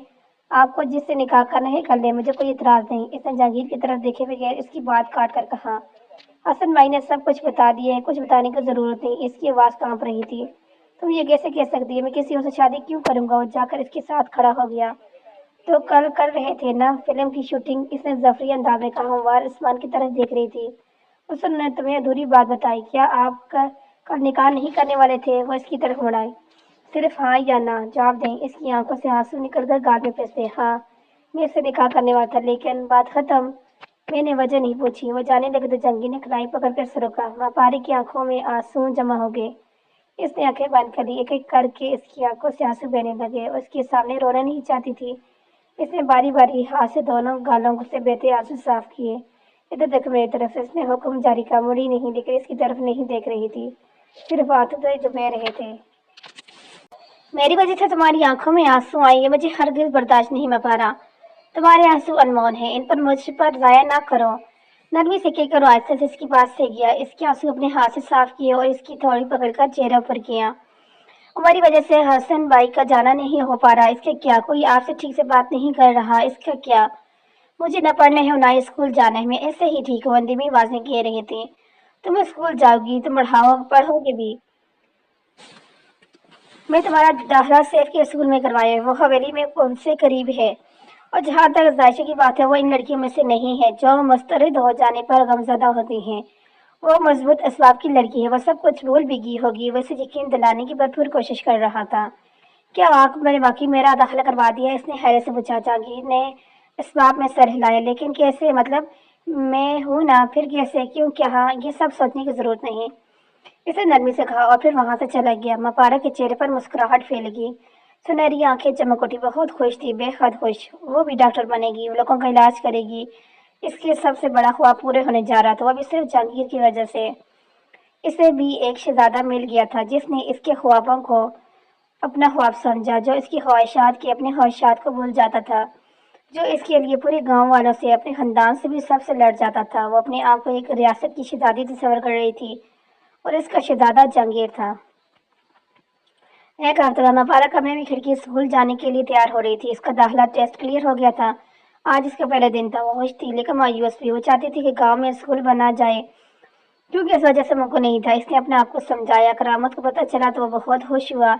आपको जिससे निकाह करना है कर ले, मुझे कोई इतराज नहीं। इसने जहांगीर की तरफ देखे बगैर इसकी बात काट कर कहा। हसन भाई ने सब कुछ बता दिया है, कुछ बताने की जरूरत नहीं। इसकी आवाज कांप रही थी। तुम ये कैसे कह सकती है? मैं किसी और से शादी क्यों करूंगा? और जाकर इसके साथ खड़ा हो गया। तो कल कर रहे थे ना फिल्म की शूटिंग? इसने जफरी अंदाज में कहा। हमवार आसमान की तरफ देख रही थी। उसने तुम्हें अधूरी बात बताई। क्या आप कल निकाह नहीं करने वाले थे? वो इसकी तरफ मुड़ाई। सिर्फ हाँ या ना जवाब दें। इसकी आंखों से आंसू निकलकर गाल में फंसे। हाँ, मैं इससे निकाह करने वाला था, लेकिन बात खत्म। मैंने वजह नहीं पूछी। वो जाने लगे तो जंगी ने कलाई पकड़कर सर रोका। व्यापारी की आंखों में आंसू जमा हो गए। इसने आंखें बंद कर ली। एक एक करके इसकी आंखों से आंसू बहने लगे। उसके सामने रोना नहीं चाहती थी। इसने बारी बारी हाथ से दोनों गालों से बहते आंसू साफ किए। इधर देख मेरी तरफ से इसने हुक्म जारी का। मुड़ी नहीं, लेकिन इसकी तरफ नहीं देख रही थी, सिर्फ आंसू जो बह रहे थे। मेरी वजह से तुम्हारी आंखों में आंसू आए, ये मुझे हरगिज बर्दाश्त नहीं मैं पा रहा। तुम्हारे आंसू अनमोल हैं, इन पर मुझ पर जाया ना करो। नरमी से कहकर आहिस्ते से इसके पास से गया। इसके आंसू अपने हाथ से साफ किए और इसकी थोड़ी पकड़कर चेहरे पर किया। हमारी वजह से हसन भाई का जाना नहीं हो पा रहा। इसके क्या? कोई आपसे ठीक से बात नहीं कर रहा, इसका क्या? मुझे न पढ़ना है और ना स्कूल जाना है। मैं ऐसे ही ठीक हूँ। अंधी में आवाजें कह रही थी। तुम स्कूल जाओगी, तुम पढ़ोगे भी। मैं तुम्हारा दाखिला सैफ के स्कूल में करवाया। वो हवेली में कौन से करीब है। और जहाँ तक जायशा की बात है, वो इन लड़कियों में से नहीं है जो मुस्तरद हो जाने पर गमजदा होती हैं। वो मजबूत असबाब की लड़की है। वो सब कुछ भूल भी गई होगी। वैसे यकीन दिलाने की भरपूर कोशिश कर रहा था। क्या आप मैंने वाकई मेरा दाखिला करवा दिया? इसने हैरत से पूछा। जहांगीर ने इस बात में सर हिलाया। लेकिन कैसे? मतलब मैं हूं ना, फिर कैसे? क्यों? क्या? हाँ, ये सब सोचने की जरूरत नहीं, इसे नरमी से कहा और फिर वहां से चला गया। मपारा के चेहरे पर मुस्कुराहट फैल गई। सुनहरी आंखें चमक उठी। बहुत खुश थी, बेहद खुश। वो भी डॉक्टर बनेगी, लोगों का इलाज करेगी। इसके सबसे बड़ा ख्वाब पूरे होने जा रहा था, वो भी सिर्फ जहांगीर की वजह से। इसे भी एक शहजादा मिल गया था जिसने इसके ख्वाबों को अपना ख्वाब समझा, जो इसकी ख्वाहिशात की अपनी ख्वाहिशात को भूल जाता था, जो इसके लिए पूरे गांव वालों से, अपने खानदान से भी सबसे लड़ जाता था। वो अपने आप को एक रियासत की शहजादी तस्वर कर रही थी और इसका शहजादा जहांगीर था। एक हफ्ते बाद पारा कमरे में खिड़की स्कूल जाने के लिए तैयार हो रही थी। इसका दाखिला टेस्ट क्लियर हो गया था। आज इसका पहला दिन था। वो खुश थी लेकिन मायूस भी। वो चाहती थी कि गांव में स्कूल बना जाए, क्योंकि इस वजह से मौका नहीं था। इसने अपने आप को समझाया। करामत को पता चला तो वो बहुत खुश हुआ।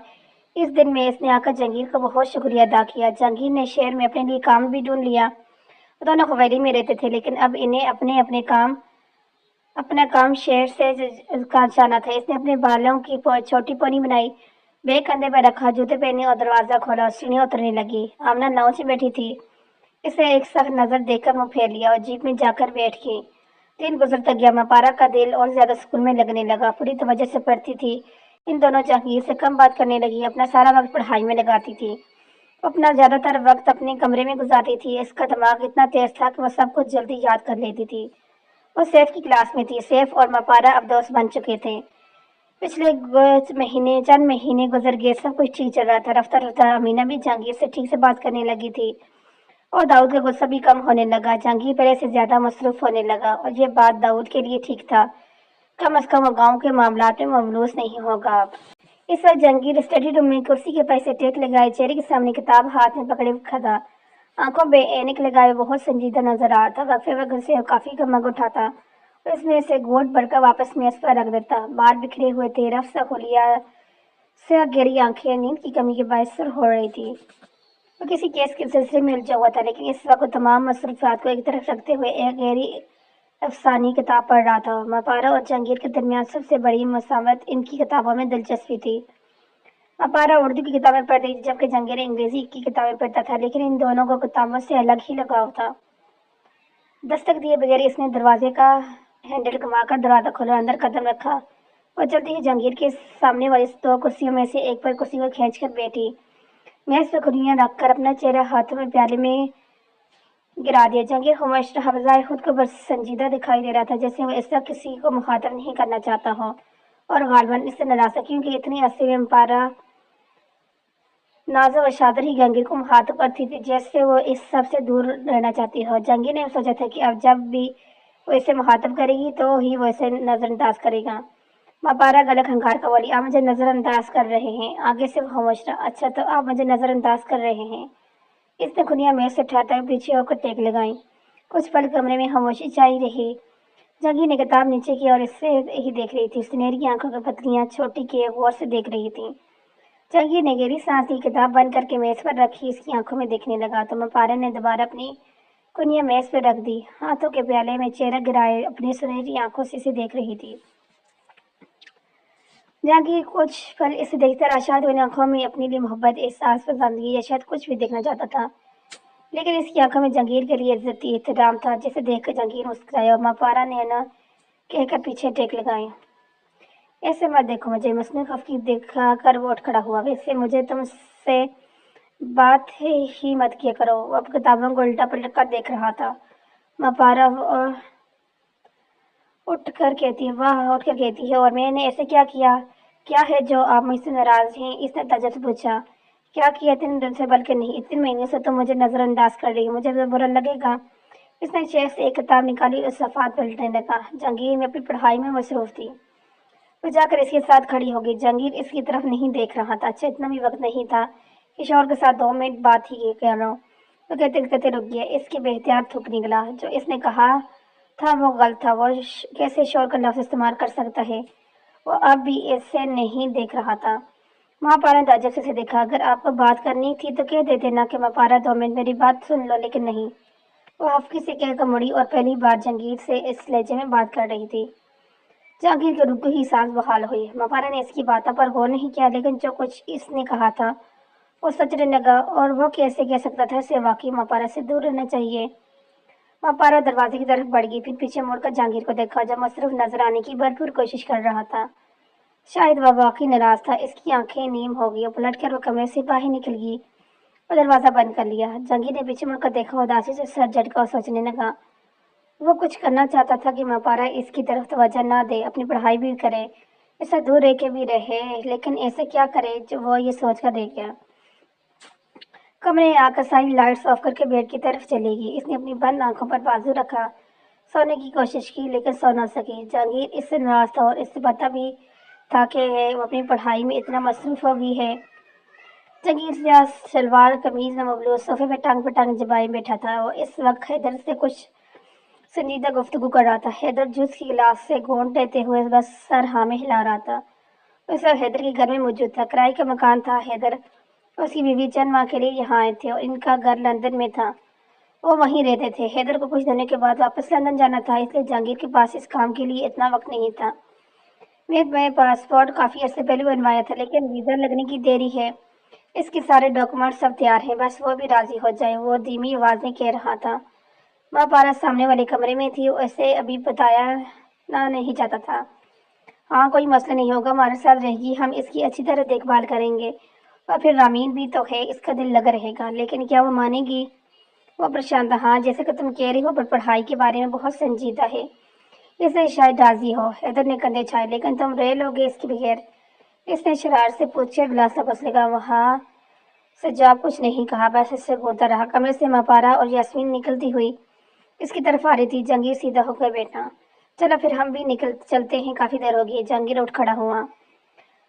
इस दिन में इसने आकर जहांगीर का बहुत शुक्रिया अदा किया। जहांगीर ने शहर में अपने लिए काम भी ढूंढ लिया। दोनों हवेली में रहते थे, लेकिन अब इन्हें अपना काम शहर से का जाना था। इसने अपने बालों की छोटी पोनी बनाई, बैग कंधे पर रखा, जूते पहने और दरवाजा खोला और सीढ़ियां उतरने लगी। आमना नाव से बैठी थी। इसे एक सख्त नजर देकर मुंह फेर लिया और जीप में जाकर बैठ गई। दिन गुजरता गया। मपारा का दिल और ज्यादा स्कूल में लगने लगा। पूरी तवज्जो से पढ़ती थी। इन दोनों जहांगीर से कम बात करने लगी। अपना सारा वक्त पढ़ाई में लगाती थी। अपना ज्यादातर वक्त अपने कमरे में गुजारती थी। इसका दिमाग इतना तेज था कि वह सब कुछ जल्दी याद कर लेती थी। वो सैफ की क्लास में थी। सैफ और मपारा अब दोस्त बन चुके थे। पिछले चंद महीने गुजर गए। सब कुछ ठीक चल रहा था। रफ्ता रफ्ता अमीना भी जहांगीर से ठीक से बात करने लगी थी और दाऊद का गुस्सा भी कम होने लगा। जहांगीर पहले से ज्यादा मसरूफ होने लगा और ये बात दाऊद के लिए ठीक था। कम अज कम वो गाँव के मामलात में ममलूस नहीं होगा अब। इस वक्त जहांगीर स्टडी रूम में कुर्सी के पैसे टेक लगाए, चेहरे के सामने किताब हाथ में पकड़े खड़ा, आंखों में ऐनक लगाए बहुत संजीदा नजर आ रहा था। वक्फे वक्त से काफी का मग उठाता और इसमें से घोट भरकर वापस मेज पर रख देता। बाल बिखरे हुए थे, रफ सा खुलिया से गहरी आंखें नींद की कमी के बायस सुर हो रही थी। वो किसी केस के सिलसिले में उलझा हुआ था, लेकिन इस वक्त तमाम मसरूफियात को एक तरफ रखते हुए एक गहरी अफसानी किताब पढ़ रहा था। मपारा और जहांगीर के दरमियान सबसे बड़ी मसावत इनकी किताबों में दिलचस्पी थी। मपारा उर्दू की किताबें पढ़ रही थी, जबकि जहांगीर अंग्रेजी की किताबें पढ़ता था, लेकिन इन दोनों को किताबों से अलग ही लगाव था। दस्तक दिए बगैर इसने दरवाजे का हैंडल घुमाकर दरवाजा खोला, अंदर कदम रखा और जल्दी ही जहांगीर के सामने वाली दो कुर्सियों में से एक पर कुर्सी को खींचकर बैठी। मेज पर खुदियां रखकर अपना चेहरा हाथों में प्याले में गिरा दिया। जहांगीर खामोश रहा। बजाय खुद को बस संजीदा दिखाई दे रहा था, जैसे वो इस वक्त किसी को मुखातब नहीं करना चाहता हो और गालबन इससे नाराज था, क्योंकि इतनी अरसे में मपारा नाज़ो और शादर ही जहांगीर को मुखातब करती थी, जैसे वो इस सब से दूर रहना चाहती हो। जहांगीर ने सोचा था कि अब जब भी वो इसे मुखातब करेगी तो ही वो इसे नजरअंदाज करेगा। मपारा गलत हंकार का बोली, आप मुझे नजरअंदाज कर रहे हैं? आगे से वो खामोश रहा। अच्छा, तो आप मुझे नजरअंदाज कर रहे हैं? इसने खुनिया मेज से उठाते हुए पीछे होकर टेक लगाई। कुछ पल कमरे में खामोशी छाई रही। जहांगीर ने किताब नीचे की और इससे ही देख रही थी। सुनहरी आंखों की पतलियां छोटी किए गौर से देख रही थी। जहांगीर ने गहरी सांस ली, किताब बंद करके मेज पर रखी, इसकी आंखों में देखने लगा तो मपारा ने दोबारा अपनी कुनिया मेज पर रख दी, हाथों के प्याले में चेहरा गिराए अपनी सुनहरी आंखों से इसे देख रही थी। जहांगीर कुछ पल इसे देखता रहा, शायद उन आंखों में अपने लिए मोहब्बत, एहसास, पसंदगी या शायद कुछ भी देखना चाहता था, लेकिन इसकी आंखों में जहांगीर के लिए इज्जत थी, एहतराम था। जिसे देखकर जहांगीर मुस्कुराया और मपारा ने न कहकर पीछे टेक लगाए। ऐसे मत देखो मुझे, मसनू खफकी देखा कर वो उठ खड़ा हुआ। वैसे मुझे तुमसे बात ही मत किया करो। वो अब किताबों को उल्टा पलट कर देख रहा था। मपारा और उठ कर कहती है, और मैंने ऐसे क्या किया? क्या है जो आप मुझसे नाराज हैं? इसने ताज्जुब से पूछा। क्या किया? इतने दिन से, बल्कि नहीं, इतने महीने से तुम मुझे नजरअंदाज कर रही हो, मुझे तो बुरा लगेगा। इसने शेल्फ से एक किताब निकाली और सफ़ात पलटने लगा। जहांगीर में अपनी पढ़ाई में मसरूफ थी। वो जाकर इसके साथ खड़ी हो गई। जहांगीर इसकी तरफ नहीं देख रहा था। अच्छा, इतना भी वक्त नहीं था कि शौहर के साथ 2 मिनट बात ही कर रहा हूँ। वो कहते कहते रुक गया। इसके बेहतियात थूक निकला। जो इसने कहा था वो गलत था। वो कैसे शौहर का लफ्ज इस्तेमाल कर सकता है? वो अब भी ऐसे नहीं देख रहा था। महापारा ने ताज्जुब से देखा। अगर आपको बात करनी थी तो कह देते ना कि महापारा 2 मिनट मेरी बात सुन लो, लेकिन नहीं। वो हफ्की से कहकर मुड़ी और पहली बार जहांगीर से इस लहजे में बात कर रही थी। जहांगीर के रुकते ही सांस बहाल हुई। मपारा ने इसकी बातों पर गौर नहीं किया, लेकिन जो कुछ इसने कहा था वो सचने लगा, और वो कैसे कह सकता था इसे वाकई मपारा से दूर रहना चाहिए। मपारा दरवाजे की तरफ बढ़ गई, फिर पीछे मुड़कर जहांगीर को देखा, जो मसरूफ नजर आने की भरपूर कोशिश कर रहा था। शायद वह वाकई नाराज था। इसकी आंखें नीम हो गई और पलटकर वो कमरे से बाहर निकल गई और दरवाजा बंद कर लिया। जहांगीर ने पीछे मुड़कर देखा, उदासी से सर झटका और सोचने लगा। वो कुछ करना चाहता था कि मपारा इसकी तरफ तवज्जो ना दे, अपनी पढ़ाई भी करे, इससे दूर रह के भी रहे, लेकिन ऐसे क्या करे जो वो ये सोच कर रह गया। कमरे में आकर सारी लाइट्स ऑफ करके बेड की तरफ चली गई। इसने अपनी बंद आंखों पर बाजू रखा, सोने की कोशिश की, लेकिन सो न सकी। जहांगीर इससे नाराज था और इससे पता भी था कि वो अपनी पढ़ाई में इतना मसरूफ हो गई है। जहांगीर से सलवार कमीज में मबलूस सोफे पे टांग पे टांग जबाए बैठा था। वो इस वक्त हैदर से कुछ संजीदा गुफ्तगू कर रहा था। हैदर जूस की गिलास से घोंट लेते हुए बस सर हाँ में हिला रहा था। उस वक्त हैदर के घर में मौजूद था। किराए का मकान था। हैदर और उसकी बीवी चंद माह के लिए यहाँ आए थे और इनका घर लंदन में था। वो वहीं रहते थे। हैदर को कुछ दिनों के बाद वापस लंदन जाना था, इसलिए जहांगीर के पास इस काम के लिए इतना वक्त नहीं था। मैं पासपोर्ट काफ़ी अर्से पहले बनवाया था, लेकिन वीज़ा लगने की देरी है। इसके सारे डॉक्यूमेंट सब तैयार हैं, बस वो भी राजी हो जाए, वो धीमी आवाज़ में कह रहा था। माँ पारा सामने वाले कमरे में थी। उसे अभी बताया ना नहीं चाहता था। हाँ, कोई मसला नहीं होगा, हमारे साथ रहेगी, हम इसकी अच्छी तरह देखभाल करेंगे, और फिर रामीन भी तो है, इसका दिल लगा रहेगा। लेकिन क्या वो मानेगी? वो परेशान था। हाँ, जैसे कि तुम कह रही हो, पर पढ़ाई के बारे में बहुत संजीदा है, इसे शायद राजी हो। हैदर ने कंधे छाए। लेकिन तुम रह लोगे इसके बगैर? इसने शरारत से पूछकर गिलास वापस लगा। वहाँ से जवाब कुछ नहीं कहा, बस इससे घूरता रहा। कमरे से मापारा और यास्मीन निकलती हुई इसकी तरफ आ रही थी। जहांगीर सीधा होकर बैठा। चलो फिर हम भी निकल चलते हैं, काफ़ी देर हो गई। जहांगीर उठ खड़ा हुआ।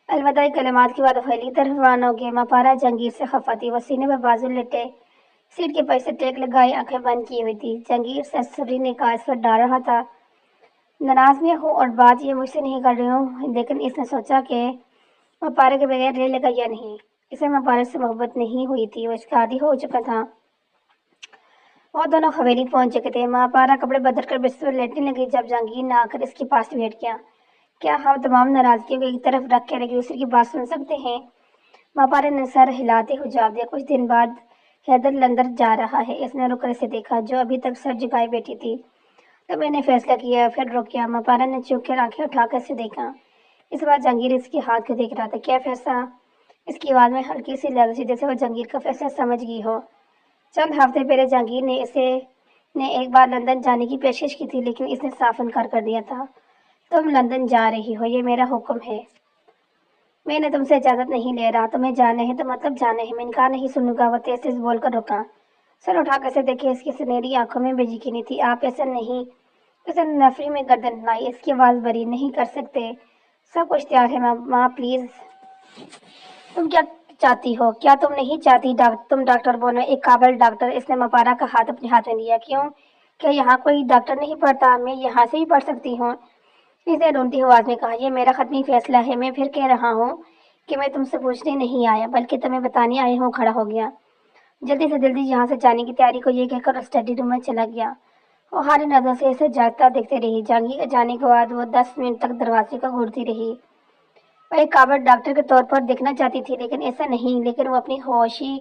अलविदा कलिमात के बाद पहली तरफ रवाना हो गया। मापारा जहांगीर से खफा थी। वो सीने पर बाजू लेटे सीट के पैर से टेक लगाई, आंखें बंद की हुई थी। जहांगीर ससुरी ने कहा, इस पर डाल रहा था, नाराज में हूँ और बात ये मुझसे नहीं कर रही हूँ। लेकिन इसने सोचा कि मापारा के बगैर रह लेगा या नहीं। इसे मापारा से मोहब्बत नहीं हुई थी, वो इसका आदी हो चुका था। वो दोनों हवेली पहुंच चुके थे। मापारा कपड़े बदल कर बिस्तर लेटने लगी जब जहांगीर ने आकर इसके पास बैठ गया। क्या हम तमाम नाराजगियों को एक तरफ रख कर एक दूसरे की बात सुन सकते हैं? मापारा ने सर हिलाते हुए जवाब दिया। कुछ दिन बाद हैदर लंदन जा रहा है। इसने रुक कर इसे देखा, जो अभी तक सर झुकाए बैठी थी। तो मैंने फैसला किया, फिर रुक गया। मापारा ने चुप कर आंखें उठाकर इसे देखा। इस बार जहांगीर इसके हाथ को देख रहा था। क्या फैसला? इसकी आवाज़ में हल्की सी लर्ज थी, जैसे वो जहांगीर का फैसला समझ गई हो। चंद हफ्ते पहले जहांगीर ने एक बार लंदन जाने की पेशकश की थी, लेकिन इसने साफ इनकार कर दिया था। तुम लंदन जा रही हो, ये मेरा हुक्म है, मैंने तुमसे इजाज़त नहीं ले रहा। तुम्हें जाना है तो मतलब जाना है, मैं इनकार नहीं सुनूंगा। वो तेज तेज बोलकर रुका। सर उठा कैसे देखे, इसकी सुनहरी आंखों में बेयकीनी थी। आप ऐसा नहीं। उसने नफरी में गर्दन हिलाई। इसकी आवाज़ बरी, नहीं कर सकते, सब कुछ तैयार है। माँ प्लीज़, तुम क्या चाहती हो? क्या तुम नहीं चाहती तुम डॉक्टर बनो, एक काबिल डॉक्टर? इसने मपारा का हाथ अपने हाथ में लिया। क्यों? क्या यहाँ कोई डॉक्टर नहीं पढ़ता? मैं यहाँ से ही पढ़ सकती हूँ, इसने ढूंढती हुई आवाज़ में कहा। यह मेरा खत्मी फैसला है। मैं फिर कह रहा हूँ کہ میں تم سے پوچھنے نہیں آیا بلکہ تمہیں بتانے آیا ہوں، کھڑا ہو گیا۔ جلدی سے جلدی یہاں سے جانے کی تیاری کو یہ کہہ کر اسٹڈی روم میں چلا گیا۔ وہ ہاری نظر سے اسے جاگتا دیکھتے رہی۔ جہانگیر کے جانے کے بعد وہ 10 منٹ تک دروازے کو گھورتی رہی۔ وہ ایک قابل ڈاکٹر کے طور پر دیکھنا چاہتی تھی، لیکن ایسا نہیں، لیکن وہ اپنی ہوشی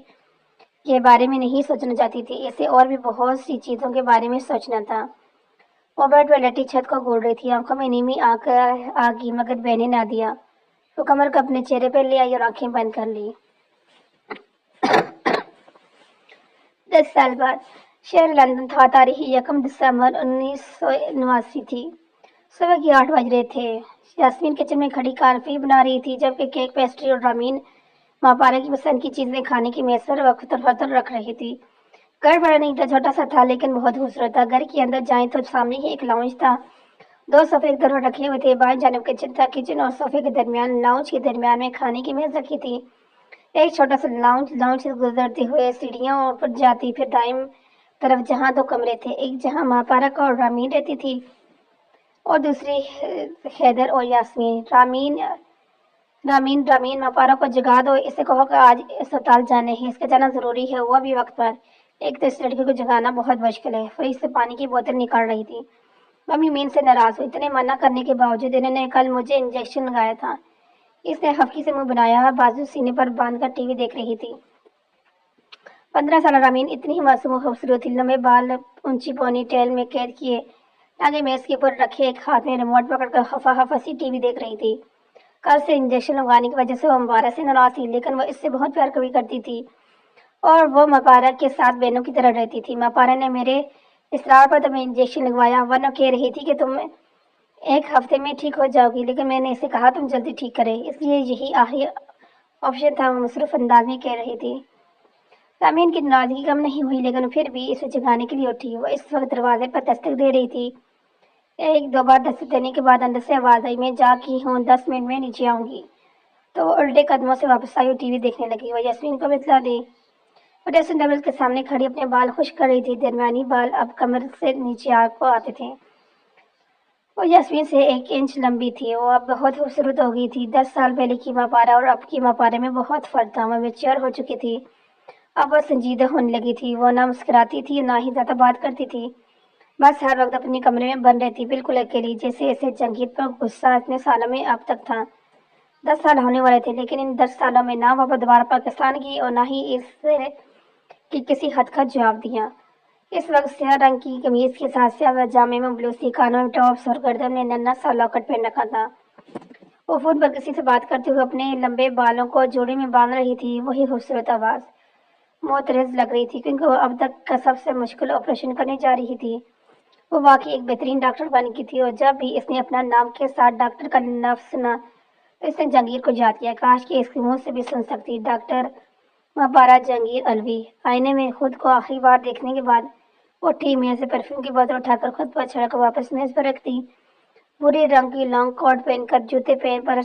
کے بارے میں نہیں سوچنا چاہتی تھی، اسے اور بھی بہت سی چیزوں کے بارے میں سوچنا تھا۔ وہ بیڈ پر لیٹی چھت کو گھور رہی تھی، آنکھوں میں نیمی آ گئی مگر بہنے نہ دیا۔ وہ کمر کو اپنے چہرے پر لے آئی اور آنکھیں بند کر لی۔ 10 سال بعد شہر لندن تھا۔ تاریخ 1 دسمبر 1989 تھی۔ صبح کے 8 بج رہے تھے۔ یاسمین کچن میں کھڑی کافی بنا رہی تھی، جبکہ کیک، پیسٹری اور رامین ماں پارا کی پسند کی چیزیں کھانے کی میز پر وقت فرتر رکھ رہی تھی۔ گھر بڑا نہیں تھا، چھوٹا سا تھا لیکن بہت خوبصورت تھا۔ گھر کے اندر جائیں تو سامنے ہی ایک لاؤنج تھا، 2 صوفے ایک طرف رکھے ہوئے تھے، بائیں جانب کچن تھا۔ کچن اور صوفے کے درمیان، لاؤنج کے درمیان میں کھانے کی میز رکھی تھی۔ ایک چھوٹا سا لاؤنج سے گزرتے ہوئے سیڑھیاں پر جاتی، پھر دائیں طرف جہاں 2 کمرے تھے، ایک جہاں ماں پارا اور رامین رہتی تھی اور دوسری حیدر اور یاسمین۔ رامین ماں پارا کو جگا دو، اسے کہو کہ آج اسپتال جانا ہے، اس کا جانا ضروری ہے، وہ بھی وقت پر۔ ایک تو اس لڑکی کو جگانا بہت مشکل ہے۔ فریج سے پانی کی بوتل نکال رہی تھی۔ ممی مین سے ناراض ہوئی، اتنے منع کرنے کے باوجود انہوں نے کل مجھے انجیکشن لگایا تھا۔ اس نے خفگی سے منہ بنایا، بازو سینے پر باندھ کر ٹی وی دیکھ رہی تھی۔ 15 سالہ رامین اتنی ہی معصوم و خوبصورت تھی، لمبے بال اونچی پونی ٹیل میں قید کیے، ٹانگیں میز کے اوپر رکھے ایک ہاتھ میں ریموٹ پکڑ کر خفا سی ٹی وی دیکھ رہی تھی۔ کل سے انجیکشن لگانے کی وجہ سے وہ مبارک سے ناراض تھی، لیکن وہ اس سے بہت پیار کبھی کرتی تھی اور وہ مبارک کے ساتھ بہنوں کی طرح رہتی تھی۔ مبارک نے میرے اصرار پر تمہیں انجیکشن لگوایا، ورنہ کہہ رہی تھی کہ تم 1 ہفتے میں ٹھیک ہو جاؤ گی، لیکن میں نے اسے کہا تم جلدی ٹھیک کرے، اس لیے یہی آخری آپشن تھا، وہ مصروف انداز میں کہہ رہی تھی۔ رامین کی ناراضگی کم نہیں ہوئی، لیکن پھر بھی اسے جگانے کے لیے اٹھی۔ وہ اس وقت دروازے پر دستک دے رہی تھی۔ 1-2 بار دستک دینے کے بعد اندر سے آواز آئی، میں جا کی ہوں، 10 منٹ میں نیچے آؤں گی۔ تو وہ الٹے قدموں سے واپس آئی اور ٹی وی دیکھنے لگی۔ وہ یاسمین کو اطلاع دی۔ وہ ڈریسنگ ٹیبل کے سامنے کھڑی اپنے بال خشک کر رہی تھی، درمیانی بال اب کمر سے نیچے آتے تھے۔ وہ یاسمین سے 1 انچ لمبی تھی، وہ اب بہت خوبصورت ہو گئی تھی۔ 10 سال پہلے کی ماں پارا اور اب کی ماں پارا میں بہت فرق تھا۔ وہ میچور ہو چکی تھی، اب وہ سنجیدہ ہونے لگی تھی۔ وہ نہ مسکراتی تھی، نہ ہی زیادہ بات کرتی تھی، بس ہر وقت اپنے کمرے میں بند رہتی، بالکل اکیلی، جیسے اسے جہانگیر پر غصہ اتنے سالوں میں اب تک تھا۔ 10 سال ہونے والے تھے، لیکن ان 10 سالوں میں نہ وہ دوبارہ پاکستان گئی اور نہ ہی اس کی کسی خط کا جواب دیا۔ اس وقت سیاہ رنگ کی قمیض کے ساتھ سیاہ پاجامے میں بلوسی، کانوں میں ٹاپس اور گردن میں ننھا سا لاکٹ پہن رکھا تھا۔ وہ فون پر کسی سے بات کرتے ہوئے اپنے لمبے بالوں کو جوڑے میں باندھ رہی تھی۔ وہی خوبصورت آواز معترض لگ رہی تھی، کیونکہ وہ اب تک کا سب سے مشکل آپریشن کرنے جا رہی تھی۔ وہ واقعی ایک بہترین ڈاکٹر بن گئی تھی، اور جب بھی اس نے اپنا نام کے ساتھ ڈاکٹر کا لفظ سنا تو اس نے جہانگیر کو یاد کیا۔ کاش کہ اس کے منہ سے بھی سن سکتی، ڈاکٹر مبارہ جہانگیر علوی۔ آئینے میں خود کو آخری بار دیکھنے کے بعد اٹھی، میز سے پرفیوم کی بوتل اٹھا کر خود پر چھڑک واپس میز پر رکھ دی۔ بھورے رنگ کی لانگ کوٹ پہن کر، جوتے پیر پر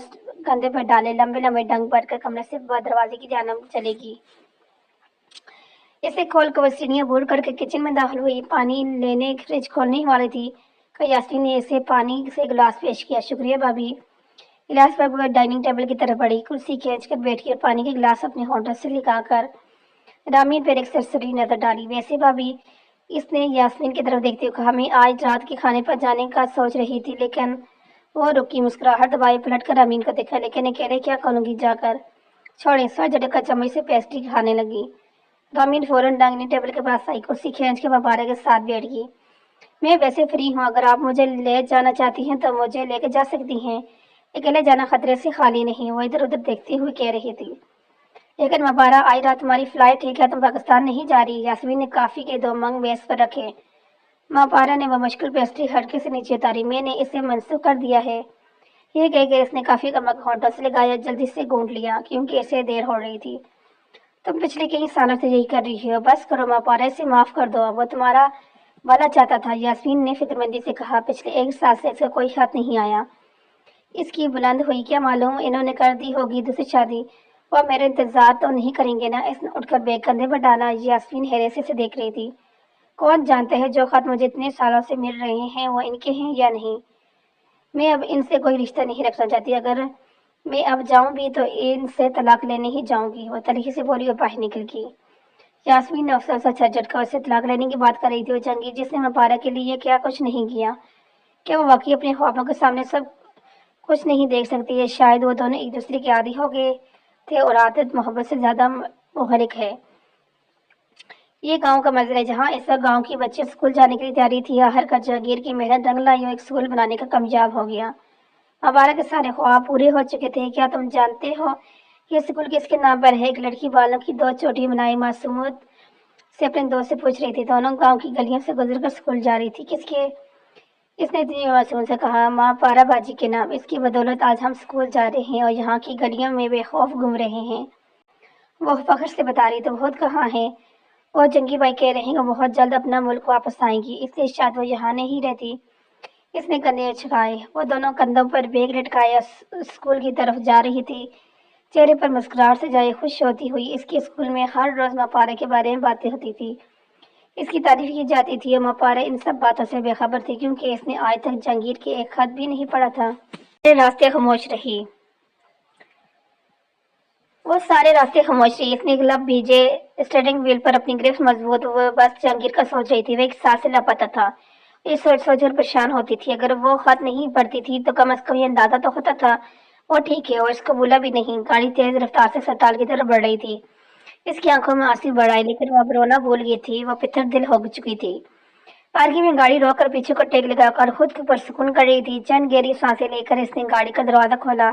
کندھے پر ڈالے، لمبے لمبے ڈنگ بھر کر کمرے سے دروازے کی جانب چلے گی۔ اسے کھول کر وہ سیڑھیاں بھور کر کے کچن میں داخل ہوئی۔ پانی لینے فریج کھولنے ہی والی تھی کہ یاسمین نے اسے پانی سے گلاس پیش کیا۔ شکریہ بھابھی۔ گلاس پر وہ ڈائننگ ٹیبل کی طرف بڑھی، کرسی کھینچ کر بیٹھی اور پانی کے گلاس اپنے ہونٹوں سے لگا کر رامین پر ایک سرسری نظر ڈالی۔ ویسے بھابھی، اس نے یاسمین کی طرف دیکھتے ہوئے کہا، میں آج رات کے کھانے پر جانے کا سوچ رہی تھی، لیکن وہ رکی، مسکراہٹ دبائے پلٹ کر رامین کو دیکھا، لیکن اکیلے کیا کروں گی جا کر، چھوڑیں، سر جھٹک کر چمچ سے پیسٹری کھانے لگی۔ رامین فوراً ڈائننگ ٹیبل کے پاس آئی، کرسی کھینچ کے مبارک کے ساتھ بیٹھ گئی۔ میں ویسے فری ہوں، اگر آپ مجھے لے جانا چاہتی ہیں تو مجھے لے کے جا سکتی ہیں، اکیلے جانا خطرے سے خالی نہیں، وہ ادھر ادھر دیکھتے ہوئے کہہ رہی تھی۔ لیکن مبارہ، آئی رات تمہاری فلائٹ ہے، کیا تم پاکستان نہیں جا رہی؟ یاسمین نے کافی کے 2 منگ میز پر رکھے۔ مبارہ نے وہ مشکل پیسٹری ہلکے سے نیچے اتاری۔ میں نے اسے منسوخ کر دیا ہے، یہ کہہ کے اس نے کافی کا مگ ہونٹوں سے لگایا، جلدی سے گونٹ لیا کیونکہ اسے دیر ہو رہی تھی۔ تم پچھلے کئی سالوں سے یہی کر رہی ہو، بس کرو مبارہ، اسے معاف کر دو، وہ تمہارا بھلا چاہتا تھا، یاسمین نے فکرمندی سے کہا۔ پچھلے 1 سال سے اس کا کوئی خط نہیں آیا۔ اس کی بلند ہوئی، کیا معلوم انہوں نے کر دی ہوگی دوسری شادی۔ وہ میرا انتظار تو نہیں کریں گے نا؟ اس نے اٹھ کر بیگ کندھے پر ڈالا۔ یاسمین حیرت سے اسے دیکھ رہی تھی۔ کون جانتا ہے جو خط مجھے اتنے سالوں سے مل رہے ہیں وہ ان کے ہیں یا نہیں۔ میں اب ان سے کوئی رشتہ نہیں رکھنا چاہتی، اگر मैं अब जाऊं भी तो इनसे तलाक लेने ही जाऊंगी, वो तरीके से बोली और बाहर निकल गई। यास्मीन ने अफसोस सा झटका, उससे तलाक लेने की बात कर रही थी वो जंगीर जिसने मपारा के लिए क्या कुछ नहीं किया। क्या वो वाकई अपने ख्वाबों के सामने सब कुछ नहीं देख सकती है? शायद वो दोनों एक दूसरे के आदी हो गए थे और आदत मोहब्बत से ज्यादा मुहरिक है। ये गांव का मंजर है जहाँ इस वक्त गांव की बच्चे स्कूल जाने के लिए तैयारी थी। हर का जागीर की मेहनत रंग लाई और एक स्कूल बनाने का कामयाब हो गया। हमारा के सारे ख्वाब पूरे हो चुके थे। क्या तुम जानते हो ये स्कूल किसके नाम पर है? एक लड़की बालों की दो चोटी बनाई मासूमत से अपने दोस्त से पूछ रही थी। दोनों गांव की गलियों से गुजरकर स्कूल जा रही थी। किसके? इसने इतनी मासूम से कहा। माँ पारा बाजी के नाम। इसकी बदौलत आज हम स्कूल जा रहे हैं और यहाँ की गलियों में बेखौफ घूम रहे हैं। वो फख्र से बता रही। तो बहुत कहाँ है? और जंगी भाई कह रहे हैं वो बहुत जल्द अपना मुल्क वापस आएंगी, इसलिए शायद वो यहाँ नहीं रहती। इसने कंधे उचकाए। वो दोनों कंधों पर बैग लटकाया स्कूल की तरफ जा रही थी, चेहरे पर मुस्कुराहट से जाए खुश होती हुई। इसके स्कूल में हर रोज मपारे के बारे में बातें होती थी, इसकी तारीफ की जाती थी। मपारे इन सब बातों से बेखबर थी क्योंकि इसने आज तक जंगीर के एक खत भी नहीं पढ़ा था। रास्ते खामोश रही। वो सारे रास्ते खामोश रही। इसने लब भीजे स्टीयरिंग व्हील पर अपनी ग्रिप्स मजबूत। वो बस जहांगीर का सोच रही थी। वो एक साल से लापता था। ये सोच सोच कर परेशान होती थी। अगर वो खत नहीं पढ़ती थी तो कम से कम ये अंदाजा तो होता था वो ठीक है। और इसको बोला भी नहीं। गाड़ी तेज रफ्तार से सताल की तरफ बढ़ रही थी। इसकी आंखों में आंसू बढ़ आए, लेकिन वो अब रोना भूल गई थी। वो पितर दिल हो चुकी थी। पार्किंग में गाड़ी रोककर पीछे को टेक लगाकर खुद के ऊपर सुकून कर रही थी। चंद गहरी सांसें लेकर इसने गाड़ी का दरवाजा खोला,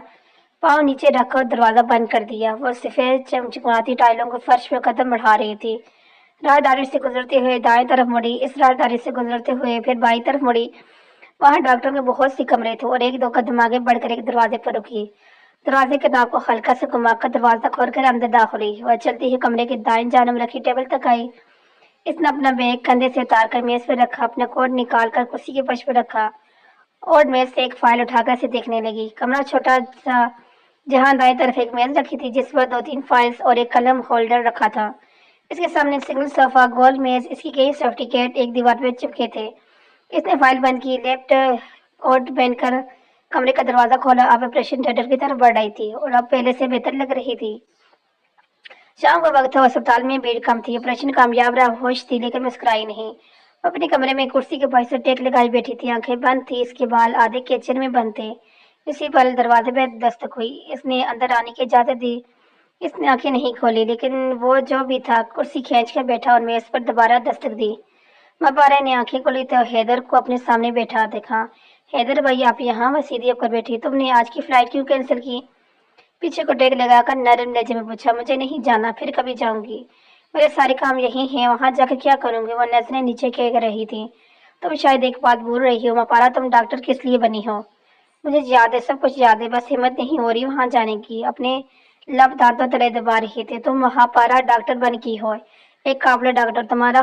पाँव नीचे रखकर दरवाजा बंद कर दिया। वो सफेद चमचमाती टाइलों को फर्श पर कदम बढ़ा रही थी। राहदारी से गुजरते हुए दाएं तरफ मुड़ी। इस राहदारी से गुजरते हुए फिर बाईं तरफ मुड़ी। वहां डॉक्टर के बहुत सी कमरे थे और एक दो कदम आगे बढ़कर एक दरवाजे पर रुकी। दरवाजे के नाव को हल्का से घुमाकर दरवाजा खोलकर अंदर दाखिल हुई। वह चलती हुई कमरे के दाएं जानब रखी टेबल तक आई। इसने अपना बैग कंधे से उतारकर मेज पर रखा, अपना कोट निकालकर कुर्सी के फर्श पर रखा और मेज से एक फाइल उठाकर इसे देखने लगी। कमरा छोटा सा, जहां दाएं तरफ एक मेज रखी थी जिस पर 2-3 फाइल्स और एक कलम होल्डर रखा था। इसके सामने सिंगल सोफा, गोल मेज, इसकी कई सर्टिफिकेट एक दीवार पर चिपके थे। इसने फाइल बंद की, लेफ्ट कोट पहनकर कमरे का दरवाजा खोला। अब ऑपरेशन थिएटर की तरफ बढ़ रही थी और अब पहले से बेहतर लग रही थी। शाम का वक्त था। अस्पताल में भीड़ कम थी। ऑपरेशन कामयाब रहा। होश थी लेकिन मुस्कुराई नहीं। अपने कमरे में कुर्सी के पास टेक लगाई बैठी थी। आंखें बंद थी। इसके बाल आधे केचन में बंद थे। इसी पल दरवाजे पर दस्तक हुई। इसने अंदर आने की इजाजत दी। इसने आंखें नहीं खोली, लेकिन वो जो भी था कुर्सी खींच कर बैठा और मेज पर दोबारा दस्तक दी। मपारा ने आंखें खोली तो हैदर को अपने सामने बैठा देखा। हैदर भाई, आप यहाँ? वह सीधी होकर बैठी। तुमने आज की फ्लाइट क्यों कैंसिल की? पीछे को टेक लगाकर नरम लहजे में पूछा। मुझे नहीं जाना, फिर कभी जाऊंगी। मेरे सारे काम यही हैं, वहां जाकर क्या करूंगी? वो नजरें नीचे कह रही थी। तुम शायद एक बात भूल रही हो मपारा, तुम डॉक्टर किस लिए बनी हो? मुझे याद है, सब कुछ याद है, बस हिम्मत नहीं हो रही वहां जाने की। अपने लब दांतों तले दबा रही थी। तुम वहां पारा डॉक्टर बन की हो, एक काबिल डॉक्टर। तुम्हारा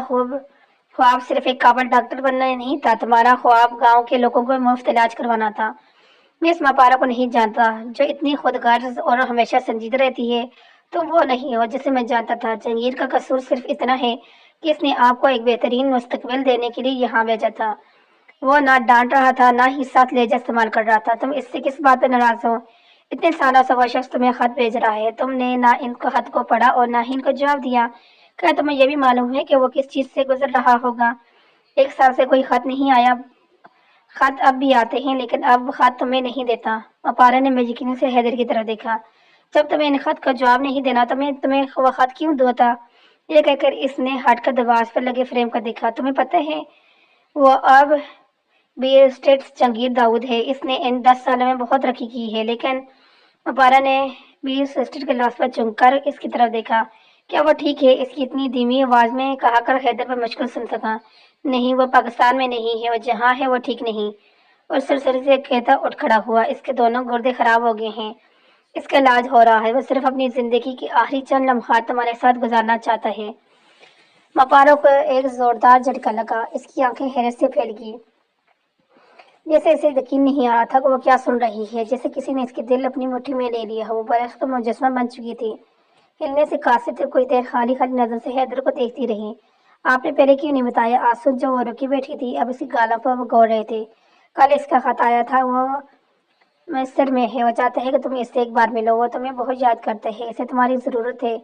ख्वाब सिर्फ एक काबिल डॉक्टर बनना नहीं था, तुम्हारा ख्वाब गांव के लोगों को मुफ्त इलाज करवाना था। मैं इस मापारा को नहीं जानता जो इतनी खुदगर्ज और हमेशा संजीदा रहती है। तुम वो नहीं हो जिसे मैं जानता था। जंगीर का कसूर सिर्फ इतना है कि इसने आपको एक बेहतरीन मुस्तकबिल देने के लिए यहाँ भेजा था। वो ना डांट रहा था, ना ही साथ लहजा इस्तेमाल कर रहा था। तुम इससे किस बात पर नाराज हो? इतने सालों से वो शख्स तुम्हें खत भेज रहा है, तुमने ना इनको खत को पढ़ा और ना ही इनको जवाब दिया। क्या तुम्हें यह भी मालूम है कि वो किस चीज से गुजर रहा होगा? 1 साल से कोई खत नहीं आया। खत अब भी आते हैं लेकिन अब खत तुम्हें नहीं देता। अपारा ने बेयकीनी से हैदर की तरफ देखा। जब तुम्हें इन खत का जवाब नहीं देना तो मैं तुम्हें वह खत क्यों दूंगा? ये कहकर इसने हटकर दरवाज पर लगे फ्रेम का देखा। तुम्हें पता है वो अब बी स्टेट्स जंगीर दाऊद है। इसने इन 10 सालों में बहुत तरक्की की है। लेकिन अपारा ने बी स्टेट के लाश पर चुनकर इसकी तरफ देखा। क्या वो ठीक है? इसकी इतनी धीमी आवाज में कहा कर हैदर पर मुश्किल सुन सका। नहीं, वो पाकिस्तान में नहीं है, वो जहाँ है वो ठीक नहीं। और सरसरी से कहता उठ खड़ा हुआ। इसके दोनों गुर्दे खराब हो गए हैं, इसका इलाज हो रहा है। वो सिर्फ अपनी जिंदगी की आखिरी चंद लम्हात तुम्हारे साथ गुजारना चाहता है। मपारो को एक जोरदार झटका लगा। इसकी आंखें हैरत से फैल गई, जैसे इसे यकीन नहीं आ रहा था कि वो क्या सुन रही है। जैसे किसी ने इसके दिल अपनी मुट्ठी में ले लिया हो। वो बर्फ का मुजस्मा बन चुकी थी। हिलने से कासिर थे। कुछ देर खाली खाली नजर से हैदर को देखती रही। आपने पहले क्यों नहीं बताया? आंसू जो वो रुकी बैठी थी अब इसकी गालों पर वो गौर रहे थे। कल इसका खत आया था, वो मैसर में है, वो चाहता है कि तुम इससे एक बार मिलो, वो तुम्हें बहुत याद करता है, इसे तुम्हारी ज़रूरत है।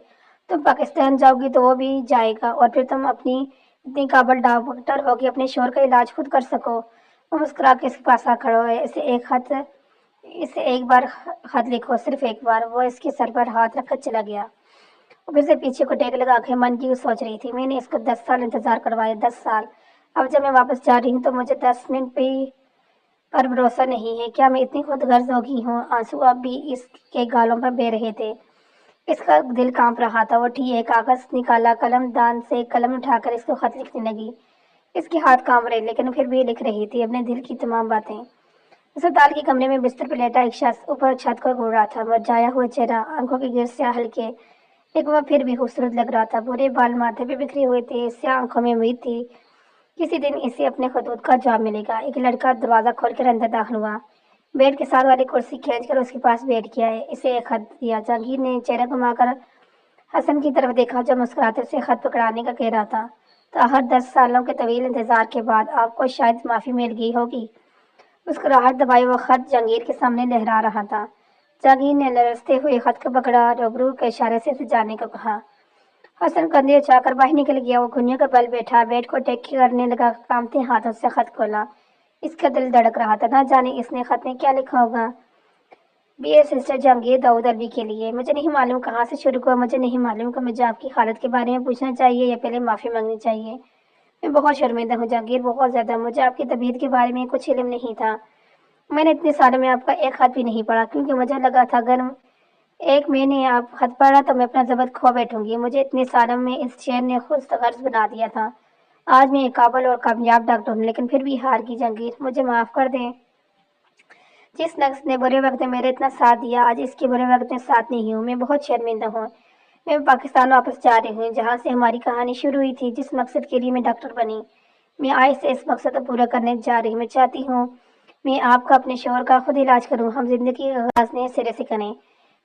तुम पाकिस्तान जाओगी तो वो भी जाएगा और फिर तुम अपनी इतनी काबिल डॉक्टर हो कि अपने शोहर का इलाज खुद कर सको। वो मुस्कुरा के इसके पास आ खड़ा है। इसे एक बार खत लिखो, सिर्फ एक बार। वो इसके सर पर हाथ रखकर चला गया। वो फिर से पीछे को टेक लगा के मन की सोच रही थी, मैंने इसको 10 साल इंतजार करवाया, 10 साल। अब जब मैं वापस जा रही हूँ तो मुझे 10 मिनट पे पर भरोसा नहीं है। क्या मैं इतनी खुदगर्ज हो गई हूँ? आंसू अब भी इसके गालों पर बह रहे थे। इसका दिल कांप रहा था। वो ठीक है, कागज निकाला, कलम दान से कलम उठाकर इसको खत लिखने लगी। इसके हाथ कांप रहे, लेकिन फिर भी लिख रही थी अपने दिल की तमाम बातें। अस्पताल के कमरे में बिस्तर पर लेटा एक शख्स ऊपर छत को घूर रहा था। वह जाया हुआ चेहरा, आंखों की गिरसियाँ हल्के, लेकिन वह फिर भी खूबसूरत लग रहा था। पूरे बाल माथे पे बिखरे हुए थे, स्याह आंखों में उम्मीद थी किसी दिन इसे अपने खतूत का जवाब मिलेगा। एक लड़का दरवाजा खोलकर अंदर दाखिल हुआ। बेड के साथ वाली कुर्सी खींचकर उसके पास बैठ गया है। इसे एक खत दिया। जहांगीर ने चेहरा घुमाकर हसन की तरफ देखा, जो मुस्कुराते उसे खत पकड़ाने का कह रहा था। तो हर 10 सालों के तवील इंतजार के बाद आपको शायद माफी मिल गई होगी। मुस्कुराहट दबाए वो खत जहांगीर के सामने लहरा रहा था। जहांगीर ने लरसते हुए खत को पकड़ा, रूबरू के इशारे से उसे जाने को कहा। हसन कंधे उठाकर बाहर निकल गया। वो घुनियों पर बल बैठा, बेड को टेक करने लगा, कांपते हाथों से खत खोला। इसका दिल धड़क रहा था, ना जाने इसने खत में क्या लिखा होगा। डियर सिस्टर जहांगीर दाऊद अरबी के लिए, मुझे नहीं मालूम कहाँ से शुरू हुआ, मुझे नहीं मालूम कि मुझे आपकी हालत के बारे में पूछना चाहिए या पहले माफ़ी मांगनी चाहिए। मैं बहुत शर्मिंदा हूँ जहांगीर, बहुत ज़्यादा। मुझे आपकी तबीयत के बारे में कुछ इल्म नहीं था। मैंने इतने सालों में आपका एक खत भी नहीं पढ़ा, क्योंकि मुझे लगा था अगर एक मैंने आप खत पढ़ा तो मैं अपना जबत खो बैठूंगी। मुझे इतने सालों में इस शेर ने खुद गर्ज बना दिया था। आज मैं एक काबिल और कामयाब डॉक्टर हूँ, लेकिन फिर भी हार की जहांगीर, मुझे माफ़ कर दें। जिस नक्श ने बुरे वक्त में मेरे इतना साथ दिया, आज इसके बुरे वक्त में साथ नहीं हूँ। मैं बहुत शर्मिंदा हूँ। मैं पाकिस्तान वापस जा रही हूँ, जहाँ से हमारी कहानी शुरू हुई थी, जिस मकसद के लिए मैं डॉक्टर बनी। मैं आज से इस मकसद को पूरा करने जा रही हूँ। मैं चाहती हूँ मैं आपका अपने शोहर का खुद इलाज करूँ। हम जिंदगी का आगाज नए सिरे से करें।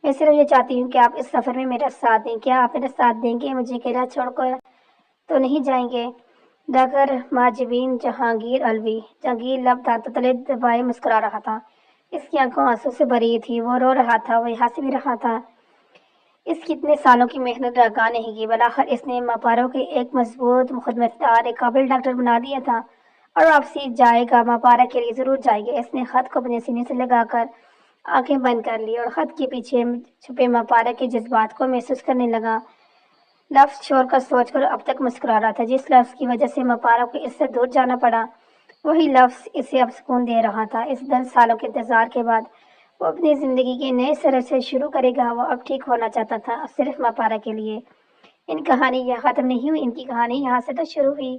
मैं सिर्फ ये चाहती हूँ कि आप इस सफ़र में मेरा साथ दें। क्या आप मेरा साथ देंगे? मुझे अकेला छोड़कर तो नहीं जाएंगे? डॉक्टर माजबीन जहांगीर अलवी। जहांगीर लब दांतों तले दबाए मुस्कुरा रहा था। इसकी आंखों आंसू से भरी थी। वो रो रहा था, वो हंस भी रहा था। इसकी इतने सालों की मेहनत रगा नहीं की। बलाखिर इसने मापारों के एक मजबूत मुखदमतदार, एक काबिल डॉक्टर बना दिया था। और वापसी जाएगा, मापारा के लिए जरूर जाएगा। इसने खत को अपने सीने से लगाकर आंखें बंद कर ली और खत के पीछे छुपे मापारा के जज्बात को महसूस करने लगा। लफ्ज छोड़कर सोचकर अब तक मुस्कुरा रहा था। जिस लफ्ज की वजह से मापारा को इससे दूर जाना पड़ा, वही लफ्ज इसे अब सुकून दे रहा था। इस 10 सालों के इंतजार के बाद वो अपनी जिंदगी के नए सिरे से शुरू करेगा। वो अब ठीक होना चाहता था, सिर्फ मापारा के लिए। इन कहानी यहाँ खत्म नहीं हुई, इनकी कहानी यहाँ से तो शुरू हुई।